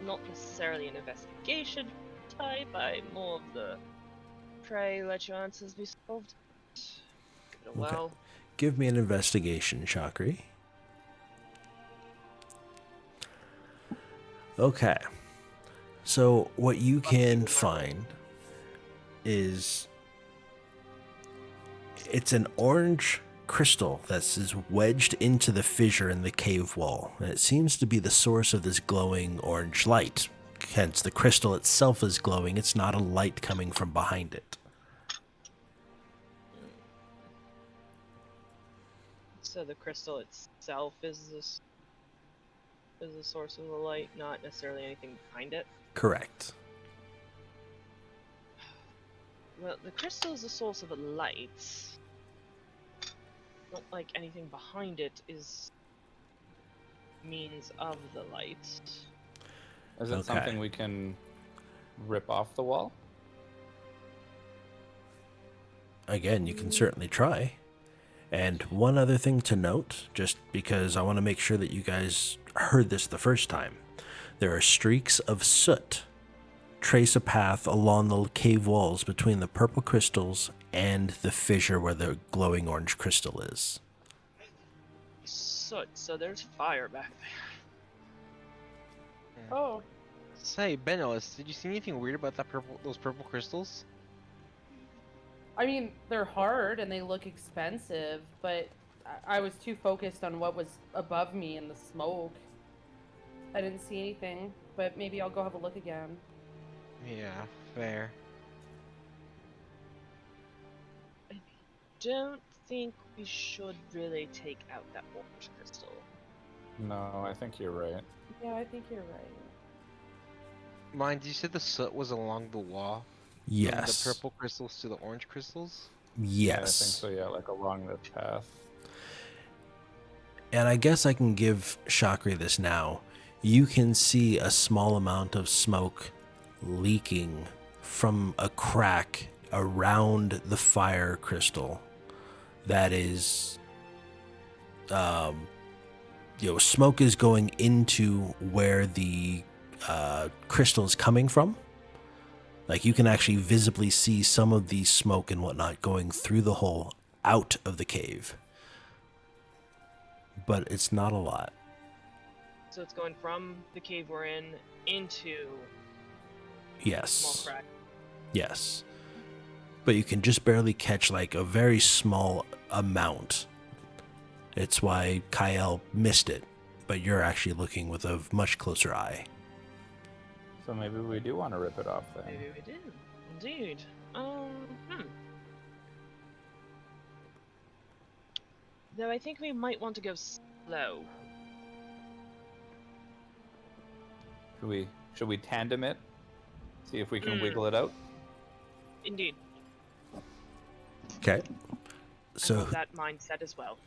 not necessarily an investigation type. I'm more of the pray, let your answers be solved. Give it a Okay. whirl. Give me an investigation, Chakri. Okay. So what you can find is it's an orange crystal that's wedged into the fissure in the cave wall, and it seems to be the source of this glowing orange light. Hence, the crystal itself is glowing. It's not a light coming from behind it. So the crystal itself is the source of the light, not necessarily anything behind it. Correct. Well, the crystal is the source of the light. Not like anything behind it is means of the light. Is it Okay. something we can rip off the wall? Again, you can certainly try. And one other thing to note, just because I want to make sure that you guys heard this the first time, there are streaks of soot trace a path along the cave walls between the purple crystals and the fissure where the glowing orange crystal is. soot, so there's fire back there. Oh, Say, Benos, did you see anything weird about those purple crystals? I mean, they're hard and they look expensive, but I was too focused on what was above me in the smoke. I didn't see anything, but maybe I'll go have a look again. Yeah, fair. Don't think we should really take out that orange crystal. No, I think you're right. Yeah, I think you're right. Mind, you said the soot was along the wall? Yes. From the purple crystals to the orange crystals? Yeah, I think Yes. so, yeah, like along this path. And I guess I can give Shakri this now. You can see a small amount of smoke leaking from a crack around the fire crystal that is, smoke is going into where the crystal is coming from. Like you can actually visibly see some of the smoke and whatnot going through the hole out of the cave. But it's not a lot. So it's going from the cave we're in into Yes. small crack. Yes. But you can just barely catch like a very small amount. It's why Kyle missed it, but you're actually looking with a much closer eye. So maybe we do want to rip it off then. Maybe we did. Indeed. Though I think we might want to go slow. Should we tandem it? See if we can wiggle it out? Indeed. Okay. I So have that mindset as well.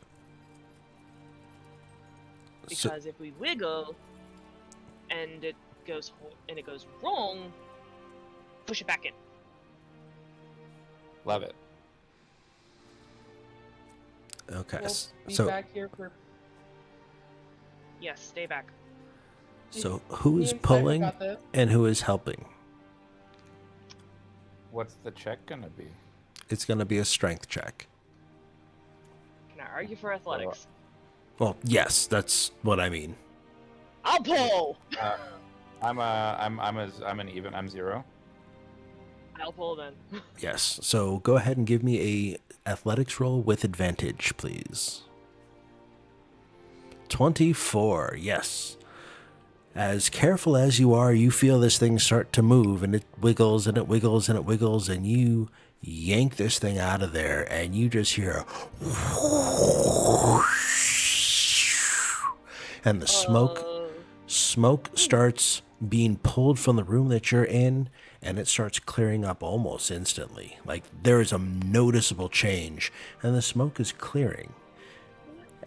Because if we wiggle and it goes wrong, push it back in. Love it. okay. We'll be So back here for. Yes, stay back. who Me is and Simon pulling got this. and who is helping? What's the check gonna be? It's going to be a strength check. Can I argue for athletics? Well, yes, that's what I mean. I'll pull. I'm even. I'm 0. I'll pull then. Yes. So go ahead and give me a athletics roll with advantage, please. 24. Yes. As careful as you are, you feel this thing start to move, and it wiggles and it wiggles and it wiggles, and you yank this thing out of there, and you just hear and the smoke starts being pulled from the room that you're in, and it starts clearing up almost instantly. Like there is a noticeable change, and the smoke is clearing.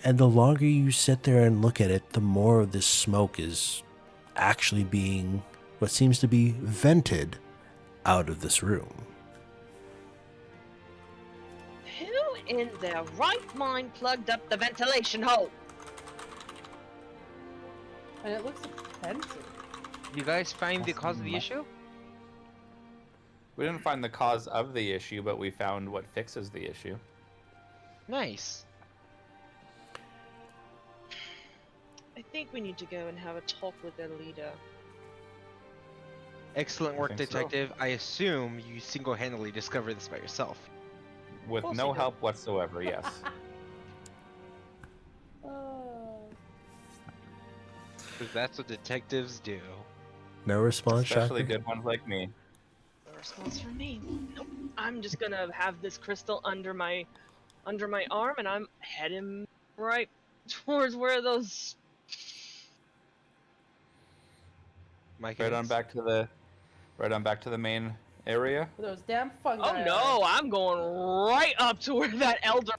And the longer you sit there and look at it, the more of this smoke is actually being what seems to be vented out of this room. Who in their right mind plugged up the ventilation hole? And it looks expensive. You guys find the cause of the issue? We didn't find the cause of the issue, but we found what fixes the issue. Nice. I think we need to go and have a talk with their leader. Excellent I work, think so. detective. I assume you single-handedly discovered this by yourself. With We'll no see. help whatsoever, yes. Because that's what detectives do. No response, Especially Shaka? good ones like me. No response from me. Nope. I'm just gonna have this crystal under my arm, and I'm heading right towards where those. Mike, Right on back to the main area. For those damn fungi. Oh no! I'm going right up to where that elder.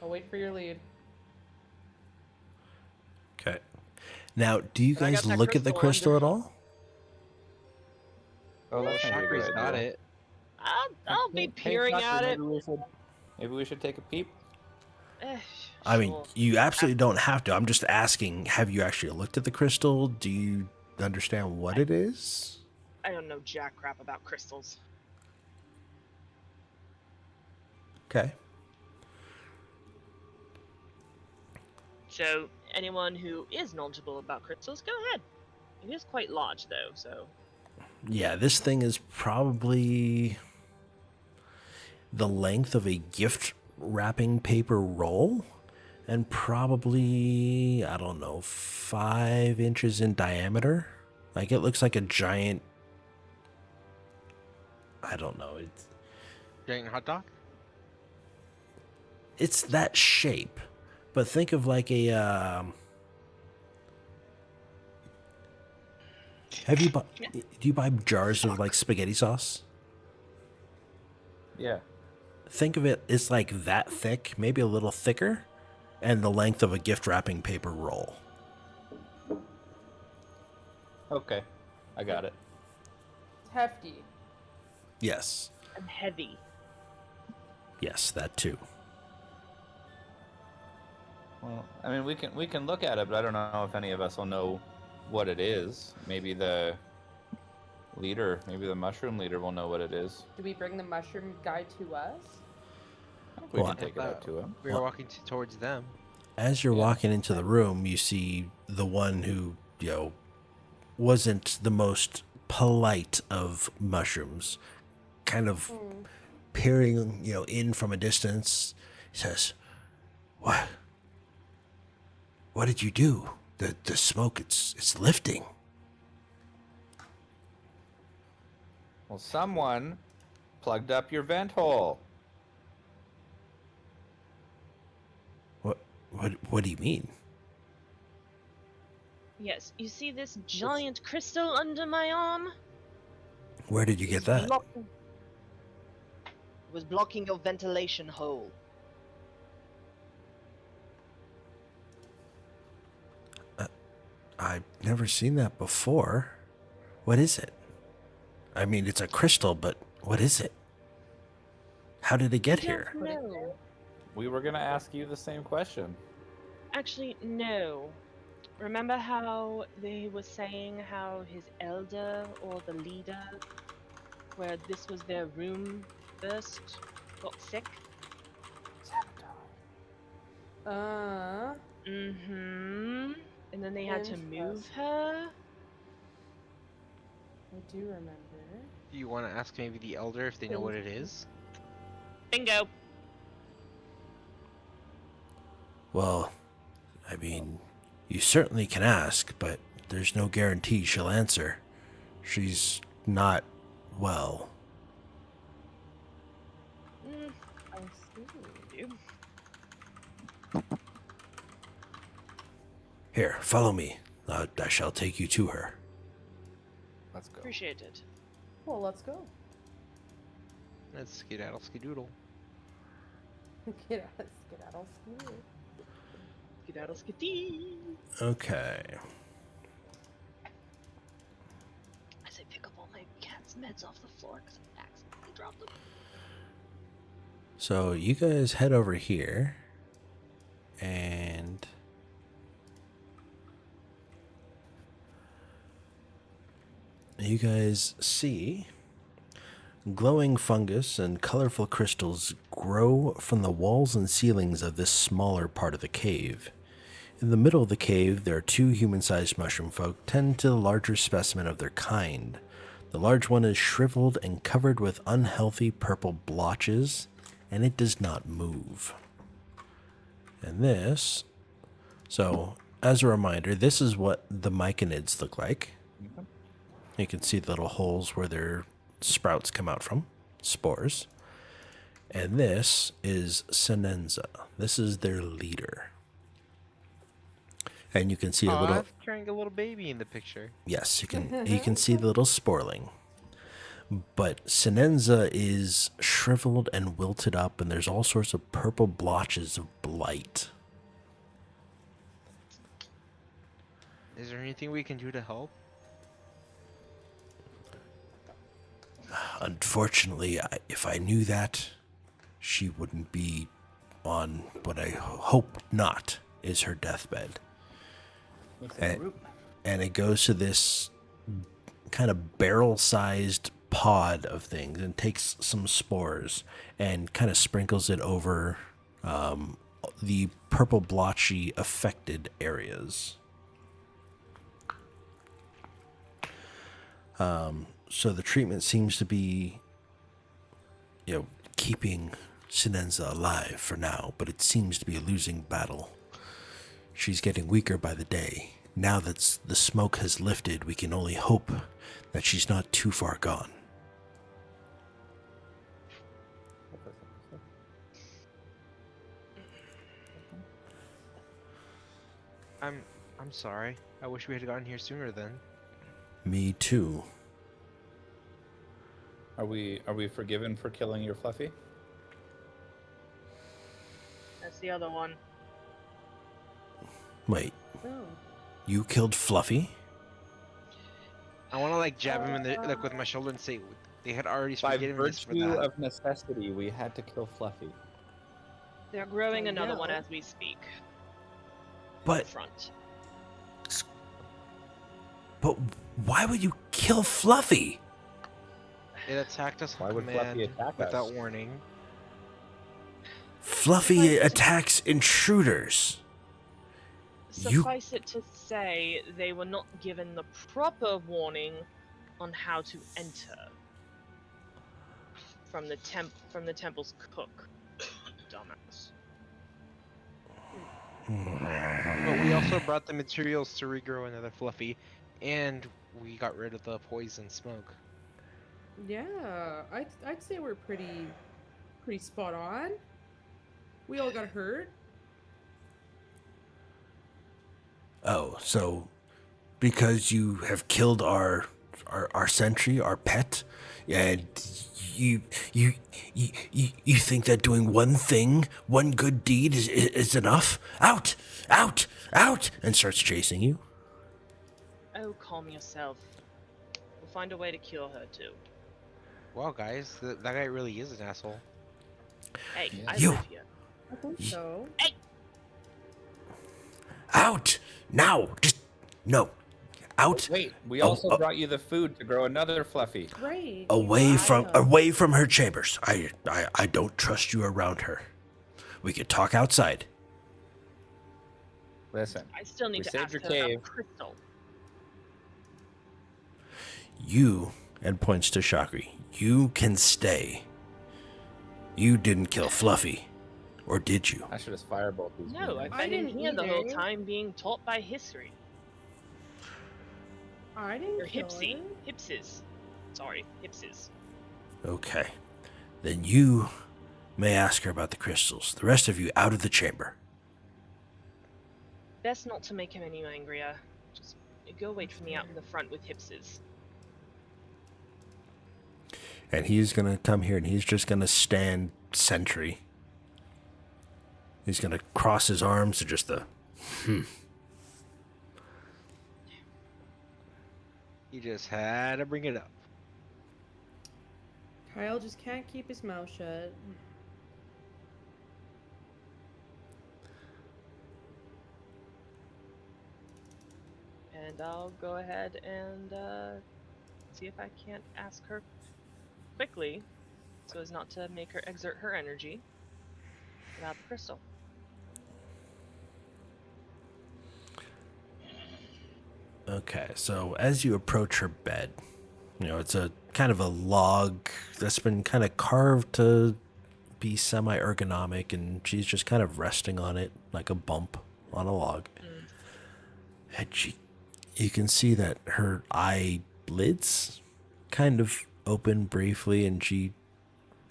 I'll wait for your lead. Okay. Now, do you And I got guys that look at the crystal crystal under. at all? Oh, Well, that's maybe a Shakri's good got idea. it. I'll be Hey, peering Doctor, at it. Maybe we should take a peep. Eh, I mean, sure. you absolutely don't have to. I'm just asking, have you actually looked at the crystal? Do you understand what it is? I don't know jack crap about crystals. Okay. So anyone who is knowledgeable about crystals, go ahead. It is quite large though, so Yeah, this thing is probably the length of a gift wrapping paper roll and probably, I don't know, 5 inches in diameter. Like it looks like a giant, I don't know, Giant hot dog? it's that shape. But think of like a do you buy jars of like spaghetti sauce? Yeah. Think of it, it's like that thick, maybe a little thicker, and the length of a gift wrapping paper roll. Okay. I got it. It's hefty. Yes. and heavy. Yes, that too. Well, I mean, we can look at it, but I don't know if any of us will know what it is. Maybe the leader, maybe the mushroom leader will know what it is. Do we bring the mushroom guy to us? I think we Well, can take it out to him. We were walking towards them. As you're Yeah. walking into the room, you see the one who, wasn't the most polite of mushrooms, kind of peering, in from a distance. He says, "What? What did you do? The smoke, it's lifting." Well, someone plugged up your vent hole. What do you mean? Yes, you see this giant crystal under my arm? Where did you get that? Was blocking your ventilation hole. I've never seen that before. What is it? I mean, it's a crystal, but what is it? How did it get here? No. We were gonna ask you the same question. Actually, no. Remember how they were saying how his elder or the leader, where this was their room first, got sick? Mm-hmm. And then they had to move her? I do remember. Do you want to ask maybe the elder if they know what it is? Bingo! Well, I mean, you certainly can ask, but there's no guarantee she'll answer. She's not well. I see. Here, follow me. I shall take you to her. Let's go. Appreciate it. Well, let's go. Let's skedaddle skedoodle. Skedaddle, skedaddle. Skedaddle skitty! Okay. As I pick up all my cat's meds off the floor because I accidentally dropped them. So you guys head over here, and you guys see glowing fungus and colorful crystals grow from the walls and ceilings of this smaller part of the cave. In the middle of the cave, there are 2 human-sized mushroom folk, 10 to the larger specimen of their kind. The large one is shriveled and covered with unhealthy purple blotches, and it does not move. And this, so as a reminder, this is what the myconids look like. You can see the little holes where their sprouts come out from, spores. And this is Senenza. This is their leader. And you can see a little, carrying a little baby in the picture. yes, you can see the little sporling. But Senenza is shriveled and wilted up, and there's all sorts of purple blotches of blight. Is there anything we can do to help? Unfortunately, if I knew that, she wouldn't be on what I hope not is her deathbed. And it goes to this kind of barrel-sized pod of things and takes some spores and kind of sprinkles it over the purple blotchy affected areas. So the treatment seems to be, keeping Sinenza alive for now, but it seems to be a losing battle. She's getting weaker by the day. Now that the smoke has lifted, we can only hope that she's not too far gone. I'm sorry. I wish we had gotten here sooner then. Me too. Are we forgiven for killing your Fluffy? That's the other one. Wait, Oh. you killed Fluffy? I want to like jab him in the like with my shoulder and say they had already By forgiven us for virtue that. of necessity, we had to kill Fluffy. They're growing Oh, another one yeah. as we speak. But Front. why would you kill Fluffy? It attacked us Why on would command Fluffy attack without us? warning. Fluffy attacks intruders. Suffice it to say, they were not given the proper warning on how to enter from the temple's cook. Dumbass. But we also brought the materials to regrow another Fluffy, and we got rid of the poison smoke. Yeah, I'd say we're pretty spot on. We all got hurt. Oh, so because you have killed our sentry, our pet, and you think that doing one thing, one good deed is enough? Out, out, out, and starts chasing you. Oh, calm yourself. We'll find a way to cure her too. Wow, guys, that guy really is an asshole. Hey, Yeah. I You- live here. I think so. Out now, just no, out. Wait, we Oh, also oh. brought you the food to grow another Fluffy. Right. Away from yeah. away from her chambers. I don't trust you around her. We could talk outside. Listen, I still need We to saved ask your her cave. about Crystal. You, and points to Shakri, you can stay. You didn't kill Fluffy, or did you? I should have firebolt these. No, demons. I've been in didn't here the whole either. time being taught by history. I didn't Or kill Hipsy. her. Hipses. Sorry, Hipses. Okay. Then you may ask her about the crystals. The rest of you out of the chamber. Best not to make him any angrier. Just go wait for me out in the front with Hipses. And he's gonna come here and he's just gonna stand sentry. He's gonna cross his arms to just the He just had to bring it up. Kyle just can't keep his mouth shut. And I'll go ahead and see if I can't ask her quickly, so as not to make her exert her energy, about the crystal. Okay, so as you approach her bed, it's a kind of a log that's been kind of carved to be semi-ergonomic, and she's just kind of resting on it like a bump on a log. And you can see that her eyelids kind of open briefly, and she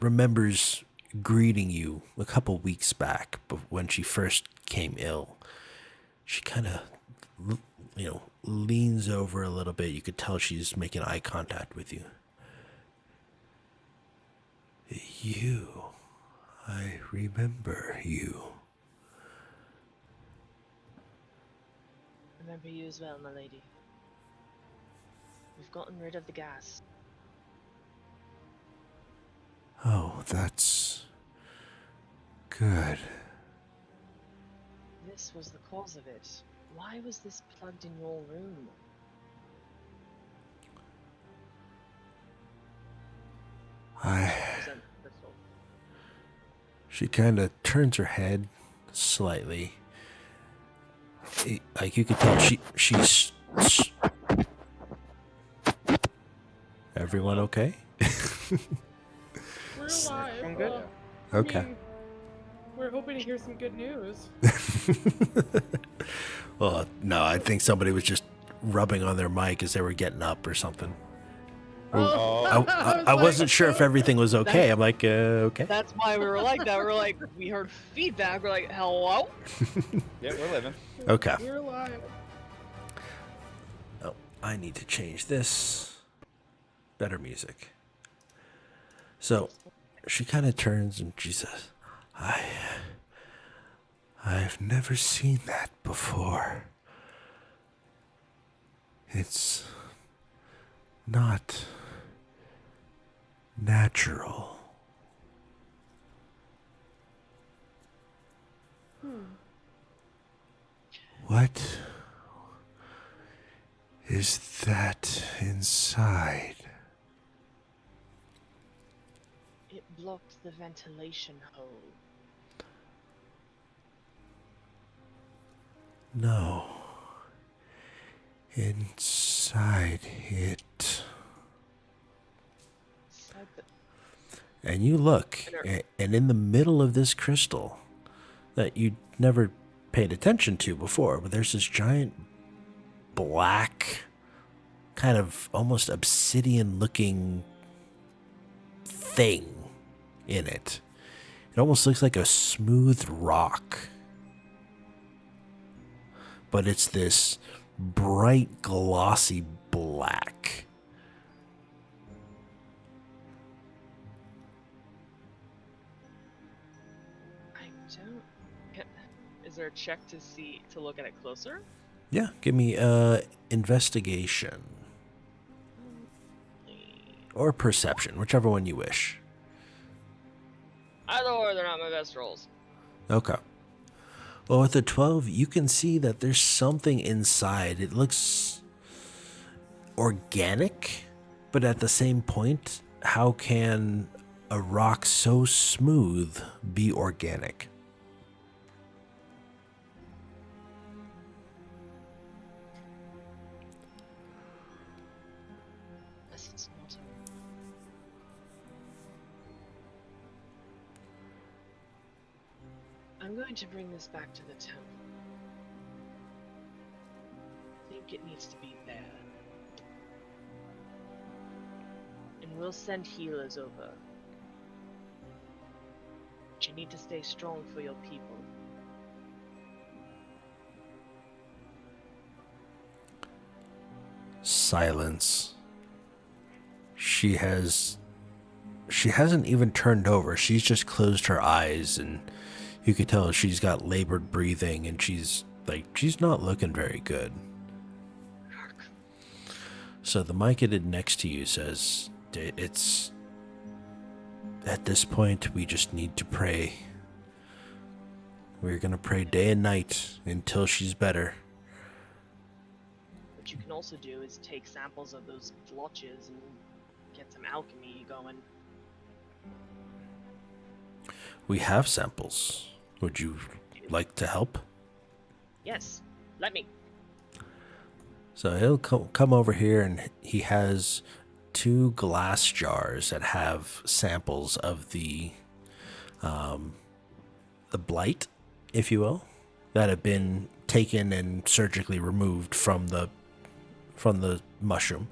remembers greeting you a couple weeks back, but when she first came ill. She kind of, leans over a little bit. You could tell she's making eye contact with you. You. I remember you. Remember you as well, my lady. We've gotten rid of the gas. Oh, that's good. This was the cause of it. Why was this plugged in your room? She kind of turns her head slightly. Like you could tell she's... Everyone okay? We're alive. I'm good. Well, Okay. I mean, we're hoping to hear some good news. Well, no, I think somebody was just rubbing on their mic as they were getting up or something. Oh. I wasn't sure if everything was okay. I'm like, okay. That's why we were like that. We were like, we heard feedback. We're like, hello? Yeah, we're living. Okay. We're alive. Oh, I need to change this. Better music. So she kind of turns and she says, I've never seen that before. It's not natural. What is that inside? It blocks the ventilation hole. No. Inside it. Inside the... And you look, and in the middle of this crystal that you never paid attention to before, but there's this giant black, kind of almost obsidian looking thing in it. It almost looks like a smooth rock. But it's this bright, glossy black. I don't... Is there a check to look at it closer? Yeah, give me investigation or perception, whichever one you wish. Either or, they're not my best rolls. Okay. Well, with a 12, you can see that there's something inside. It looks organic, but at the same point, how can a rock so smooth be organic? This is not I'm going to bring this back to the temple. I think it needs to be there. And we'll send healers over. But you need to stay strong for your people. Silence. She hasn't even turned over. She's just closed her eyes, and you could tell she's got labored breathing, and she's not looking very good. So the Myconid next to you says, it's at this point we just need to pray. We're gonna pray day and night until she's better. What you can also do is take samples of those blotches and get some alchemy going. We have samples. Would you like to help? Yes, let me. So he'll come over here, and he has 2 glass jars that have samples of the blight, if you will, that have been taken and surgically removed from the mushroom,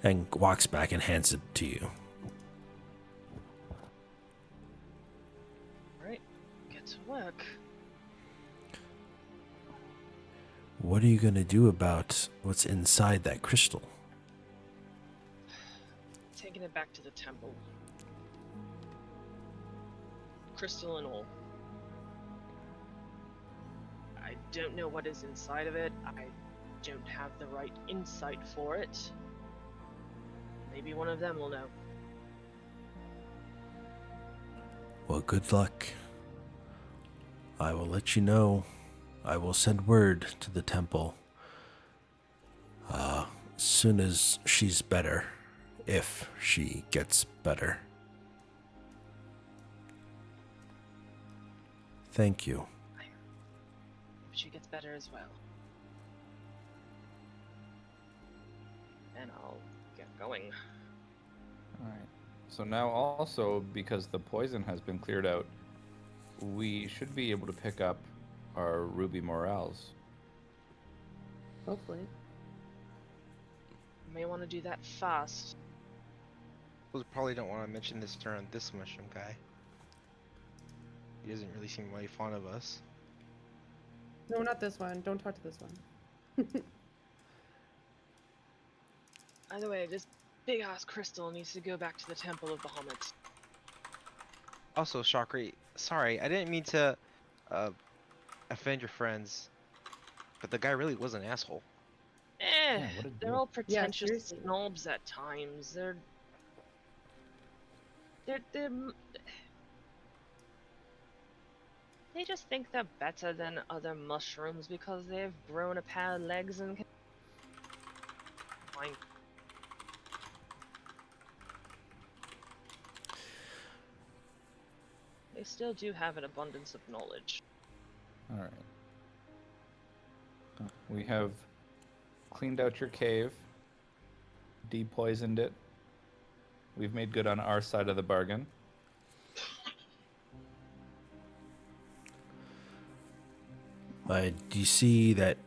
and walks back and hands it to you. Alright, get to work. What are you going to do about what's inside that crystal? Taking it back to the temple. Crystal and all. I don't know what is inside of it. I don't have the right insight for it. Maybe one of them will know. Well, good luck. I will let you know. I will send word to the temple as soon as she's better, if she gets better. Thank you. Hope she gets better as well. And I'll get going. All right. So now also, because the poison has been cleared out, we should be able to pick up our ruby morels. Hopefully. May want to do that fast. We probably don't want to mention this around this mushroom guy. He doesn't really seem really fond of us. No, not this one. Don't talk to this one. Either way, this big ass crystal needs to go back to the Temple of Bahamut. Also, Shakri, sorry, I didn't mean to offend your friends, but the guy really was an asshole. Yeah, what a They're dick. all pretentious seriously. snobs at times. They're they just think they're better than other mushrooms because they've grown a pair of legs and can... Fine. They still do have an abundance of knowledge. All right. We have cleaned out your cave, depoisoned it. We've made good on our side of the bargain. Do you see that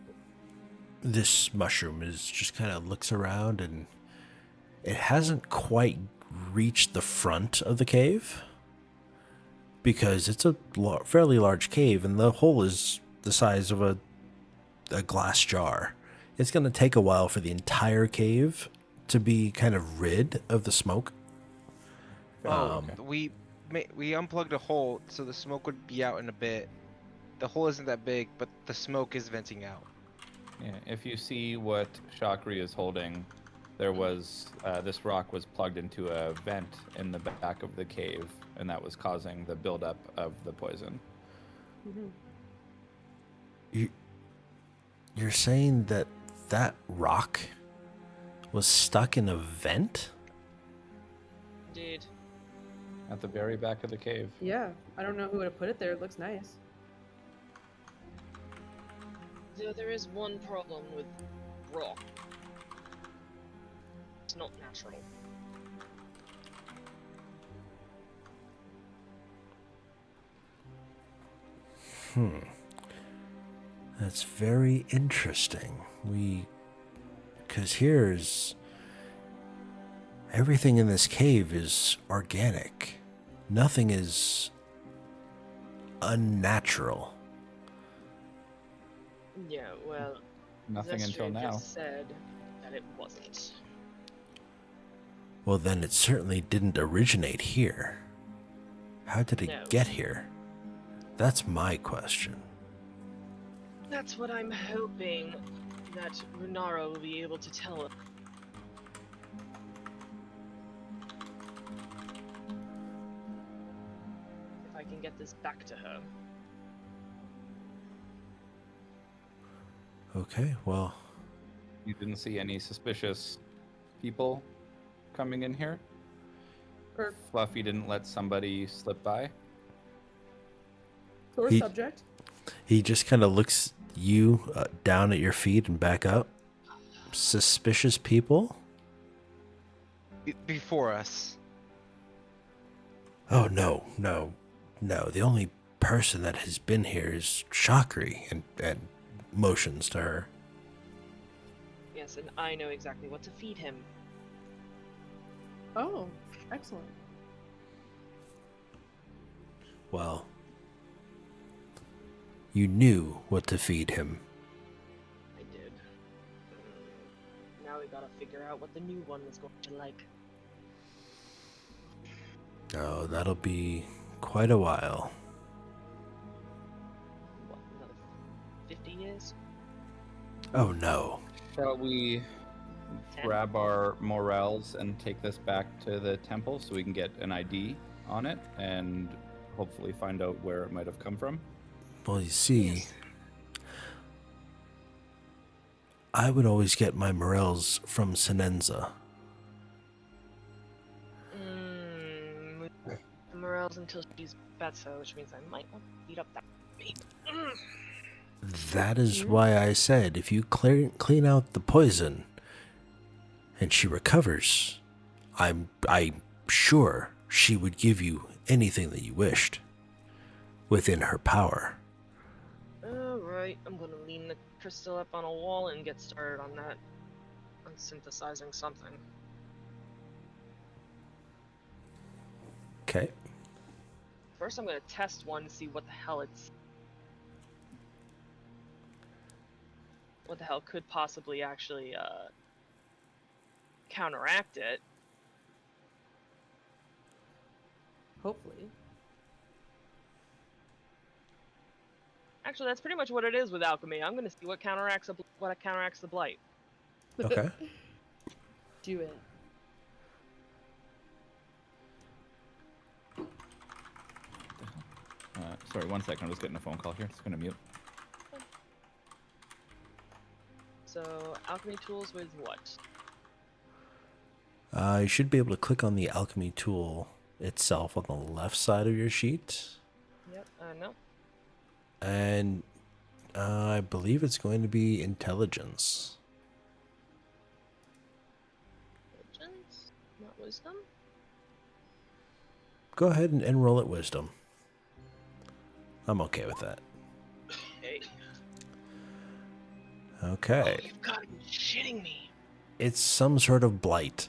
this mushroom is just kind of looks around and it hasn't quite reached the front of the cave because it's a fairly large cave and the hole is the size of a glass jar. It's going to take a while for the entire cave to be kind of rid of the smoke. Oh, we unplugged a hole so the smoke would be out in a bit. The hole isn't that big, but the smoke is venting out. Yeah, if you see what Shakri is holding, there was this rock was plugged into a vent in the back of the cave, and that was causing the buildup of the poison. You're saying that that rock was stuck in a vent? Indeed. At the very back of the cave. Yeah, I don't know who would have put it there. It looks nice. Though there is one problem with rock. It's not natural. That's very interesting. Because here's everything in this cave is organic. Nothing is unnatural. Yeah, well, Nothing until Zestria now. just said that it wasn't. Well, then it certainly didn't originate here. How did it No. get here? That's my question. That's what I'm hoping that Runara will be able to tell us. If I can get this back to her. Okay, well, You didn't see any suspicious people coming in here? Or Fluffy didn't let somebody slip by? sore He- subject. he just kind of looks you down at your feet and back up. Suspicious people? Before us. Oh, no. The only person that has been here is Shakri and motions to her. Yes, and I know exactly what to feed him. Oh, excellent. Well, you knew what to feed him. I did. Now we gotta figure out what the new one was going to like. Oh, that'll be quite a while. What, another 50 years? Oh, no. Shall we 10? grab our morels and take this back to the temple so we can get an ID on it and hopefully find out where it might have come from? Well, you see, Yes. I would always get my morels from Senenza. The morels until she's better, which means I might want to beat up that me. That is why I said if you clean out the poison and she recovers, I'm sure she would give you anything that you wished within her power. Alright, I'm gonna lean the crystal up on a wall and get started on that. On synthesizing something. Okay. First I'm gonna test one to see what the hell could possibly actually counteract it. Hopefully. Actually, that's pretty much what it is with alchemy. I'm gonna see what counteracts the blight. Okay. Do it. Sorry, 1 second. I'm just getting a phone call here. It's gonna mute. So, alchemy tools with what? You should be able to click on the alchemy tool itself on the left side of your sheet. Yep, no. And I believe it's going to be intelligence. Intelligence, not wisdom. Go ahead and roll it wisdom. I'm okay with that. Hey. Okay. Oh, you've got to be shitting me. It's some sort of blight.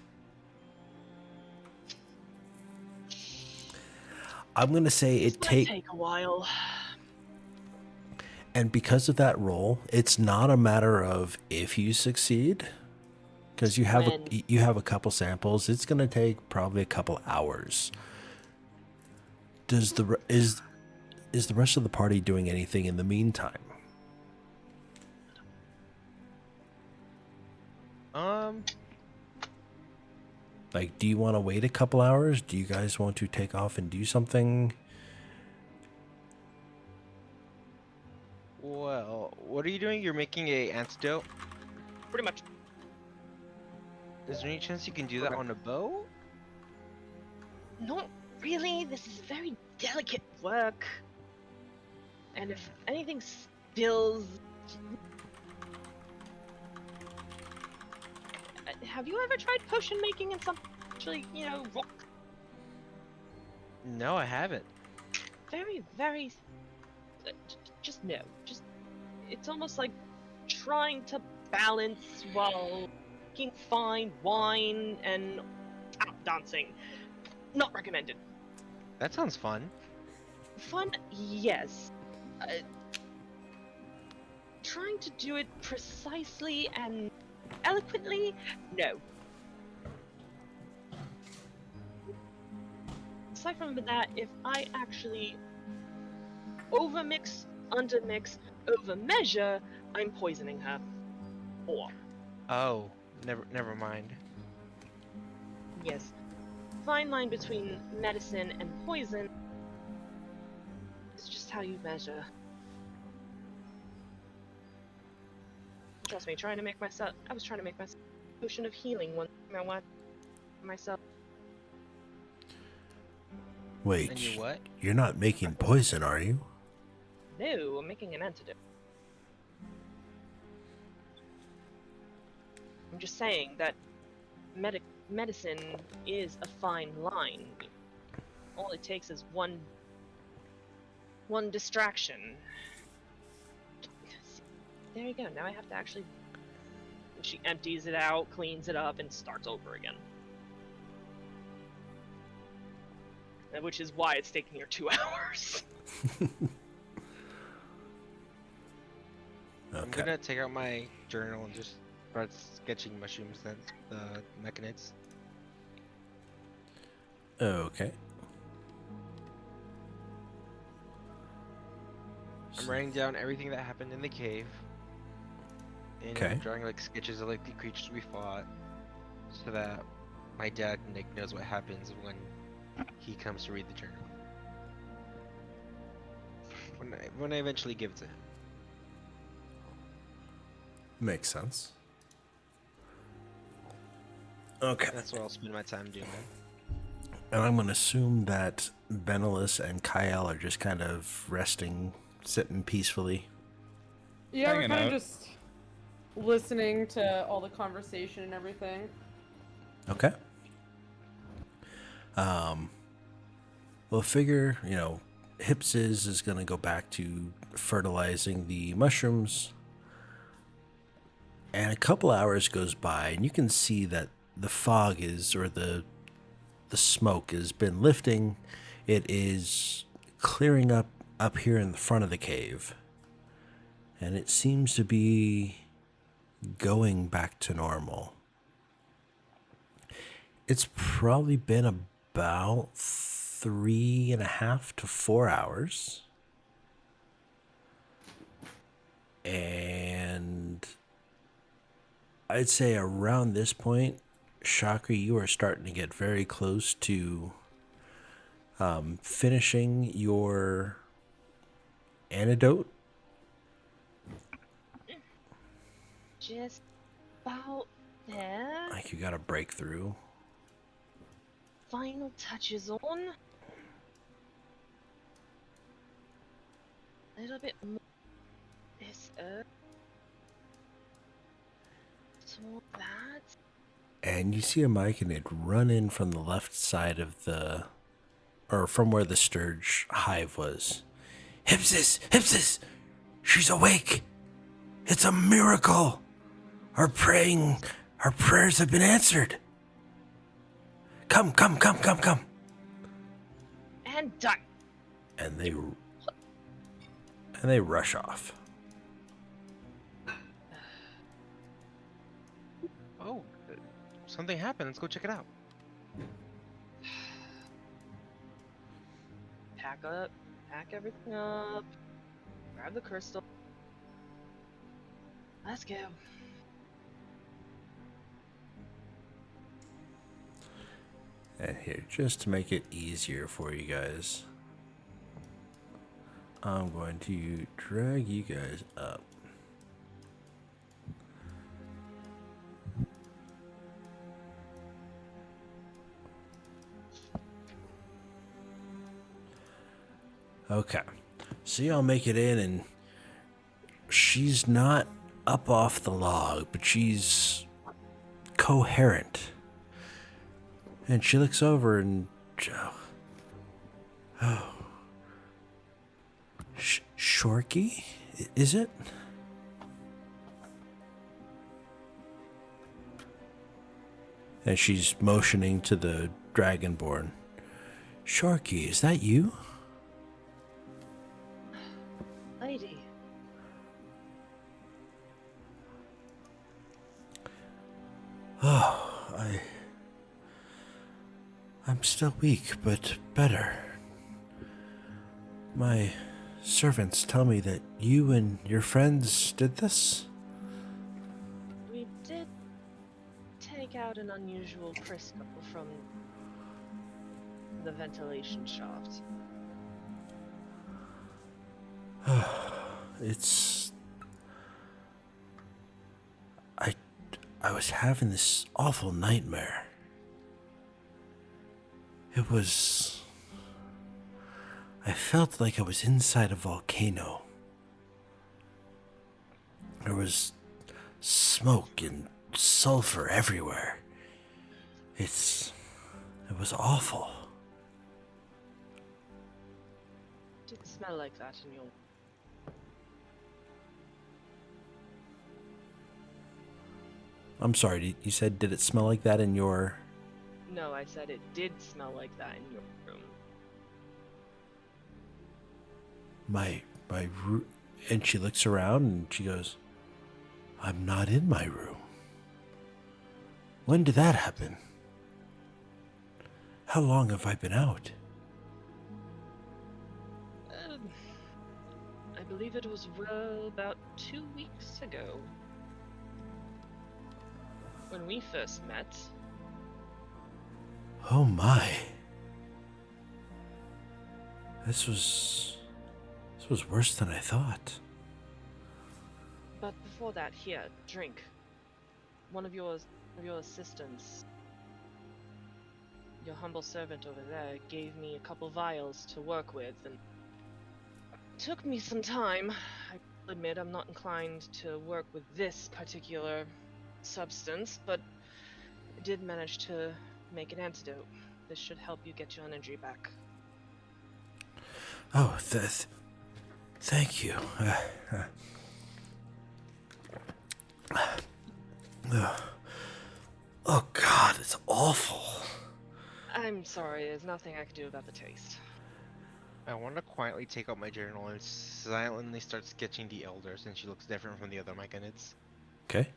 I'm going to say This might take a while. And because of that roll, it's not a matter of if you succeed, because you have a couple samples. It's going to take probably a couple hours. Is the rest of the party doing anything in the meantime? Like, do you want to wait a couple hours? Do you guys want to take off and do something? Well, what are you doing? You're making a antidote? Pretty much. Is there any chance you can do that on a bow? Not really. This is very delicate work. And if anything spills... Have you ever tried potion making in some actually, rock? No, I haven't. Very, very... just no. Just... It's almost like trying to balance while making fine wine and tap dancing. Not recommended. That sounds fun. Fun, yes. Trying to do it precisely and eloquently, no. Aside from that, if I actually overmix, undermix, overmeasure, I'm poisoning her. Or, Oh, never mind. yes, fine line between medicine and poison is just how you measure. Trust me, I was trying to make myself a potion of healing one time I wanted myself. Wait, And you what? you're not making poison, are you? No, I'm making an antidote. I'm just saying that medicine is a fine line. All it takes is one distraction. There you go. Now I have to actually... She empties it out, cleans it up, and starts over again. Which is why it's taking her 2 hours. I'm gonna take out my journal and just start sketching mushrooms and the mechanics. Okay. I'm writing down everything that happened in the cave. And Okay. I'm drawing like sketches of like the creatures we fought, so that my dad Nick knows what happens when he comes to read the journal. When I eventually give it to him. Makes sense. Okay. That's what I'll spend my time doing. And I'm going to assume that Benelis and Kyle are just kind of resting sitting peacefully. Yeah, we're Hanging kind of out. just listening to all the conversation and everything. Okay. Well, figure, Hipsis is going to go back to fertilizing the mushrooms. And a couple hours goes by, and you can see that the fog is, or the smoke has been lifting. It is clearing up here in the front of the cave. And it seems to be going back to normal. It's probably been about 3.5 to 4 hours. And I'd say around this point, Chakra, you are starting to get very close to finishing your antidote. Just about there. Like you got a breakthrough. Final touches on. A little bit more. This so that. And you see a myconid run in from the left side of or from where the Sturge hive was. Hipsis! She's awake! It's a miracle! Our prayers have been answered! Come! And done. And they rush off. Oh, something happened. Let's go check it out. Pack everything up. Grab the crystal. Let's go. And here, just to make it easier for you guys, I'm going to drag you guys up. Okay, so y'all make it in, and she's not up off the log, but she's coherent. And she looks over and, Shorky, is it? And she's motioning to the Dragonborn. Shorky, is that you? Lady. I'm still weak, but better. My servants tell me that you and your friends did this? We did take out an unusual crystal from the ventilation shaft. It's... I was having this awful nightmare. It was... I felt like I was inside a volcano. There was smoke and sulfur everywhere. It was awful. Did smell like that in your... I'm sorry, you said, did it smell like that in your... No, I said it did smell like that in your room. My room? And she looks around and she goes, I'm not in my room. When did that happen? How long have I been out? I believe it was about 2 weeks ago. When we first met. Oh my. This was worse than I thought. But before that, here, drink. One of your assistants, your humble servant over there, gave me a couple vials to work with, and Took me some time. I admit I'm not inclined to work with this particular substance, but I did manage to make an antidote. This should help you get your energy back. Oh, thank you. Oh God, it's awful. I'm sorry, there's nothing I can do about the taste. I want to quietly take out my journal and silently start sketching the elder since she looks different from the other myconids. Okay.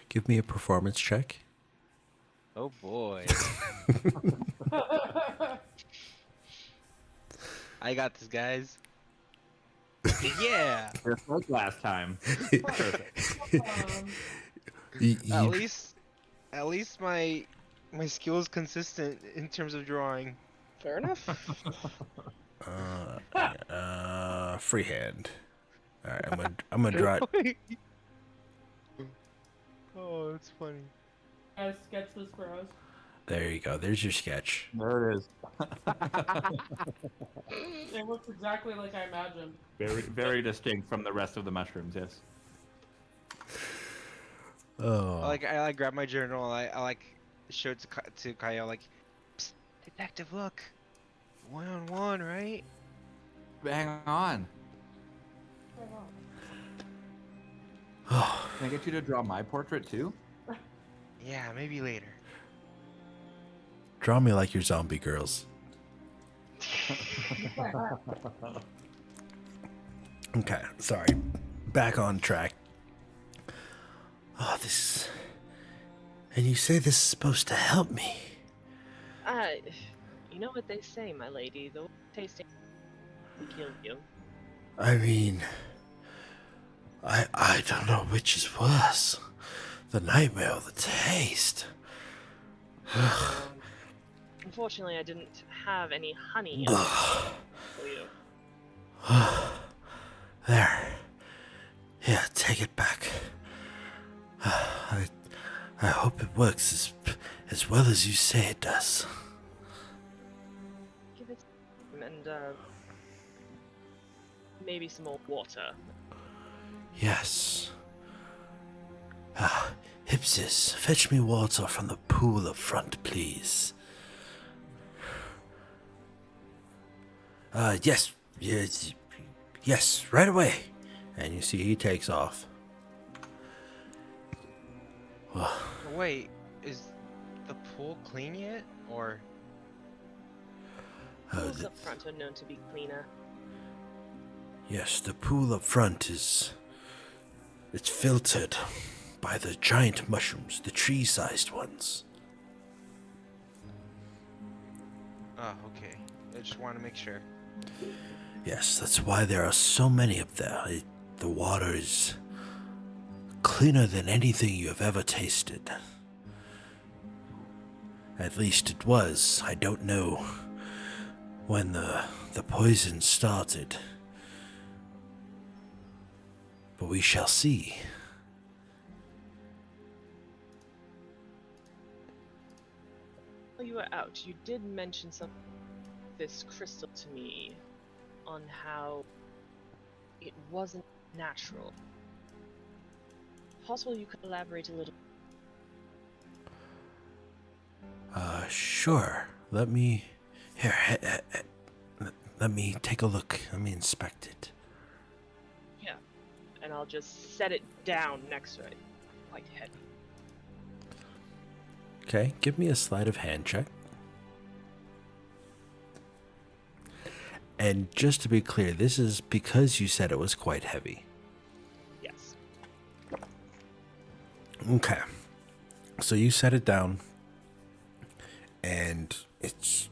Give me a performance check. Oh boy. I got this, guys. Yeah. Just like last time. Perfect. At least my skill is consistent in terms of drawing. Fair enough. Freehand. All right, I'm gonna draw it. Oh, that's funny. Guys, sketch this for us. There you go. There's your sketch. There it is. It looks exactly like I imagined. Very, very distinct from the rest of the mushrooms. Yes. Oh. I grab my journal. I show it to Kyle. Like, psst, detective, look, 1-on-1, right? Bang on. Oh. Can I get you to draw my portrait too? Yeah, maybe later. Draw me like your zombie girls. Okay, sorry. Back on track. Oh, this. And you say this is supposed to help me? You know what they say, my lady. The tasting will kill you. I mean, I don't know which is worse. The nightmare or the taste. Unfortunately, I didn't have any honey for you. There. Yeah, take it back. I hope it works as well as you say it does. Give it some and maybe some more water. Yes. Hipsis, fetch me water from the pool up front, please. Yes, right away. And you see he takes off. Wait, is the pool clean yet, or? Pools up front are known to be cleaner. Yes, the pool up front it's filtered by the giant mushrooms, the tree-sized ones. Oh, okay. I just want to make sure. Yes, that's why there are so many up there. The water is cleaner than anything you have ever tasted. At least it was. I don't know when the poison started. But we shall see. While you were out, you did mention something, this crystal to me, on how it wasn't natural. Possible you could elaborate a little. Sure. Let me take a look. Let me inspect it. Yeah, and I'll just set it down next to it. Quite heavy. Okay, give me a sleight of hand check. And just to be clear, this is because you said it was quite heavy. Yes. Okay. So you set it down, and it's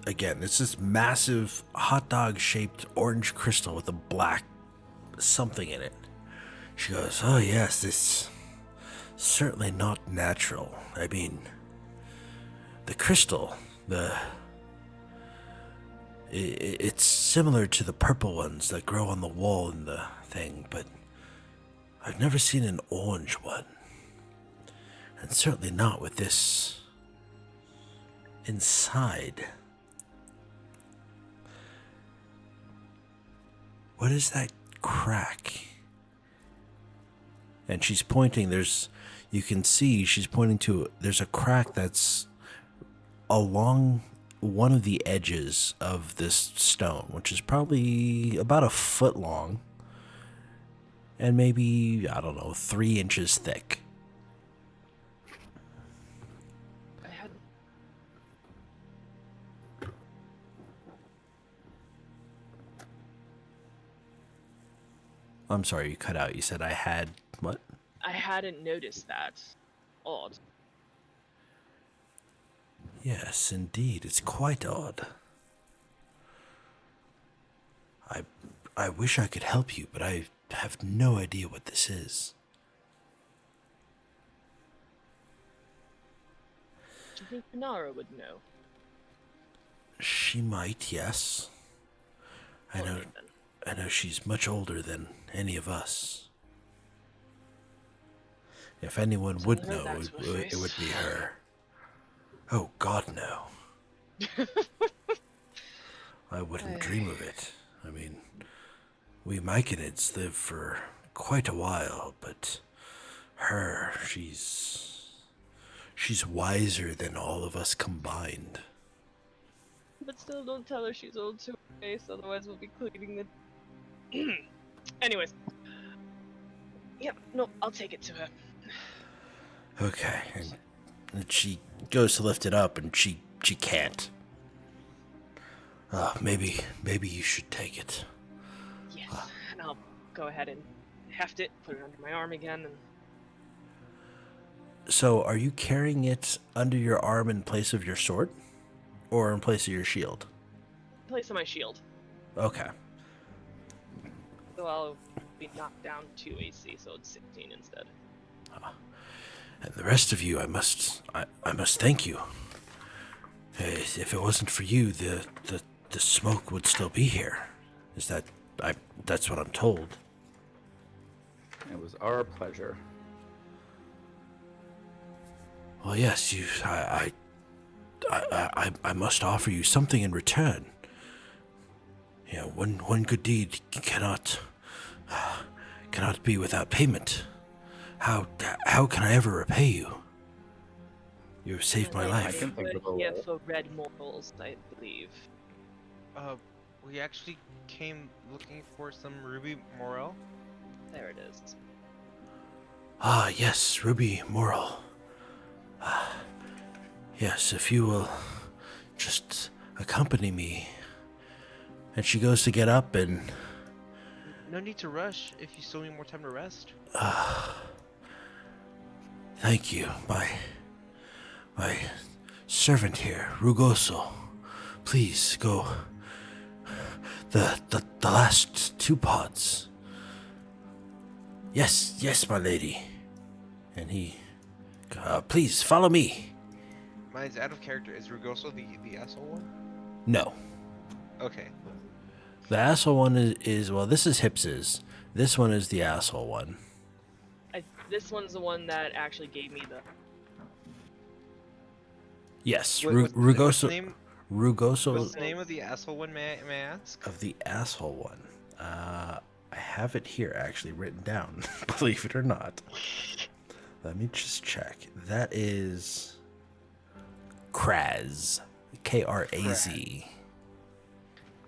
this massive hot dog shaped orange crystal with a black something in it. She goes, "Oh yes, this certainly not natural. I mean, the crystal, it's similar to the purple ones that grow on the wall in the thing, but I've never seen an orange one. And certainly not with this inside. What is that crack? And she's pointing, you can see she's pointing to, there's a crack that's along one of the edges of this stone, which is probably about a foot long and maybe, I don't know, 3 inches thick. I had. I'm sorry, you cut out. You said I had what? I hadn't noticed that. Odd. Yes, indeed. It's quite odd. I wish I could help you, but I have no idea what this is. Do you think Nara would know? She might, yes. I know. Okay, then. I know she's much older than any of us. If anyone would know know, that's what it would be her. Oh, God, no. I wouldn't dream of it. I mean, we Myconids live for quite a while, but she's wiser than all of us combined. But still, don't tell her she's old to her face, otherwise we'll be cleaning the. Anyways. Yep, no, I'll take it to her. Okay, and she goes to lift it up, and she can't. Maybe you should take it. Yes, and I'll go ahead and heft it, put it under my arm again, and So, are you carrying it under your arm in place of your sword? Or in place of your shield? place on my shield. Okay. So I'll be knocked down 2 AC, so it's 16 instead. And the rest of you, I must thank you. If it wasn't for you, the smoke would still be here. That's what I'm told. It was our pleasure. Well, yes, I must offer you something in return. You know, one good deed cannot be without payment. How can I ever repay you? You have saved my And I life. can think of a We're here way. for red morals, I believe. We actually came looking for some Ruby Morel. There it is. Ah, yes, Ruby Moral. Yes, if you will just accompany me. And she goes to get up and... No need to rush if you still need more time to rest. Thank you, my servant here, Rugoso. Please go. The last 2 pods. Yes, my lady. And he, please follow me. Mine's out of character. Is Rugoso the asshole one? No, Okay. the asshole one is well. This is Hips's. This one is the asshole one. This one's the one that actually gave me the. Yes, What's the Rugoso. name? Rugoso What's the name of the asshole one? May I ask? of the asshole one. I have it here actually written down. Believe it or not. Let me just check. That is Kraz. Kraz.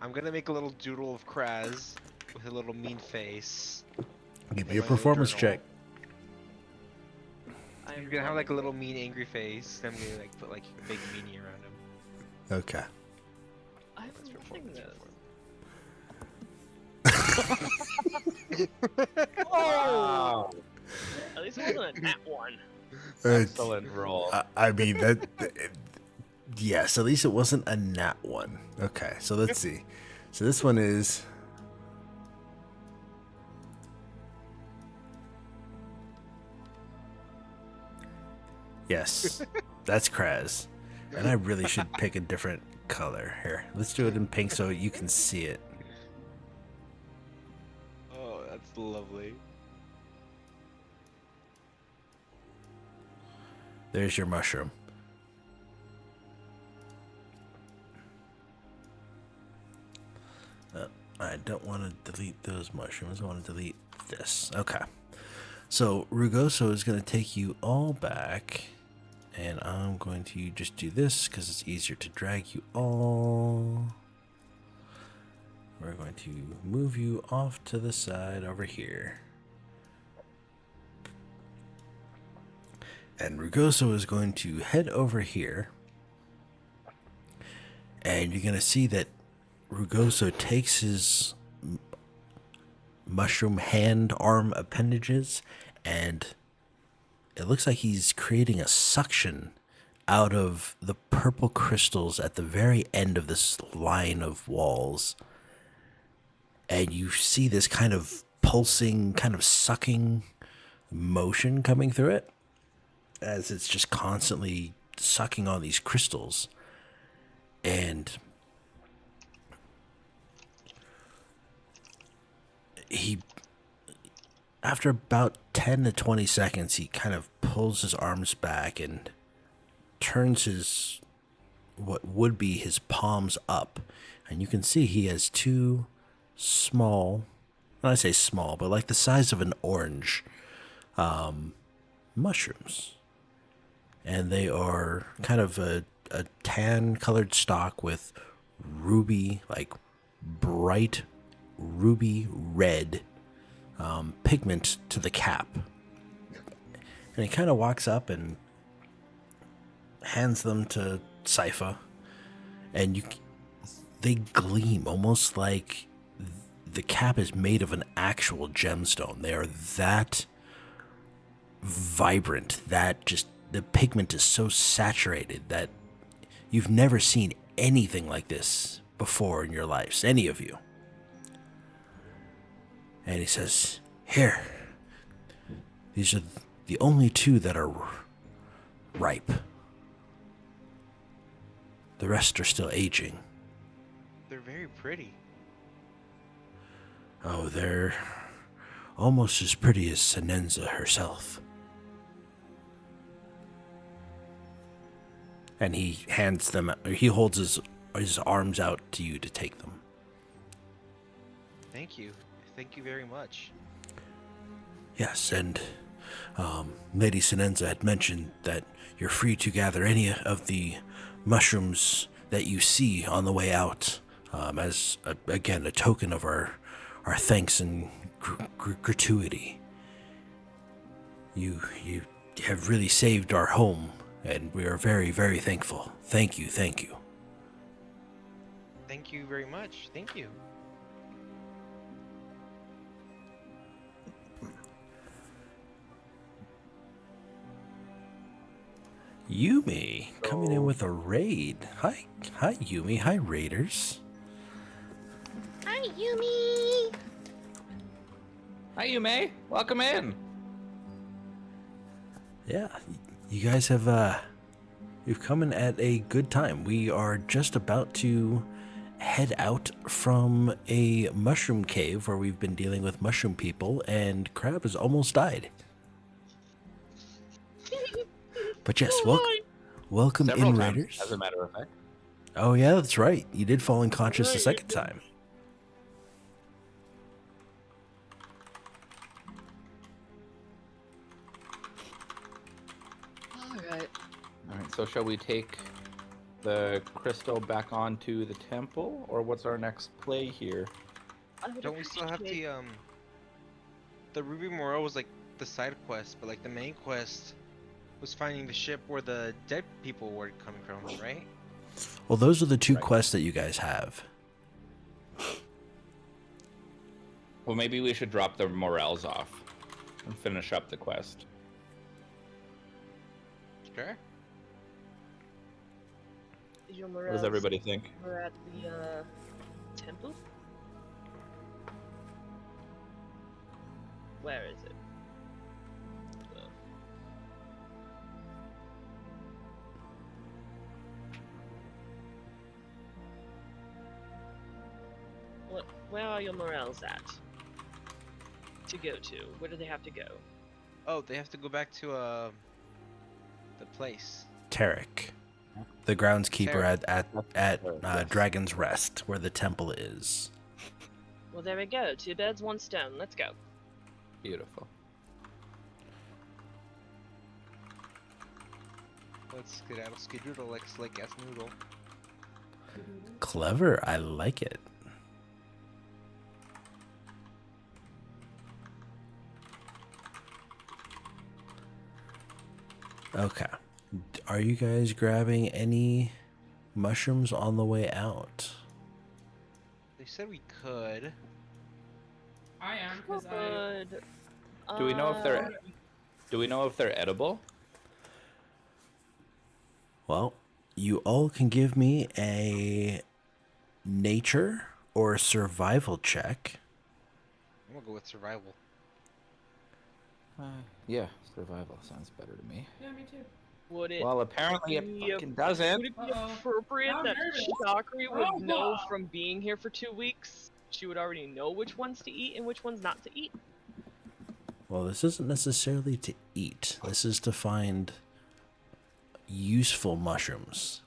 I'm gonna make a little doodle of Kraz with a little mean face. Give me In a my little performance journal. check. I'm You're gonna have like a little mean, angry face. I'm gonna like put like a big meanie around him. Okay. I'm That's loving performance. this. Wow. At least it wasn't a nat one. Excellent roll. I mean that. Yes, at least it wasn't a nat one. Okay, so let's see. So this one is. Yes, that's Kraz. And I really should pick a different color. Here, let's do it in pink so you can see it. Oh, that's lovely. There's your mushroom. I don't want to delete those mushrooms. I want to delete this. Okay. So Rugoso is going to take you all back. And I'm going to just do this because it's easier to drag you all. We're going to move you off to the side over here. And Rugoso is going to head over here. And you're going to see that Rugoso takes his mushroom hand arm appendages, and it looks like he's creating a suction out of the purple crystals at the very end of this line of walls. And you see this kind of pulsing, kind of sucking motion coming through it as it's just constantly sucking on these crystals. And he, after about 10 to 20 seconds, he kind of pulls his arms back and turns his, what would be his palms up. And you can see he has two small, when I say small, but like the size of an orange, mushrooms. And they are kind of a tan colored stalk with ruby, like bright ruby red pigment to the cap. And he kind of walks up and hands them to Sypha, and they gleam almost like the cap is made of an actual gemstone. They are that vibrant, that just the pigment is so saturated that you've never seen anything like this before in your lives, any of you. And he says, "Here, these are the only two that are ripe. The rest are still aging." They're very pretty. Oh, they're almost as pretty as Senenza herself. And he hands them, or he holds his arms out to you to take them. Thank you. Thank you very much. Yes, and Lady Senenza had mentioned that you're free to gather any of the mushrooms that you see on the way out, as, again, a token of our thanks and gratuity. You have really saved our home, and we are very, very thankful. Thank you, thank you. Thank you very much. Thank you. Yumi coming in with a raid. Hi, Yumi. Hi, raiders. Hi, Yumi. Hi, Yume. Welcome in. Yeah, you guys have you've come in at a good time. We are just about to head out from a mushroom cave where we've been dealing with mushroom people, and Crab has almost died. But yes, welcome Several in, times, raiders. as a matter of fact. Oh yeah, that's right. You did fall unconscious the second time. Alright. All right, so shall we take the crystal back onto the temple, or what's our next play here? Don't we still have the Ruby Morel was like the side quest, but like the main quest was finding the ship where the dead people were coming from, right? Well, those are the two Right. quests that you guys have. Well, maybe we should drop the morels off and finish up the quest. Sure. What does everybody think? We're at the temple. Where is it? Where are your morels at? To go to? Where do they have to go? Oh, they have to go back to the place. Tarek, the groundskeeper Tarek. at Yes. Dragon's Rest, where the temple is. Well, there we go. 2 beds, 1 stone. Let's go. Beautiful. Let's skedaddle skedoodle like slick ass noodle. Clever. I like it. Okay. Are you guys grabbing any mushrooms on the way out? They said we could. I am because I. Good. Do we know if they're edible? Well, you all can give me a nature or survival check. I'm gonna go with survival. Yeah, survival sounds better to me. Yeah, me too. Would it Well, apparently it be fucking doesn't. would it be Uh-oh. appropriate I'm that nervous. Shakri would know Oh. from being here for 2 weeks? She would already know which ones to eat and which ones not to eat. Well, this isn't necessarily to eat. This is to find useful mushrooms.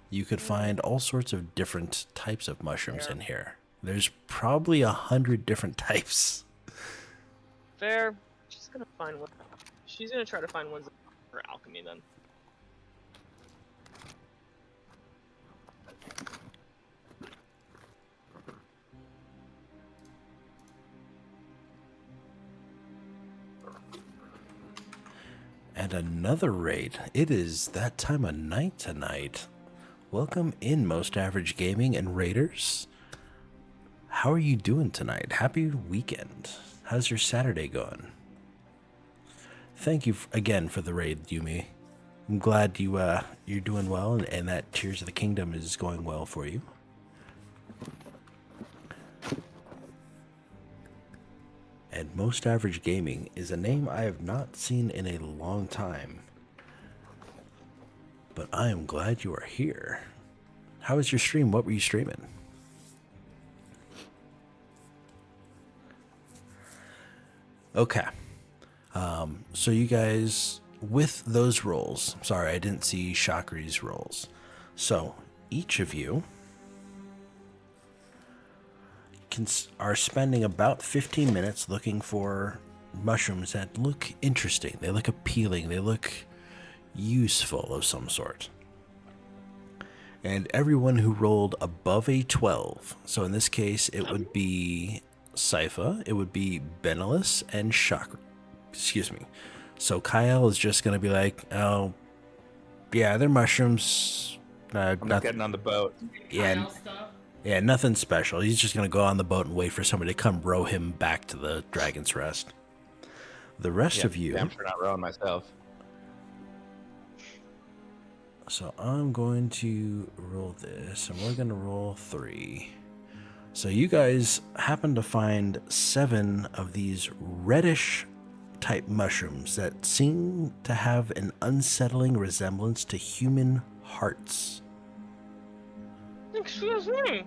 You could find all sorts of different types of mushrooms in here. There's probably 100 different types. Fair. She's gonna find one. She's gonna try to find ones for alchemy then. And another raid. It is that time of night tonight. Welcome in, Most Average Gaming and Raiders. How are you doing tonight? Happy weekend. How's your Saturday going? Thank you again for the raid, Yumi. I'm glad you're doing well and that Tears of the Kingdom is going well for you. And Most Average Gaming is a name I have not seen in a long time. But I am glad you are here. How was your stream? What were you streaming? Okay. So you guys, with those rolls, sorry, I didn't see Shakri's rolls. So each of you are spending about 15 minutes looking for mushrooms that look interesting. They look appealing. They look useful of some sort. And everyone who rolled above a 12, so in this case it would be Sypha, it would be Benelis, and Chakra. Excuse me. So Kyle is just going to be like, oh, yeah, they're mushrooms. I'm not getting on the boat. Yeah, Kyle stuff. yeah, nothing special. He's just going to go on the boat and wait for somebody to come row him back to the Dragon's Rest. The rest of you... I'm sure not rowing myself. So I'm going to roll this, and we're going to roll 3. So you guys happen to find 7 of these reddish type mushrooms that seem to have an unsettling resemblance to human hearts. Excuse me.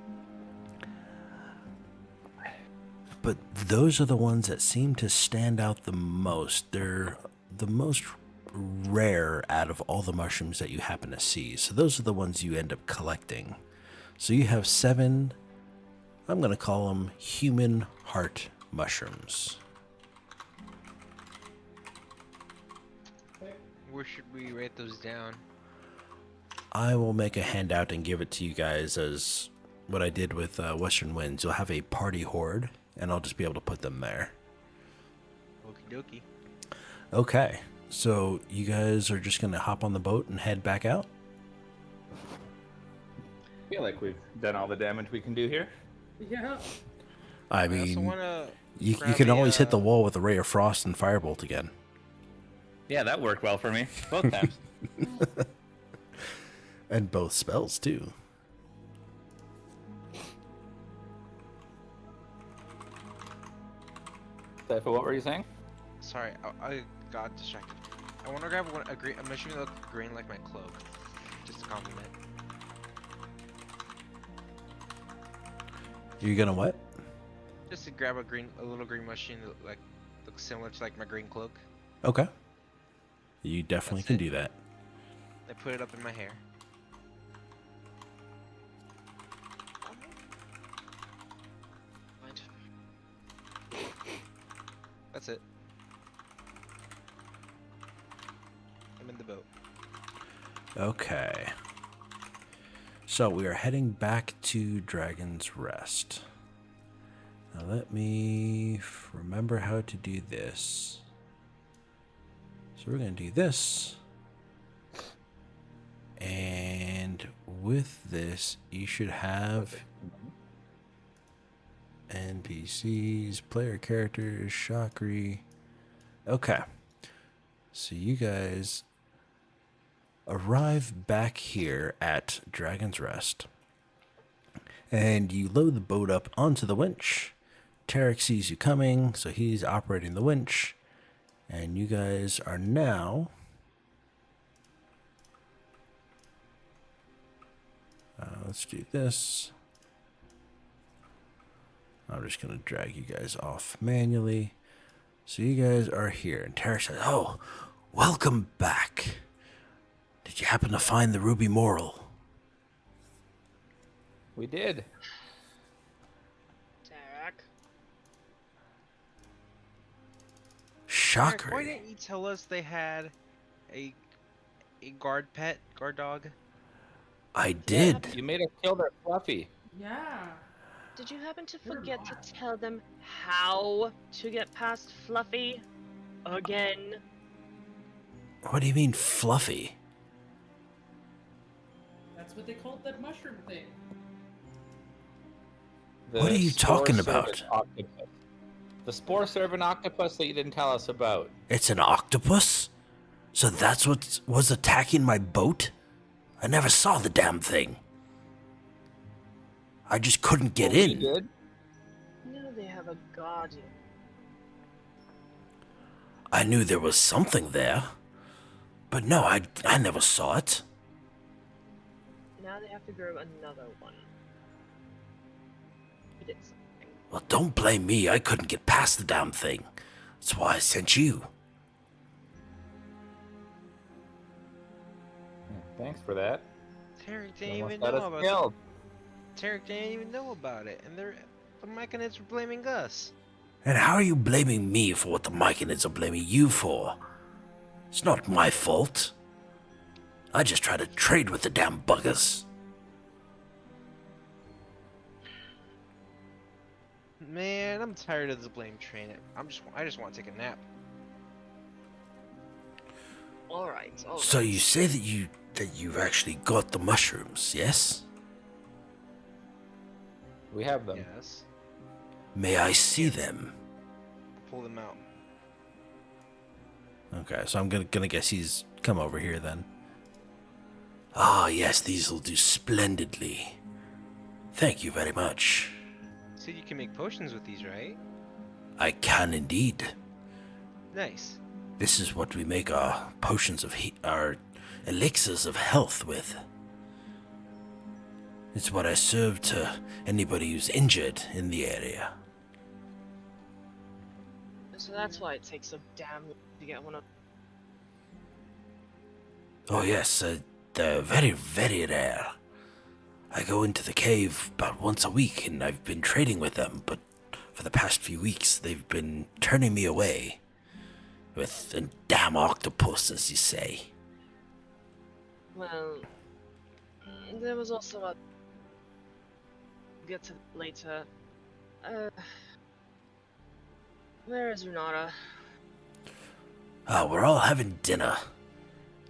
But those are the ones that seem to stand out the most. They're the most rare out of all the mushrooms that you happen to see. So those are the ones you end up collecting. So you have 7, I'm going to call them human heart mushrooms. Where should we write those down? I will make a handout and give it to you guys as what I did with Western Winds. You'll have a party horde, and I'll just be able to put them there. Okie dokie. Okay, so you guys are just going to hop on the boat and head back out? I feel like we've done all the damage we can do here. Yeah. I also mean, wanna you grab can a, always hit the wall with a ray of frost and firebolt again. Yeah, that worked well for me. Both times. And both spells, too. Sypha, what were you saying? Sorry, I got distracted. I want to grab a mushroom that looks green like my cloak. Just a compliment. You're gonna what? Just to grab a little green mushroom that looks similar to like my green cloak. Okay. You definitely That's can it. do that. I put it up in my hair. That's it. I'm in the boat. Okay. So we are heading back to Dragon's Rest. Now let me remember how to do this. So we're going to do this. And with this, you should have NPCs, player characters, Shakri. Okay. So you guys arrive back here at Dragon's Rest. And you load the boat up onto the winch. Tarek sees you coming, so he's operating the winch. And you guys are now... let's do this. I'm just going to drag you guys off manually. So you guys are here. And Tarek says, "Oh, welcome back. Did you happen to find the Ruby Moral?" We did. Tarek. Eric, why Shakri. didn't you tell us they had a guard dog? I did. You made us kill their Fluffy. Yeah. Did you happen to You're forget to lying. tell them how to get past Fluffy? Again? What do you mean, Fluffy? That's what they called that mushroom thing. What are you spore talking servant about? Octopus. The spore servant octopus that you didn't tell us about. It's an octopus? So that's what was attacking my boat? I never saw the damn thing. I just couldn't get We in. did. No, they have a guardian. I knew there was something there. But no, I never saw it. Now they have to grow another one. We did something. Well, don't blame me. I couldn't get past the damn thing. That's why I sent you. Thanks for that. Tarek You didn't almost even got know us about killed. Tarek didn't even know about it, and the Myconids were blaming us. And how are you blaming me for what the Myconids are blaming you for? It's not my fault. I just try to trade with the damn buggers. Man, I'm tired of this blame train. I just want to take a nap. Alright, alright. So you say that you've actually got the mushrooms, yes? We have them. Yes. May I see them? Pull them out. Okay, so I'm gonna guess he's come over here then. Ah, yes, these will do splendidly. Thank you very much. So you can make potions with these, right? I can indeed. Nice. This is what we make our potions of our elixirs of health with. It's what I serve to anybody who's injured in the area. So that's why it takes so damn long to get one of. Oh yes, they're very, very rare. I go into the cave about once a week and I've been trading with them, but for the past few weeks they've been turning me away. With a damn octopus, as you say. Well, there was also a. Get to later. Where is Renata? We're all having dinner.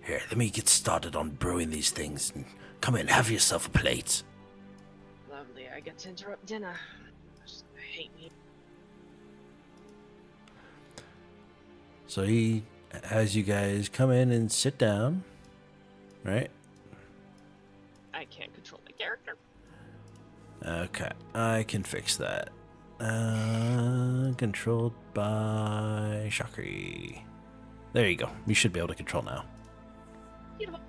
Here, let me get started on brewing these things. And come in, have yourself a plate. Lovely, I get to interrupt dinner. Just hate me. So he has you guys come in and sit down, right? I can't control my character. Okay, I can fix that. Controlled by Shakri. There you go. You should be able to control now. Beautiful.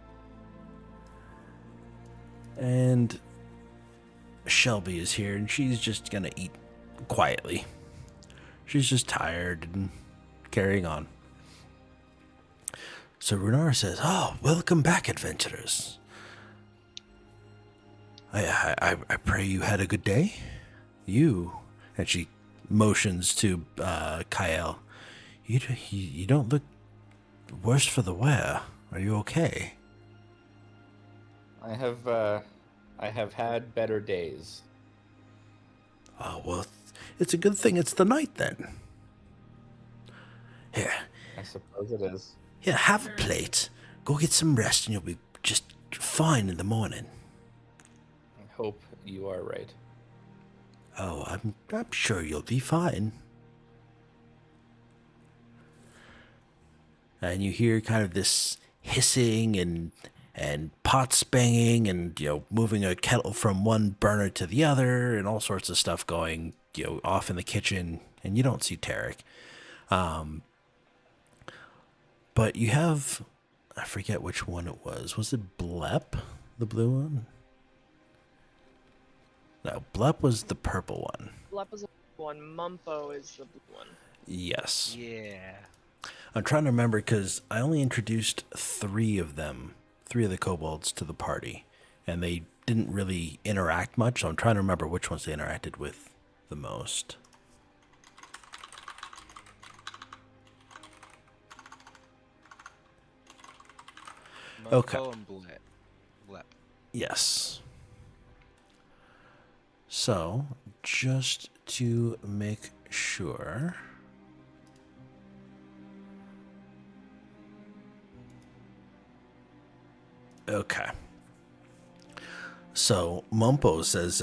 And Shelby is here, and she's just gonna eat quietly. She's just tired and carrying on. So Runar says, "Oh, welcome back, adventurers. I pray you had a good day. You," and she motions to Kyle. You don't look worse for the wear. Are you okay? I have had better days. Oh, well, it's a good thing it's the night then. Here, I suppose it is. here, have a plate. Go get some rest and you'll be just fine in the morning. I hope you are right. Oh, I'm sure you'll be fine. And you hear kind of this hissing and pots banging and, moving a kettle from one burner to the other and all sorts of stuff going, off in the kitchen. And you don't see Tarek. But you have, I forget which one it was. Was it Blep, the blue one? No, Blep was the purple one. Blep is the blue one. Mumpo is the blue one. Yes. Yeah. I'm trying to remember because I only introduced 3 of them, 3 of the kobolds to the party, and they didn't really interact much, so I'm trying to remember which ones they interacted with the most. Okay. Mumpo and Blep. Yes. So, just to make sure. Okay. So, Mumpo says,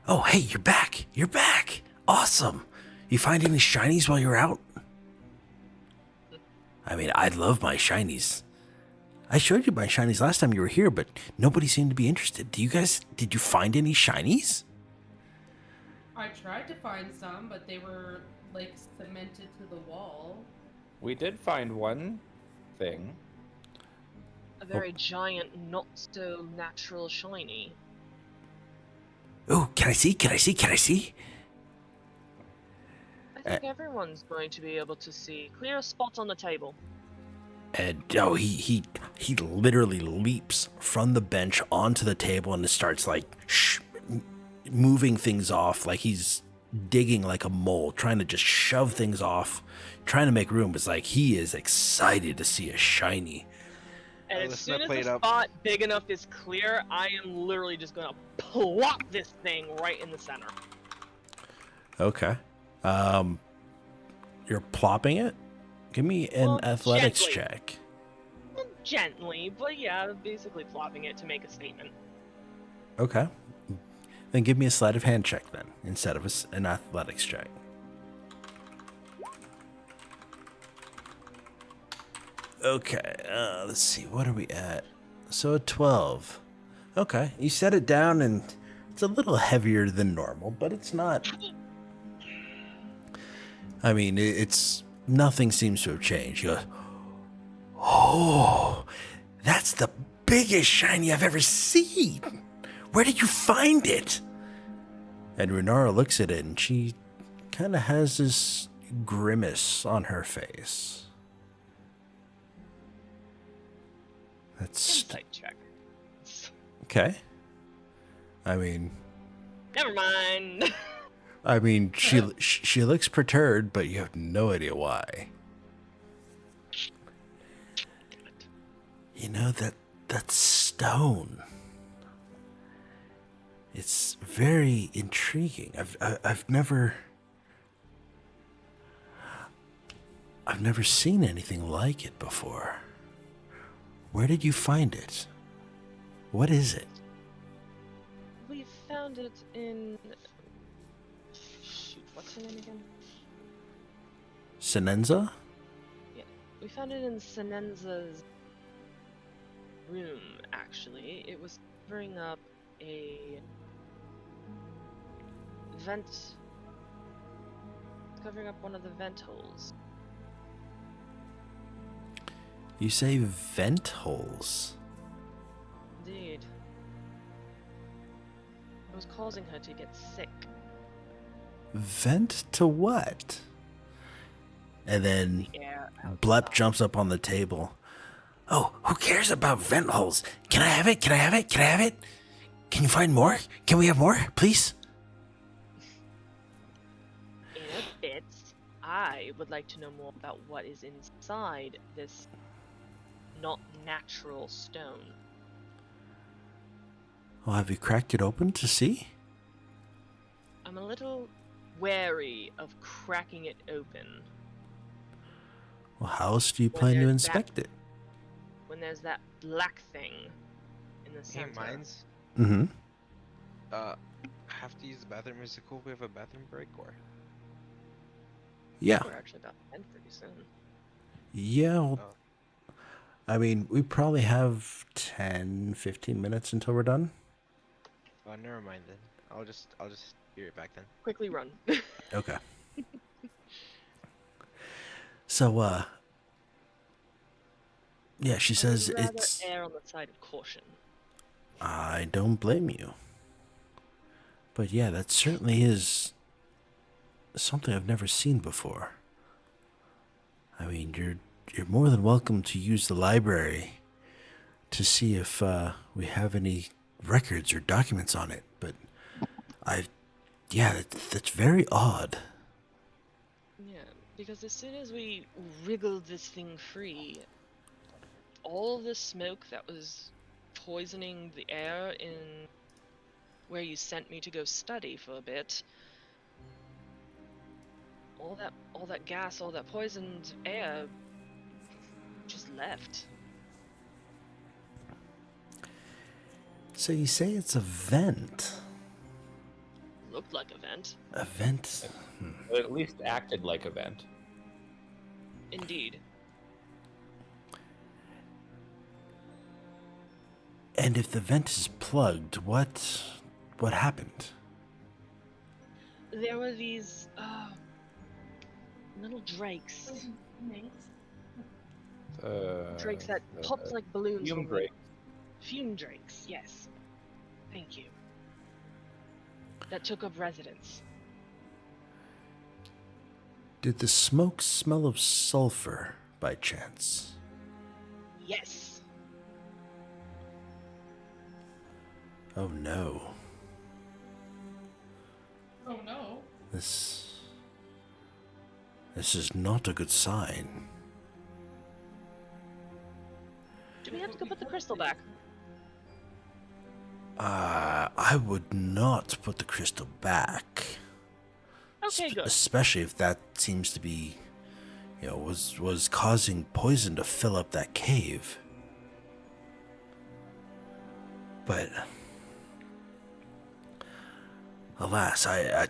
oh, hey, you're back. You're back. Awesome. You find any shinies while you're out? I mean, I love my shinies. I showed you my shinies last time you were here, but nobody seemed to be interested. Did you find any shinies? I tried to find some, but they were like cemented to the wall. We did find one thing. A very giant, not so natural shiny. Oh, can I see? Can I see? Can I see? I think everyone's going to be able to see. Clear a spot on the table. And he literally leaps from the bench onto the table and starts like moving things off, like he's digging like a mole, trying to just shove things off, trying to make room. It's like he is excited to see a shiny. And Oh, as this soon as plate the up. spot big enough is clear, I am literally just gonna plop this thing right in the center. Okay. You're plopping it? Give me an Well, athletics gently. check. Gently, but yeah, basically plopping it to make a statement. Okay. Then give me a sleight of hand check then, instead of an athletics check. Okay, let's see, what are we at? So a 12. Okay, you set it down and it's a little heavier than normal, but it's not... I mean, it's... Nothing seems to have changed. You go, oh, that's the biggest shiny I've ever seen. Where did you find it? And Renara looks at it and she kind of has this grimace on her face. That's Insight check. okay. I mean, Never mind. she looks perturbed, but you have no idea why. You know that stone. It's very intriguing. I've never seen anything like it before. Where did you find it? What is it? We found it in... Shoot, what's her name again? Senenza? Yeah, we found it in Senenza's room, actually. It was covering up a vent... covering up one of the vent holes. You say vent holes? Indeed. It was causing her to get sick. Vent to what? And then Yeah. Blep jumps up on the table. Oh, who cares about vent holes? Can I have it? Can I have it? Can I have it? Can you find more? Can we have more, please? In a bit. I would like to know more about what is inside this not natural stone. Well, have you cracked it open to see? I'm a little wary of cracking it open Well, how else do you When plan to there's inspect it? when there's that black thing in the Hey, center. mines. Mm-hmm. Have to use the bathroom. Is it cool if we have a bathroom break or? Yeah. We're actually about to end pretty soon. Yeah. Oh. I mean, we probably have 10, 15 minutes until we're done. Oh, never mind then. I'll just be right back then. Quickly run. Okay. So, yeah, she says I would rather it's... err on the side of caution. I don't blame you. But yeah, that certainly is something I've never seen before. I mean, you're more than welcome to use the library to see if we have any records or documents on it. But that's very odd. Yeah, because as soon as we wriggled this thing free, all the smoke that was poisoning the air in where you sent me to go study for a bit, all that gas, all that poisoned air just left. So you say it's a vent? Looked like a vent. A vent? It at least acted like a vent. Indeed. And if the vent is plugged, what happened? There were these little drakes. Drakes that popped like balloons. Fume when we- drake. Fume drakes, yes. Thank you. That took up residence. Did the smoke smell of sulfur by chance? Yes. Oh no. Oh no. This is not a good sign. Do we have to go put the crystal back? I would not put the crystal back. Okay, good. Especially if that seems to be, was causing poison to fill up that cave. But alas, I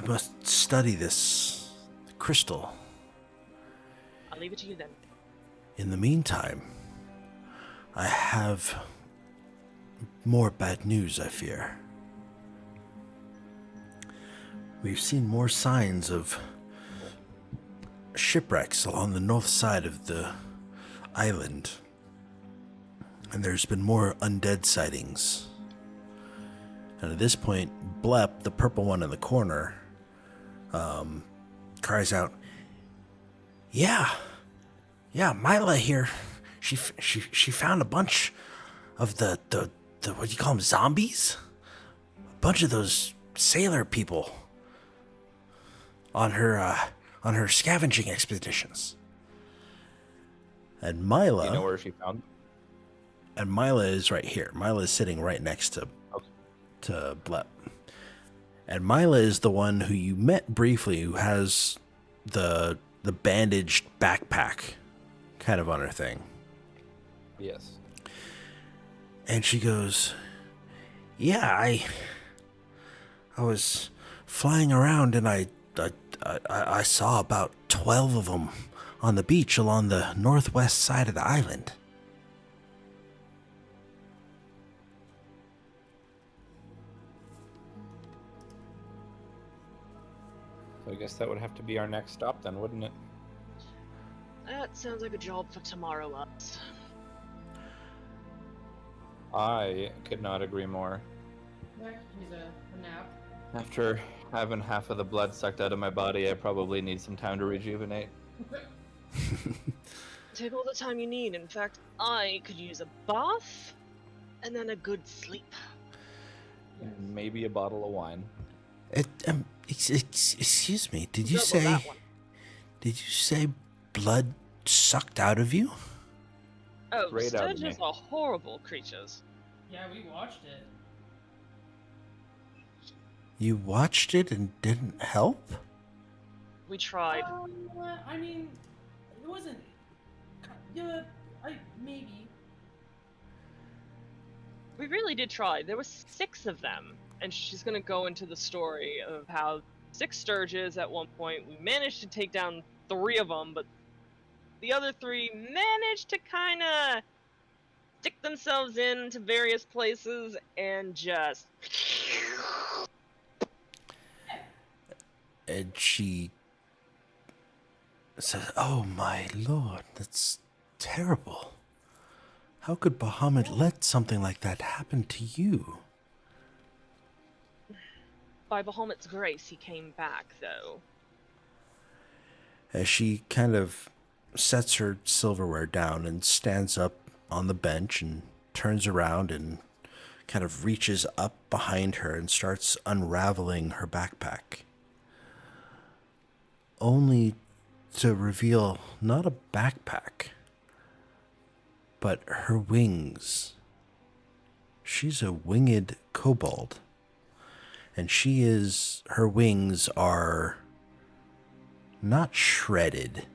must study this crystal. I'll leave it to you then. In the meantime, I have more bad news, I fear. We've seen more signs of shipwrecks along the north side of the island. And there's been more undead sightings. And at this point, Blep, the purple one in the corner, cries out, Yeah, Mila here. She found a bunch of the what do you call them, zombies? A bunch of those sailor people on her scavenging expeditions. And Mila, Do you know where she found? and Mila is right here. Mila is sitting right next to Blep. And Mila is the one who you met briefly, who has the bandaged backpack kind of on her thing. Yes. And she goes, Yeah, I was flying around and I saw about 12 of them on the beach along the northwest side of the island. So I guess that would have to be our next stop then, wouldn't it? That sounds like a job for tomorrow, us. I could not agree more. I could use a nap. After having half of the blood sucked out of my body, I probably need some time to rejuvenate. Take all the time you need. In fact, I could use a bath and then a good sleep. Maybe a bottle of wine. Excuse me, did you Double say that one. Did you say blood sucked out of you? Oh, Straight out of sturges me. are horrible creatures. Yeah, we watched it. You watched it and didn't help? We tried. I mean, it wasn't. Yeah, maybe. We really did try. There were 6 of them, and she's gonna go into the story of how 6 sturges at one point. We managed to take down 3 of them, but the other 3 managed to kind of stick themselves into various places and just. And she says, "Oh my lord, that's terrible. How could Bahamut let something like that happen to you?" By Bahamut's grace, he came back, though. As she kind of sets her silverware down and stands up on the bench and turns around and kind of reaches up behind her and starts unraveling her backpack. Only to reveal not a backpack, but her wings. She's a winged kobold. And her wings are not shredded,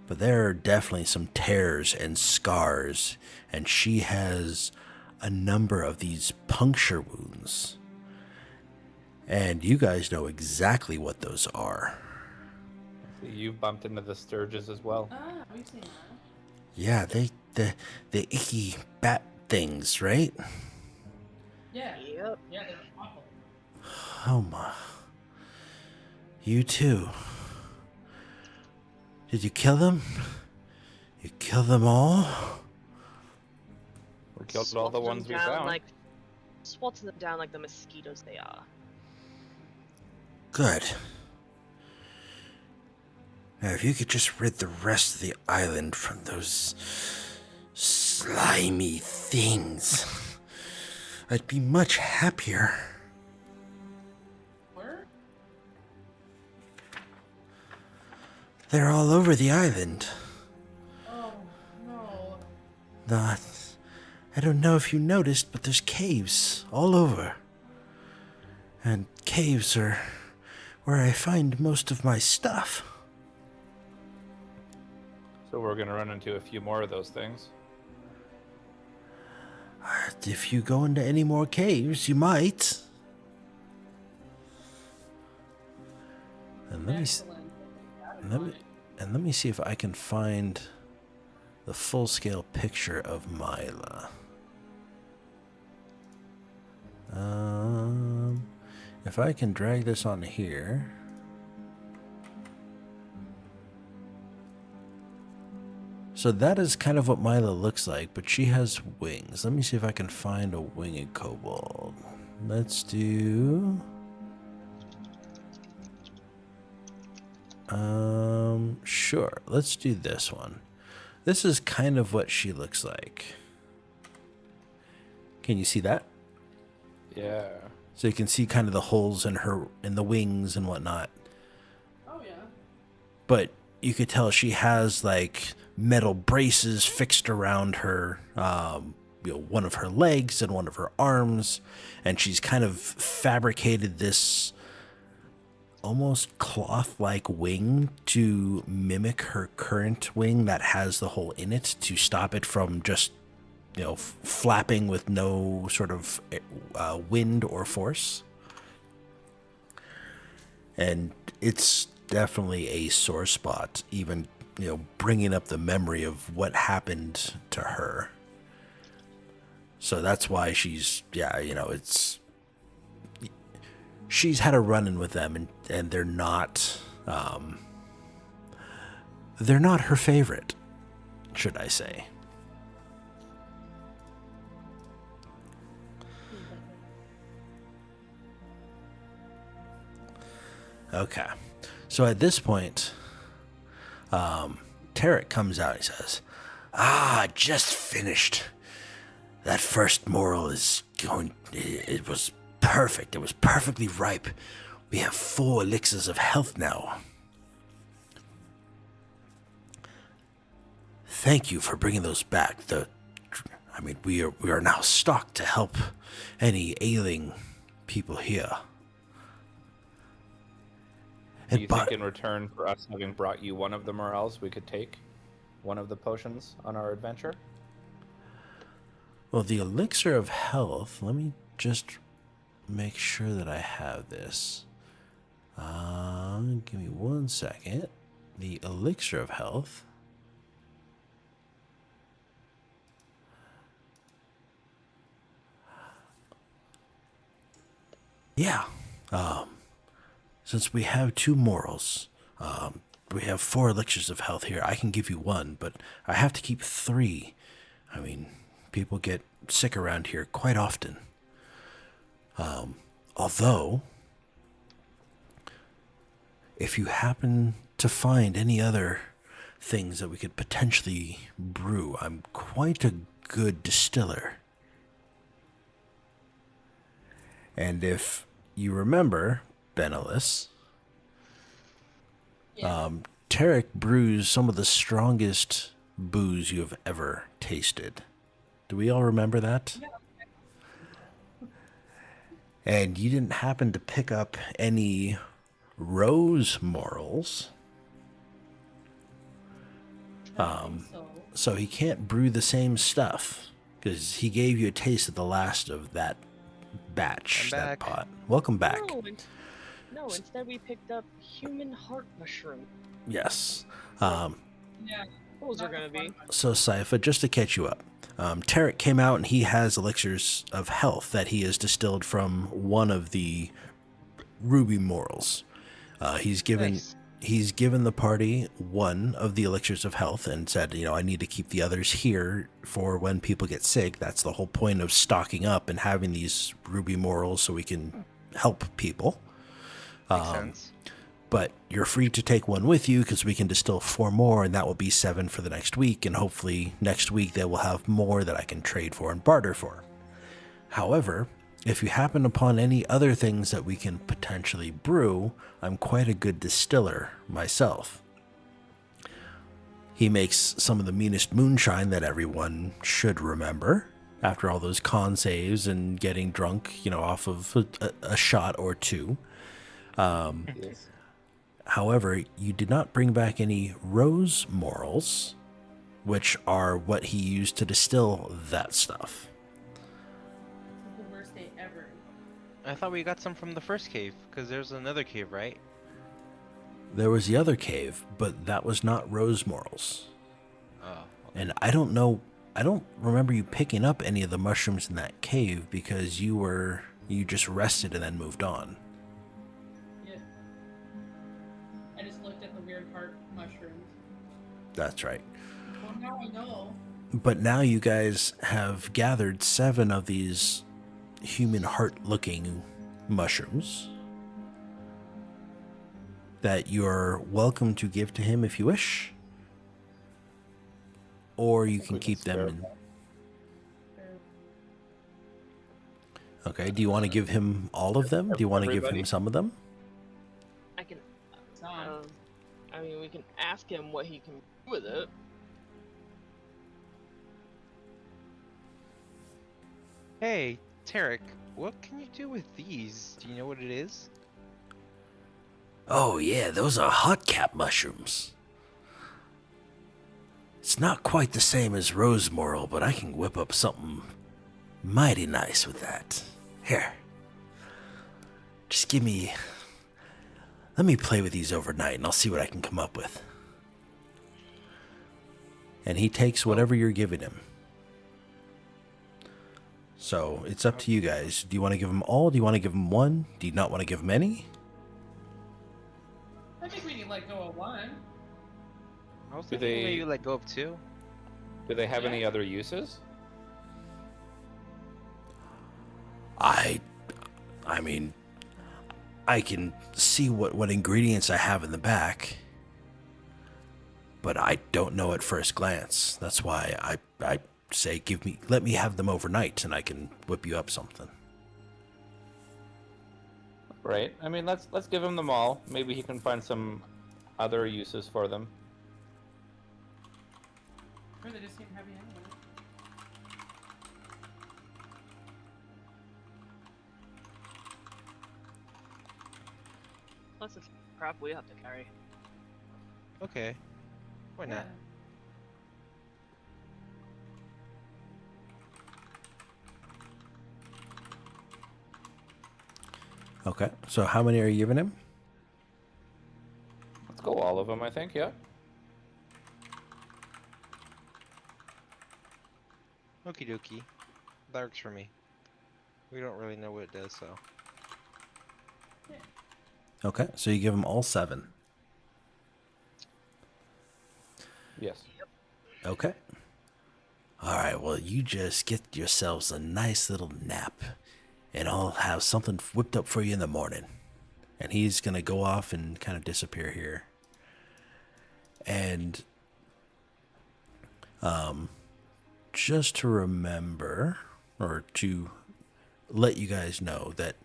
but there are definitely some tears and scars, and she has a number of these puncture wounds. And you guys know exactly what those are. You've bumped into the sturges as well. Ah, we've seen that. Yeah, the icky bat things, right? Yeah. Yep. Yeah, they're awful. Oh my. You too. Did you kill them? You kill them all? We killed all the ones we found. Swatting them down like the mosquitoes they are. Good. Now, if you could just rid the rest of the island from those slimy things, I'd be much happier. Where? They're all over the island. Oh, no. I don't know if you noticed, but there's caves all over. And caves are where I find most of my stuff. So we're going to run into a few more of those things. If you go into any more caves, you might. And let me Excellent. let me see if I can find the full-scale picture of Mila. If I can drag this on here. So that is kind of what Mila looks like, but she has wings. Let me see if I can find a winged kobold. Let's do... Sure. Let's do this one. This is kind of what she looks like. Can you see that? Yeah. So you can see kind of the holes in the wings and whatnot. Oh, yeah. But you could tell she has like metal braces fixed around her, one of her legs and one of her arms, and she's kind of fabricated this almost cloth-like wing to mimic her current wing that has the hole in it to stop it from just, flapping with no sort of wind or force. And it's definitely a sore spot, even, bringing up the memory of what happened to her. So that's why she's had a run-in with them, and they're not her favorite, should I say. Okay. So at this point, Tarek comes out and says, just finished. That first moral it was perfect. It was perfectly ripe. We have 4 elixirs of health now. thank you for bringing those back. We are now stocked to help any ailing people here. Do you think in return for us having brought you one of the morels, we could take one of the potions on our adventure? Well, the elixir of health, let me just make sure that I have this. Give me 1 second. The elixir of health. Yeah. Since we have 2 morals, we have 4 elixirs of health here. I can give you 1, but I have to keep 3. I mean, people get sick around here quite often. Although, if you happen to find any other things that we could potentially brew, I'm quite a good distiller. And if you remember, Benelis, Tarek brews some of the strongest booze you have ever tasted. Do we all remember that? Yeah. And you didn't happen to pick up any rose morals. So he can't brew the same stuff because he gave you a taste of the last of that batch, I'm that back. pot. Welcome back. No, instead we picked up human heart mushroom. Yes. Yeah. Those are gonna be. So, Sypha, just to catch you up, Tarek came out and he has elixirs of health that he has distilled from one of the ruby morals. He's given the party one of the elixirs of health and said, I need to keep the others here for when people get sick. That's the whole point of stocking up and having these ruby morals so we can help people. Makes sense. But you're free to take one with you because we can distill 4 more, and that will be 7 for the next week. And hopefully next week they will have more that I can trade for and barter for. However, if you happen upon any other things that we can potentially brew, I'm quite a good distiller myself. He makes some of the meanest moonshine that everyone should remember after all those con saves and getting drunk, off of a shot or 2. Yes. However, you did not bring back any rose morals, which are what he used to distill that stuff. This is the worst day ever. I thought we got some from the first cave, because there's another cave, right? There was the other cave, but that was not rose morals. Oh. And I don't remember you picking up any of the mushrooms in that cave because you just rested and then moved on. Yeah. I just looked at the weird heart mushrooms. That's right. Well, now I know. But now you guys have gathered 7 of these human heart-looking mushrooms that you're welcome to give to him if you wish. Or you can keep them in. Okay, do you want to give him all of them? Do you want to give him some of them? I can. It's on. We can ask him what he can do with it. Hey, Tarek, what can you do with these? Do you know what it is? Oh yeah, those are hot cap mushrooms. It's not quite the same as rose moral, but I can whip up something mighty nice with that. Here. Just let me play with these overnight and I'll see what I can come up with. And he takes whatever you're giving him. So it's up to you guys. Do you want to give him all? Do you want to give him 1? Do you not want to give him any? I think we need to let go of 1. I was Do thinking they- maybe let go of 2. Do they have any other uses? I mean, I can see what ingredients I have in the back, but I don't know at first glance. That's why I say let me have them overnight and I can whip you up something. Right. Let's give him them all. Maybe he can find some other uses for them. Or they just seem heavy anyway. Plus it's crap we have to carry. Okay. Why Yeah. not? Okay. So how many are you giving him? Let's go all of them, I think, yeah. Okie dokie. That works for me. We don't really know what it does, so. Okay. So you give him all 7. Yes. Okay. All right. Well, you just get yourselves a nice little nap, and I'll have something whipped up for you in the morning. And he's gonna go off and kind of disappear here. And just to remember, or to let you guys know that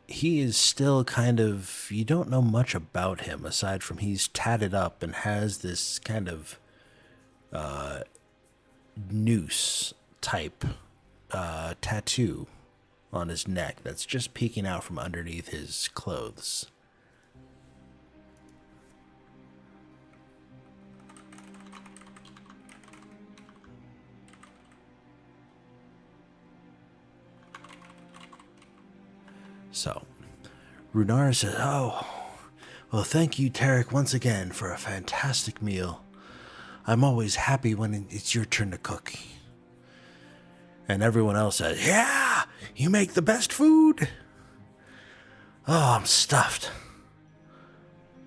he is still kind of, you don't know much about him aside from he's tatted up and has this kind of noose type tattoo on his neck that's just peeking out from underneath his clothes. So, Runar says, "Oh, well, thank you, Tarek, once again for a fantastic meal. I'm always happy when it's your turn to cook." And everyone else says, "Yeah, you make the best food." Oh, I'm stuffed.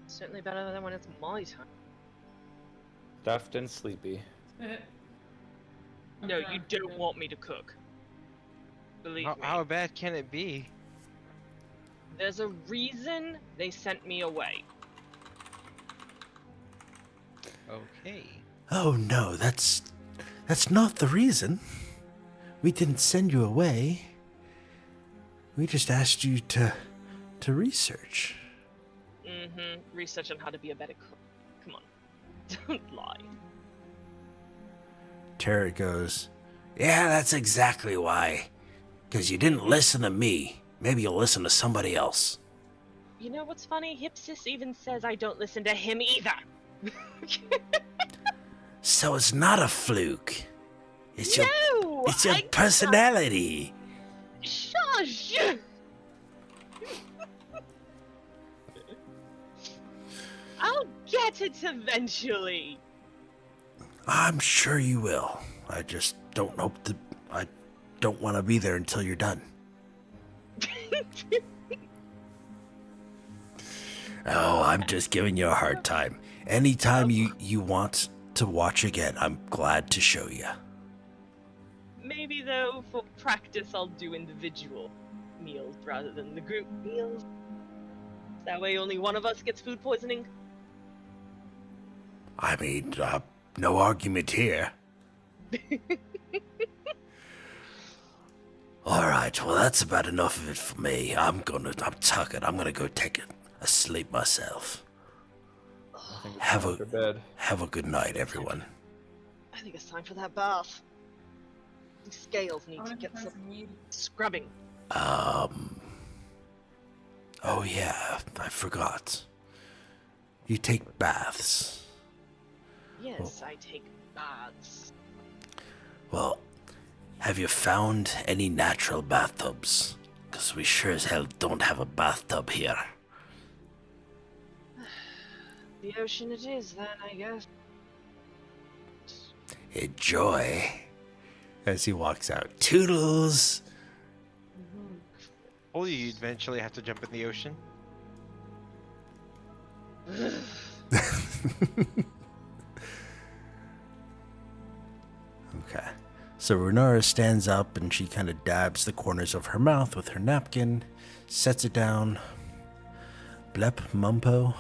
Certainly better than when it's my time. Stuffed and sleepy. No, you don't want me to cook. Believe me. How bad can it be? There's a reason they sent me away. Okay. Oh no, that's not the reason. We didn't send you away. We just asked you to research. Mm-hmm. Research on how to be a better cook. Come on. Don't lie. Tarek goes, "Yeah, that's exactly why. 'Cause you didn't listen to me. Maybe you'll listen to somebody else." You know what's funny? Hipsis even says I don't listen to him either. So it's not a fluke. It's your No! it's your I personality. Shush! I'll get it eventually. I'm sure you will. I just don't hope to. I don't want to be there until you're done. Oh, I'm just giving you a hard time. Anytime you want to watch again, I'm glad to show you. Maybe though, for practice, I'll do individual meals rather than the group meals. That way, only one of us gets food poisoning. I mean, no argument here. All right, well, that's about enough of it for me. I'm tucking. I'm gonna go take a sleep myself. I think it's Have time a- for bed. Have a good night, everyone. I think it's time for that bath. These scales need to get some scrubbing. Oh yeah, I forgot. You take baths. Yes, I take baths. Well, have you found any natural bathtubs? Because we sure as hell don't have a bathtub here. The ocean it is, then, I guess. Enjoy. As he walks out. Toodles! Will you eventually have to jump in the ocean? Okay. So Runara stands up and she kind of dabs the corners of her mouth with her napkin, sets it down. Blep Mumpo,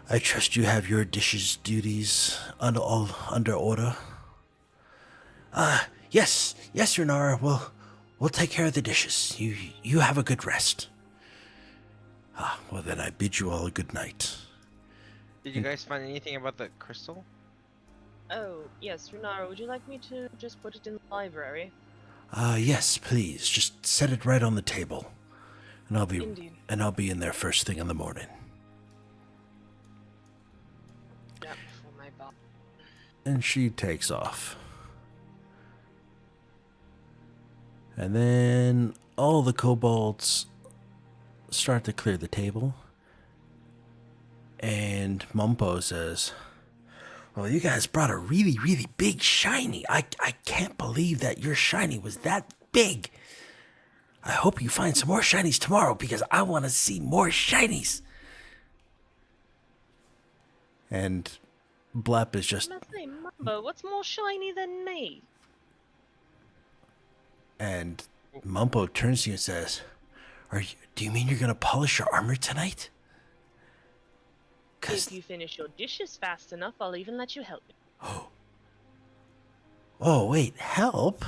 I trust you have your dishes duties all under order. Yes, Runara, we'll take care of the dishes. You have a good rest. Well then I bid you all a good night. Did you guys find anything about the crystal? Oh, yes, Runara, would you like me to just put it in the library? Yes, please. Just set it right on the table. And Indeed. I'll be in there first thing in the morning. That before my ball. And she takes off. And then all the kobolds start to clear the table. And Mumpo says, well, you guys brought a really, really big shiny. I can't believe that your shiny was that big. I hope you find some more shinies tomorrow because I want to see more shinies. And Blep is just... Say, Mumbo, what's more shiny than me? And Mumpo turns to you and says, do you mean you're going to polish your armor tonight? If you finish your dishes fast enough, I'll even let you help me. Oh, wait, help?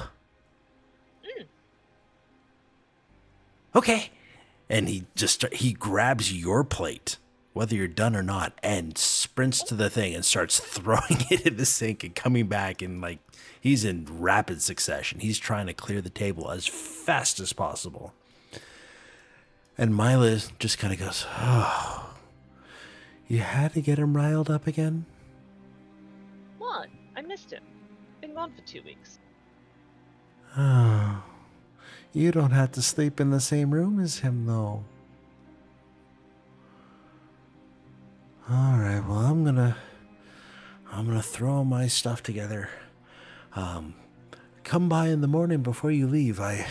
Okay. And he grabs your plate, whether you're done or not, and sprints to the thing and starts throwing it in the sink and coming back, and like he's in rapid succession. He's trying to clear the table as fast as possible. And Mila just kind of goes, oh, you had to get him riled up again? What? I missed him. Been gone for 2 weeks. Oh, you don't have to sleep in the same room as him, though. All right, well, I'm gonna throw my stuff together. Come by in the morning before you leave. I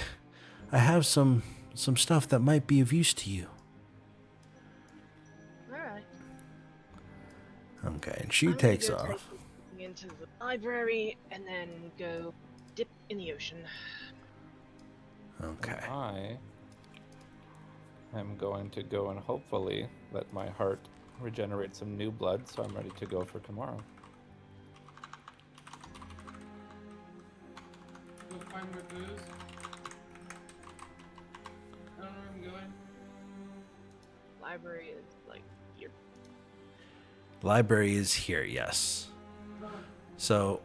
have some stuff that might be of use to you. All right. Okay, and she I'm takes gonna go off. take into the library and then go dip in the ocean. Okay. I am going to go and hopefully let my heart regenerate some new blood, so I'm ready to go for tomorrow. Go find more booze. I don't know where I'm going. Library is like here. Library is here, yes. So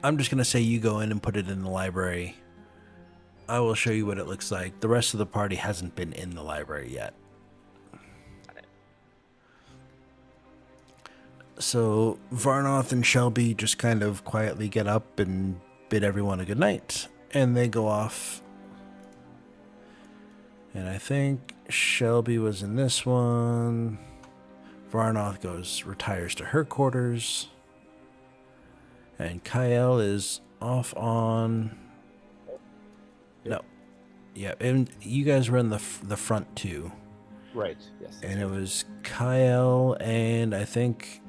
I'm just gonna say you go in and put it in the library. I will show you what it looks like. The rest of the party hasn't been in the library yet. So Varnoth and Shelby just kind of quietly get up and bid everyone a good night, and they go off. And I think Shelby was in this one. Varnoth retires to her quarters, and Kyle is off on. No, yeah, and you guys were in the front too. Right. Yes. And it was Kyle and I think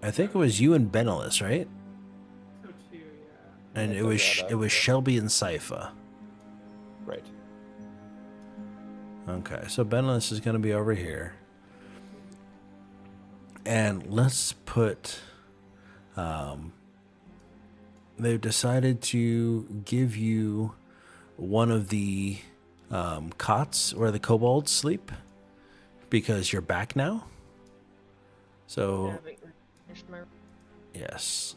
it was you and Benelis, right? So too, yeah. And Yeah, it was yeah, it was Shelby and Sypha. Right. Okay, so Benelis is going to be over here. And let's put they've decided to give you one of the cots where the kobolds sleep because you're back now. So yes.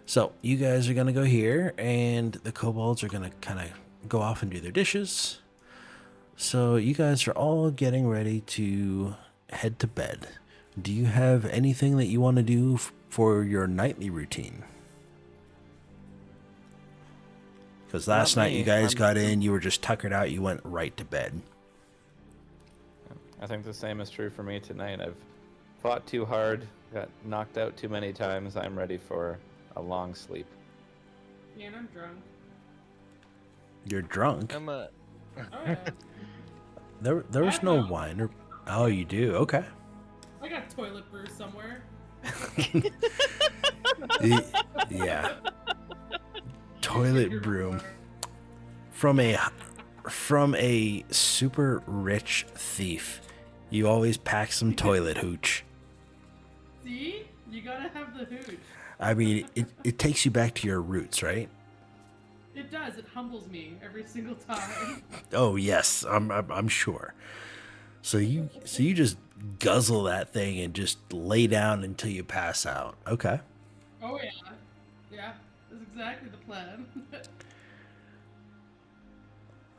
So you guys are gonna go here, and the kobolds are gonna kind of go off and do their dishes. So you guys are all getting ready to head to bed. Do you have anything that you want to do for your nightly routine? Because last night you guys got in, you were just tuckered out, you went right to bed. I think the same is true for me tonight. I've fought too hard, got knocked out too many times. I'm ready for a long sleep. Yeah, and I'm drunk. You're drunk? I'm a. Oh yeah. There was no wine. Oh, you do? Okay. I got toilet brew somewhere. Yeah. Toilet broom. From a super rich thief. You always pack some toilet hooch. See? You gotta have the hooch. I mean, it takes you back to your roots, right? It does. It humbles me every single time. Oh yes, I'm sure. So you just guzzle that thing and just lay down until you pass out. Okay. Oh yeah, yeah. That's exactly the plan.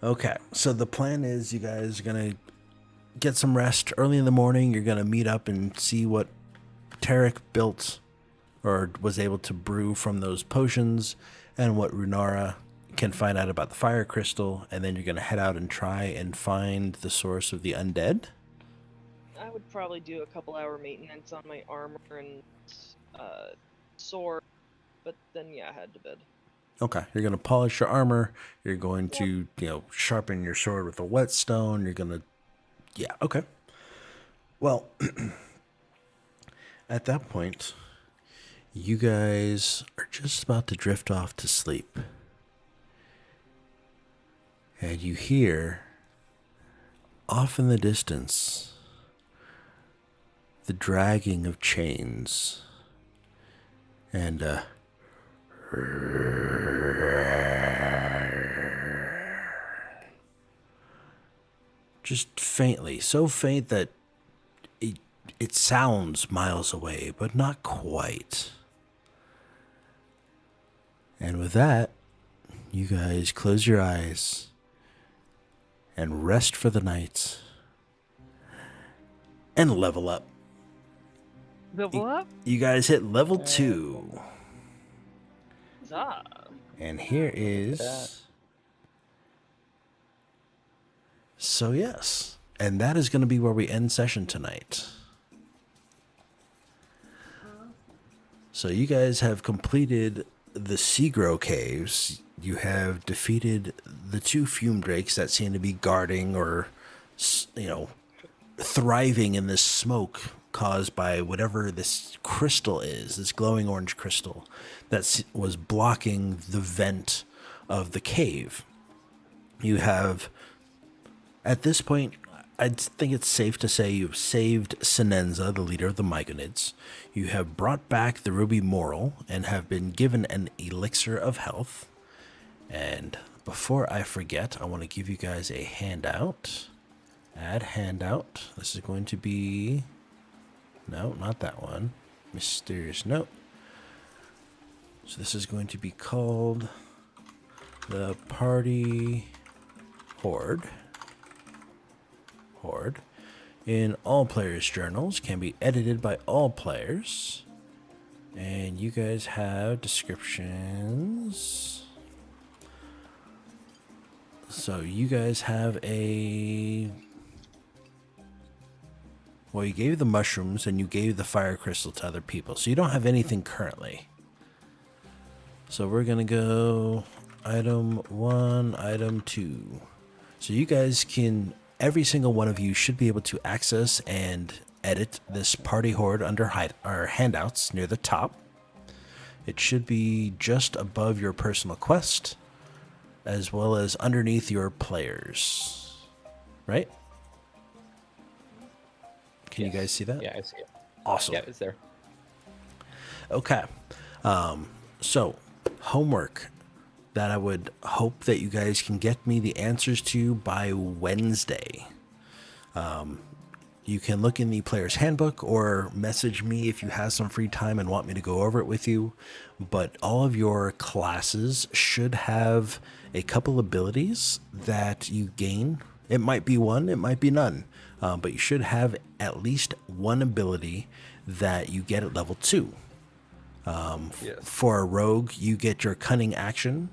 Okay. So the plan is you guys are gonna get some rest early in the morning. You're gonna meet up and see what Tarek built or was able to brew from those potions and what Runara can find out about the fire crystal, and then you're going to head out and try and find the source of the undead. I would probably do a couple hour maintenance on my armor and sword, but then yeah, head to bed. Okay, you're going to polish your armor, you're going to, sharpen your sword with a whetstone, you're going to, yeah, okay. Well, at that point, you guys are just about to drift off to sleep. And you hear, off in the distance, the dragging of chains. And, just faintly, so faint that it sounds miles away, but not quite. And with that, you guys close your eyes and rest for the night and level up. Level up? You guys hit level 2. Huzzah. And here is... So yes, and that is going to be where we end session tonight. So you guys have completed the SeaGrow Caves. You have defeated the 2 fume drakes that seem to be guarding or, thriving in this smoke caused by whatever this crystal is, this glowing orange crystal that was blocking the vent of the cave. You have, at this point, I think it's safe to say you've saved Sinenza, the leader of the Mygonids. You have brought back the Ruby Moral and have been given an elixir of health. And before I forget, I want to give you guys a handout. Add handout. This is going to be... No, not that one. Mysterious note. So this is going to be called the Party Horde. In all players' journals, can be edited by all players. And you guys have descriptions. So you guys have a... Well, you gave the mushrooms and you gave the fire crystal to other people. So you don't have anything currently. So we're going to go item 1, item 2. So you guys can... Every single one of you should be able to access and edit this Party Horde under handouts near the top. It should be just above your personal quest, as well as underneath your players. Right? Can you guys see that? Yeah, I see it. Awesome. Yeah, it's there. Okay. So, homework that I would hope that you guys can get me the answers to by Wednesday. You can look in the player's handbook or message me if you have some free time and want me to go over it with you. But all of your classes should have a couple abilities that you gain. It might be one, it might be none. But you should have at least one ability that you get at level 2. Yes. For a rogue, you get your cunning action,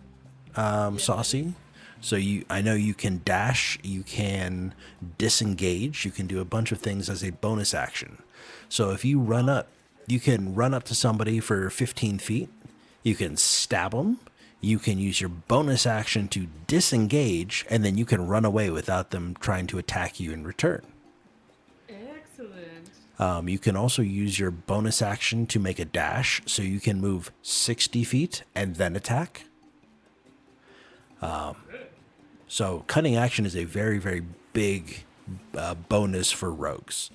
Saucy. So I know you can dash, you can disengage, you can do a bunch of things as a bonus action. So if you run up, you can run up to somebody for 15 feet, you can stab them, you can use your bonus action to disengage, and then you can run away without them trying to attack you in return. Excellent. You can also use your bonus action to make a dash, so you can move 60 feet and then attack. So cunning action is a very, very big bonus for rogues.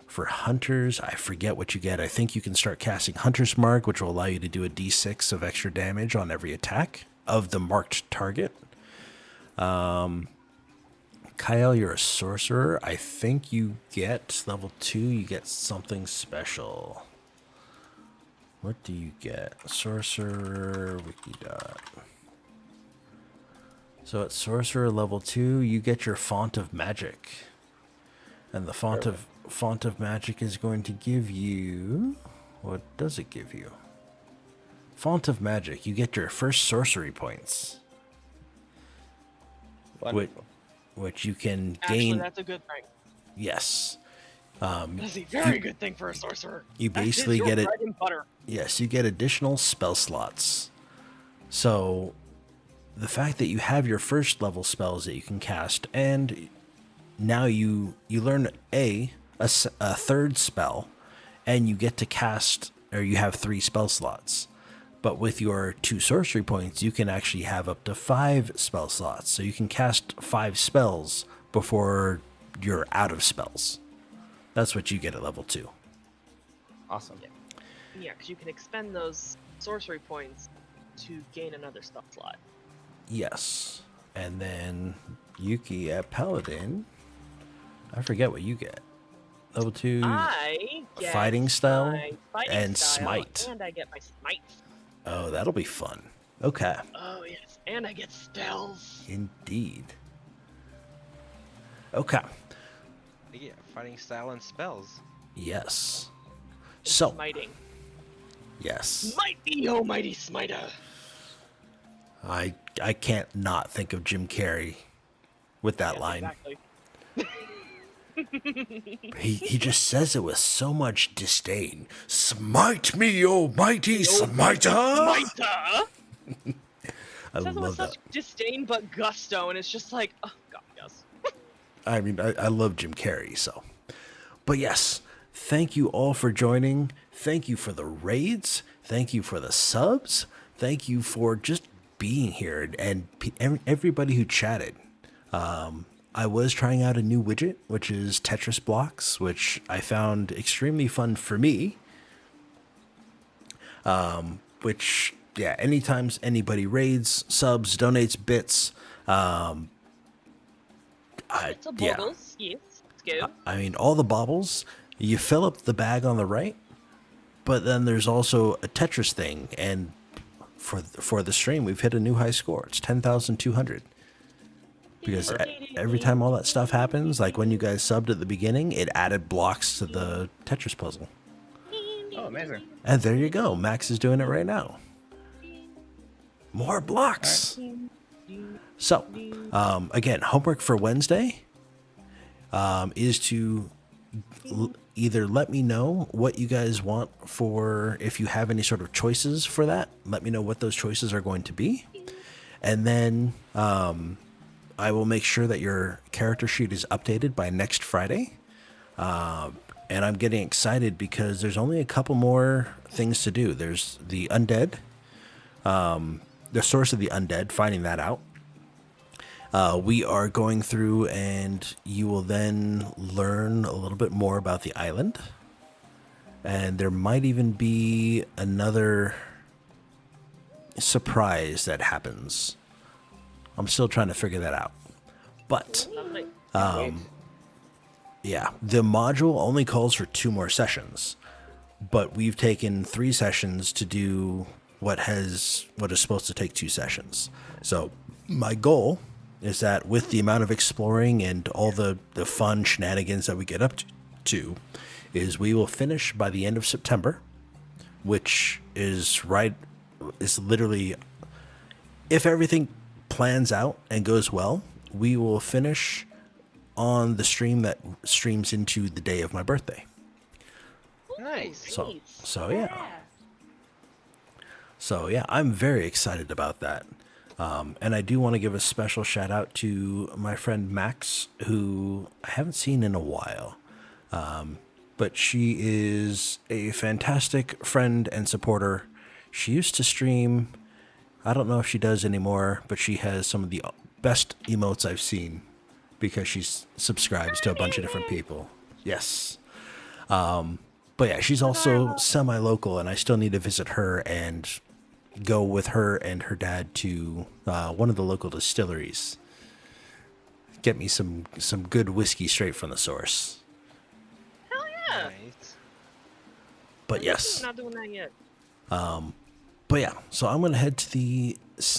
For hunters, I forget what you get. I think you can start casting Hunter's Mark, which will allow you to do a d6 of extra damage on every attack of the marked target. Kyle, you're a sorcerer. I think you get level 2, you get something special. What do you get? Sorcerer wikidot. So at sorcerer level 2, you get your font of magic. And the font of magic is going to give you, what does it give you? Font of magic, you get your first sorcery points, Wonderful. which you can Actually, gain. that's a good thing. Yes. That's a very good thing for a sorcerer. You That is basically your get it. bread and butter. Yes, you get additional spell slots. So the fact that you have your first level spells that you can cast, and now you learn a third spell, and you get to cast, or you have 3 spell slots. But with your 2 sorcery points, you can actually have up to 5 spell slots. So you can cast 5 spells before you're out of spells. That's what you get at level 2. Awesome. Yeah, because you can expend those sorcery points to gain another spell slot. Yes. And then Yuki at Paladin, I forget what you get. Level 2 I get fighting style my fighting and style, smite. and I get my smite. Oh, that'll be fun. Okay. Oh yes, and I get spells. Indeed. Okay. You get fighting style and spells. Yes. And So, smiting. yes. Might be almighty smiter. I can't not think of Jim Carrey with that Yes, line. Exactly. He just says it with so much disdain. Smite me, O mighty smiter! Smiter. I Says it with love that. such disdain but gusto, and it's just like, oh god, yes. I mean, I love Jim Carrey, so. But yes, thank you all for joining. Thank you for the raids. Thank you for the subs. Thank you for just being here and everybody who chatted. I was trying out a new widget, which is Tetris blocks, which I found extremely fun for me. Which, yeah, anytime anybody raids, subs, donates bits, It's a boggles, yes. Let's go. I mean, all the baubles, you fill up the bag on the right, but then there's also a Tetris thing, and for the stream, we've hit a new high score. It's 10,200. Because every time all that stuff happens, like when you guys subbed at the beginning, it added blocks to the Tetris puzzle. Oh, amazing. And there you go. Max is doing it right now. More blocks. So, again, homework for Wednesday is to either let me know what you guys want for, if you have any sort of choices for that, let me know what those choices are going to be. And then I will make sure that your character sheet is updated by next Friday. And I'm getting excited because there's only a couple more things to do. There's the undead, the source of the undead, finding that out. We are going through, and you will then learn a little bit more about the island. And there might even be another surprise that happens. I'm still trying to figure that out. But, Lovely. yeah, the module only calls for 2 more sessions. But we've taken 3 sessions to do what is supposed to take 2 sessions. So my goal is that with the amount of exploring and all the fun shenanigans that we get up to, is we will finish by the end of September, which is literally, if everything plans out and goes well, we will finish on the stream that streams into the day of my birthday. Nice. So yeah. So yeah, I'm very excited about that. And I do want to give a special shout out to my friend Max, who I haven't seen in a while. But she is a fantastic friend and supporter. She used to stream. I don't know if she does anymore, but she has some of the best emotes I've seen because she subscribes to a bunch of different people. Yes. But yeah, she's also semi-local, and I still need to visit her and go with her and her dad to one of the local distilleries get me some good whiskey straight from the source. Hell yeah. Nice. But At least yes. we're not doing that yet. But yeah, so I'm gonna head to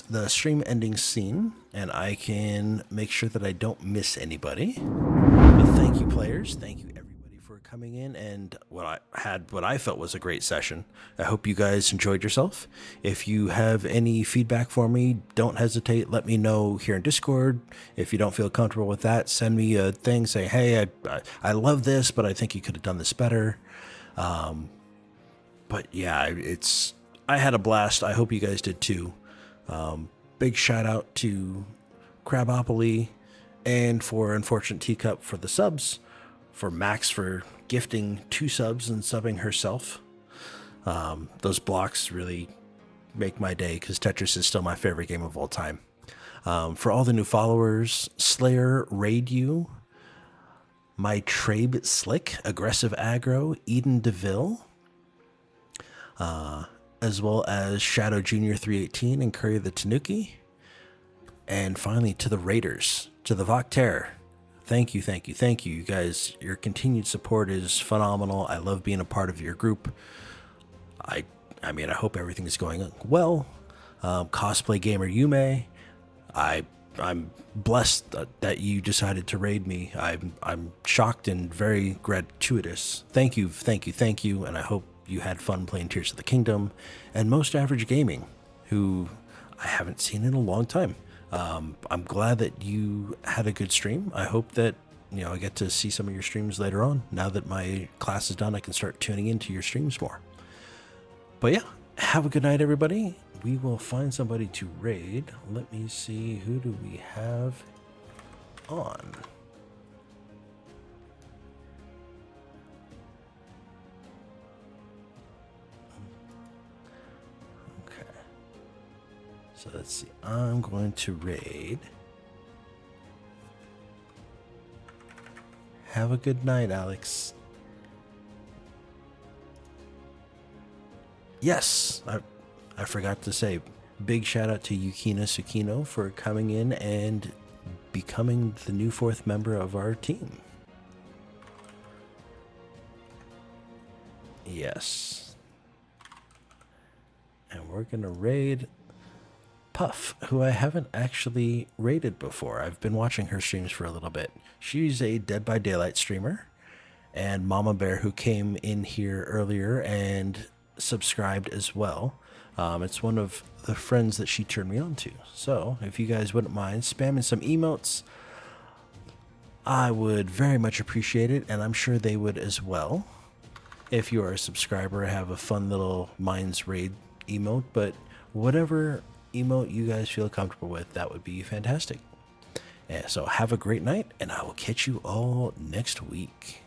the stream ending scene, and I can make sure that I don't miss anybody. But thank you, players. Thank you, everybody, for coming in and what I felt was a great session. I hope you guys enjoyed yourself. If you have any feedback for me, don't hesitate. Let me know here in Discord. If you don't feel comfortable with that, send me a thing. Say, hey, I love this, but I think you could have done this better. But yeah, I had a blast. I hope you guys did too. Big shout out to Crabopoly and for Unfortunate Teacup for the subs, for Max for gifting 2 subs and subbing herself. Those blocks really make my day because Tetris is still my favorite game of all time. For all the new followers, Slayer, Raid You, My Trabe Slick, Aggressive Aggro, Eden DeVille, as well as Shadow Junior 318 and Curry the Tanuki. And finally, to the Raiders, to the Vocter. Thank you, thank you, thank you. You guys, your continued support is phenomenal. I love being a part of your group. I mean, I hope everything is going well. Cosplay Gamer Yume, I'm blessed that you decided to raid me. I'm shocked and very gratuitous. Thank you, thank you, thank you. And I hope you had fun playing Tears of the Kingdom. And Most Average Gaming, who I haven't seen in a long time. I'm glad that you had a good stream. I hope that, I get to see some of your streams later on. Now that my class is done, I can start tuning into your streams more. But yeah, have a good night, everybody. We will find somebody to raid. Let me see, who do we have on? So let's see, I'm going to raid. Have a good night, Alex. Yes, I forgot to say, big shout out to Yukina Tsukino for coming in and becoming the new 4th member of our team. Yes. And we're gonna raid Puff, who I haven't actually raided before. I've been watching her streams for a little bit. She's a Dead by Daylight streamer, and Mama Bear, who came in here earlier and subscribed as well. It's one of the friends that she turned me on to. So if you guys wouldn't mind spamming some emotes, I would very much appreciate it, and I'm sure they would as well. If you are a subscriber, I have a fun little Minds Raid emote, but whatever emote you guys feel comfortable with, that would be fantastic. Yeah, so have a great night, and I will catch you all next week.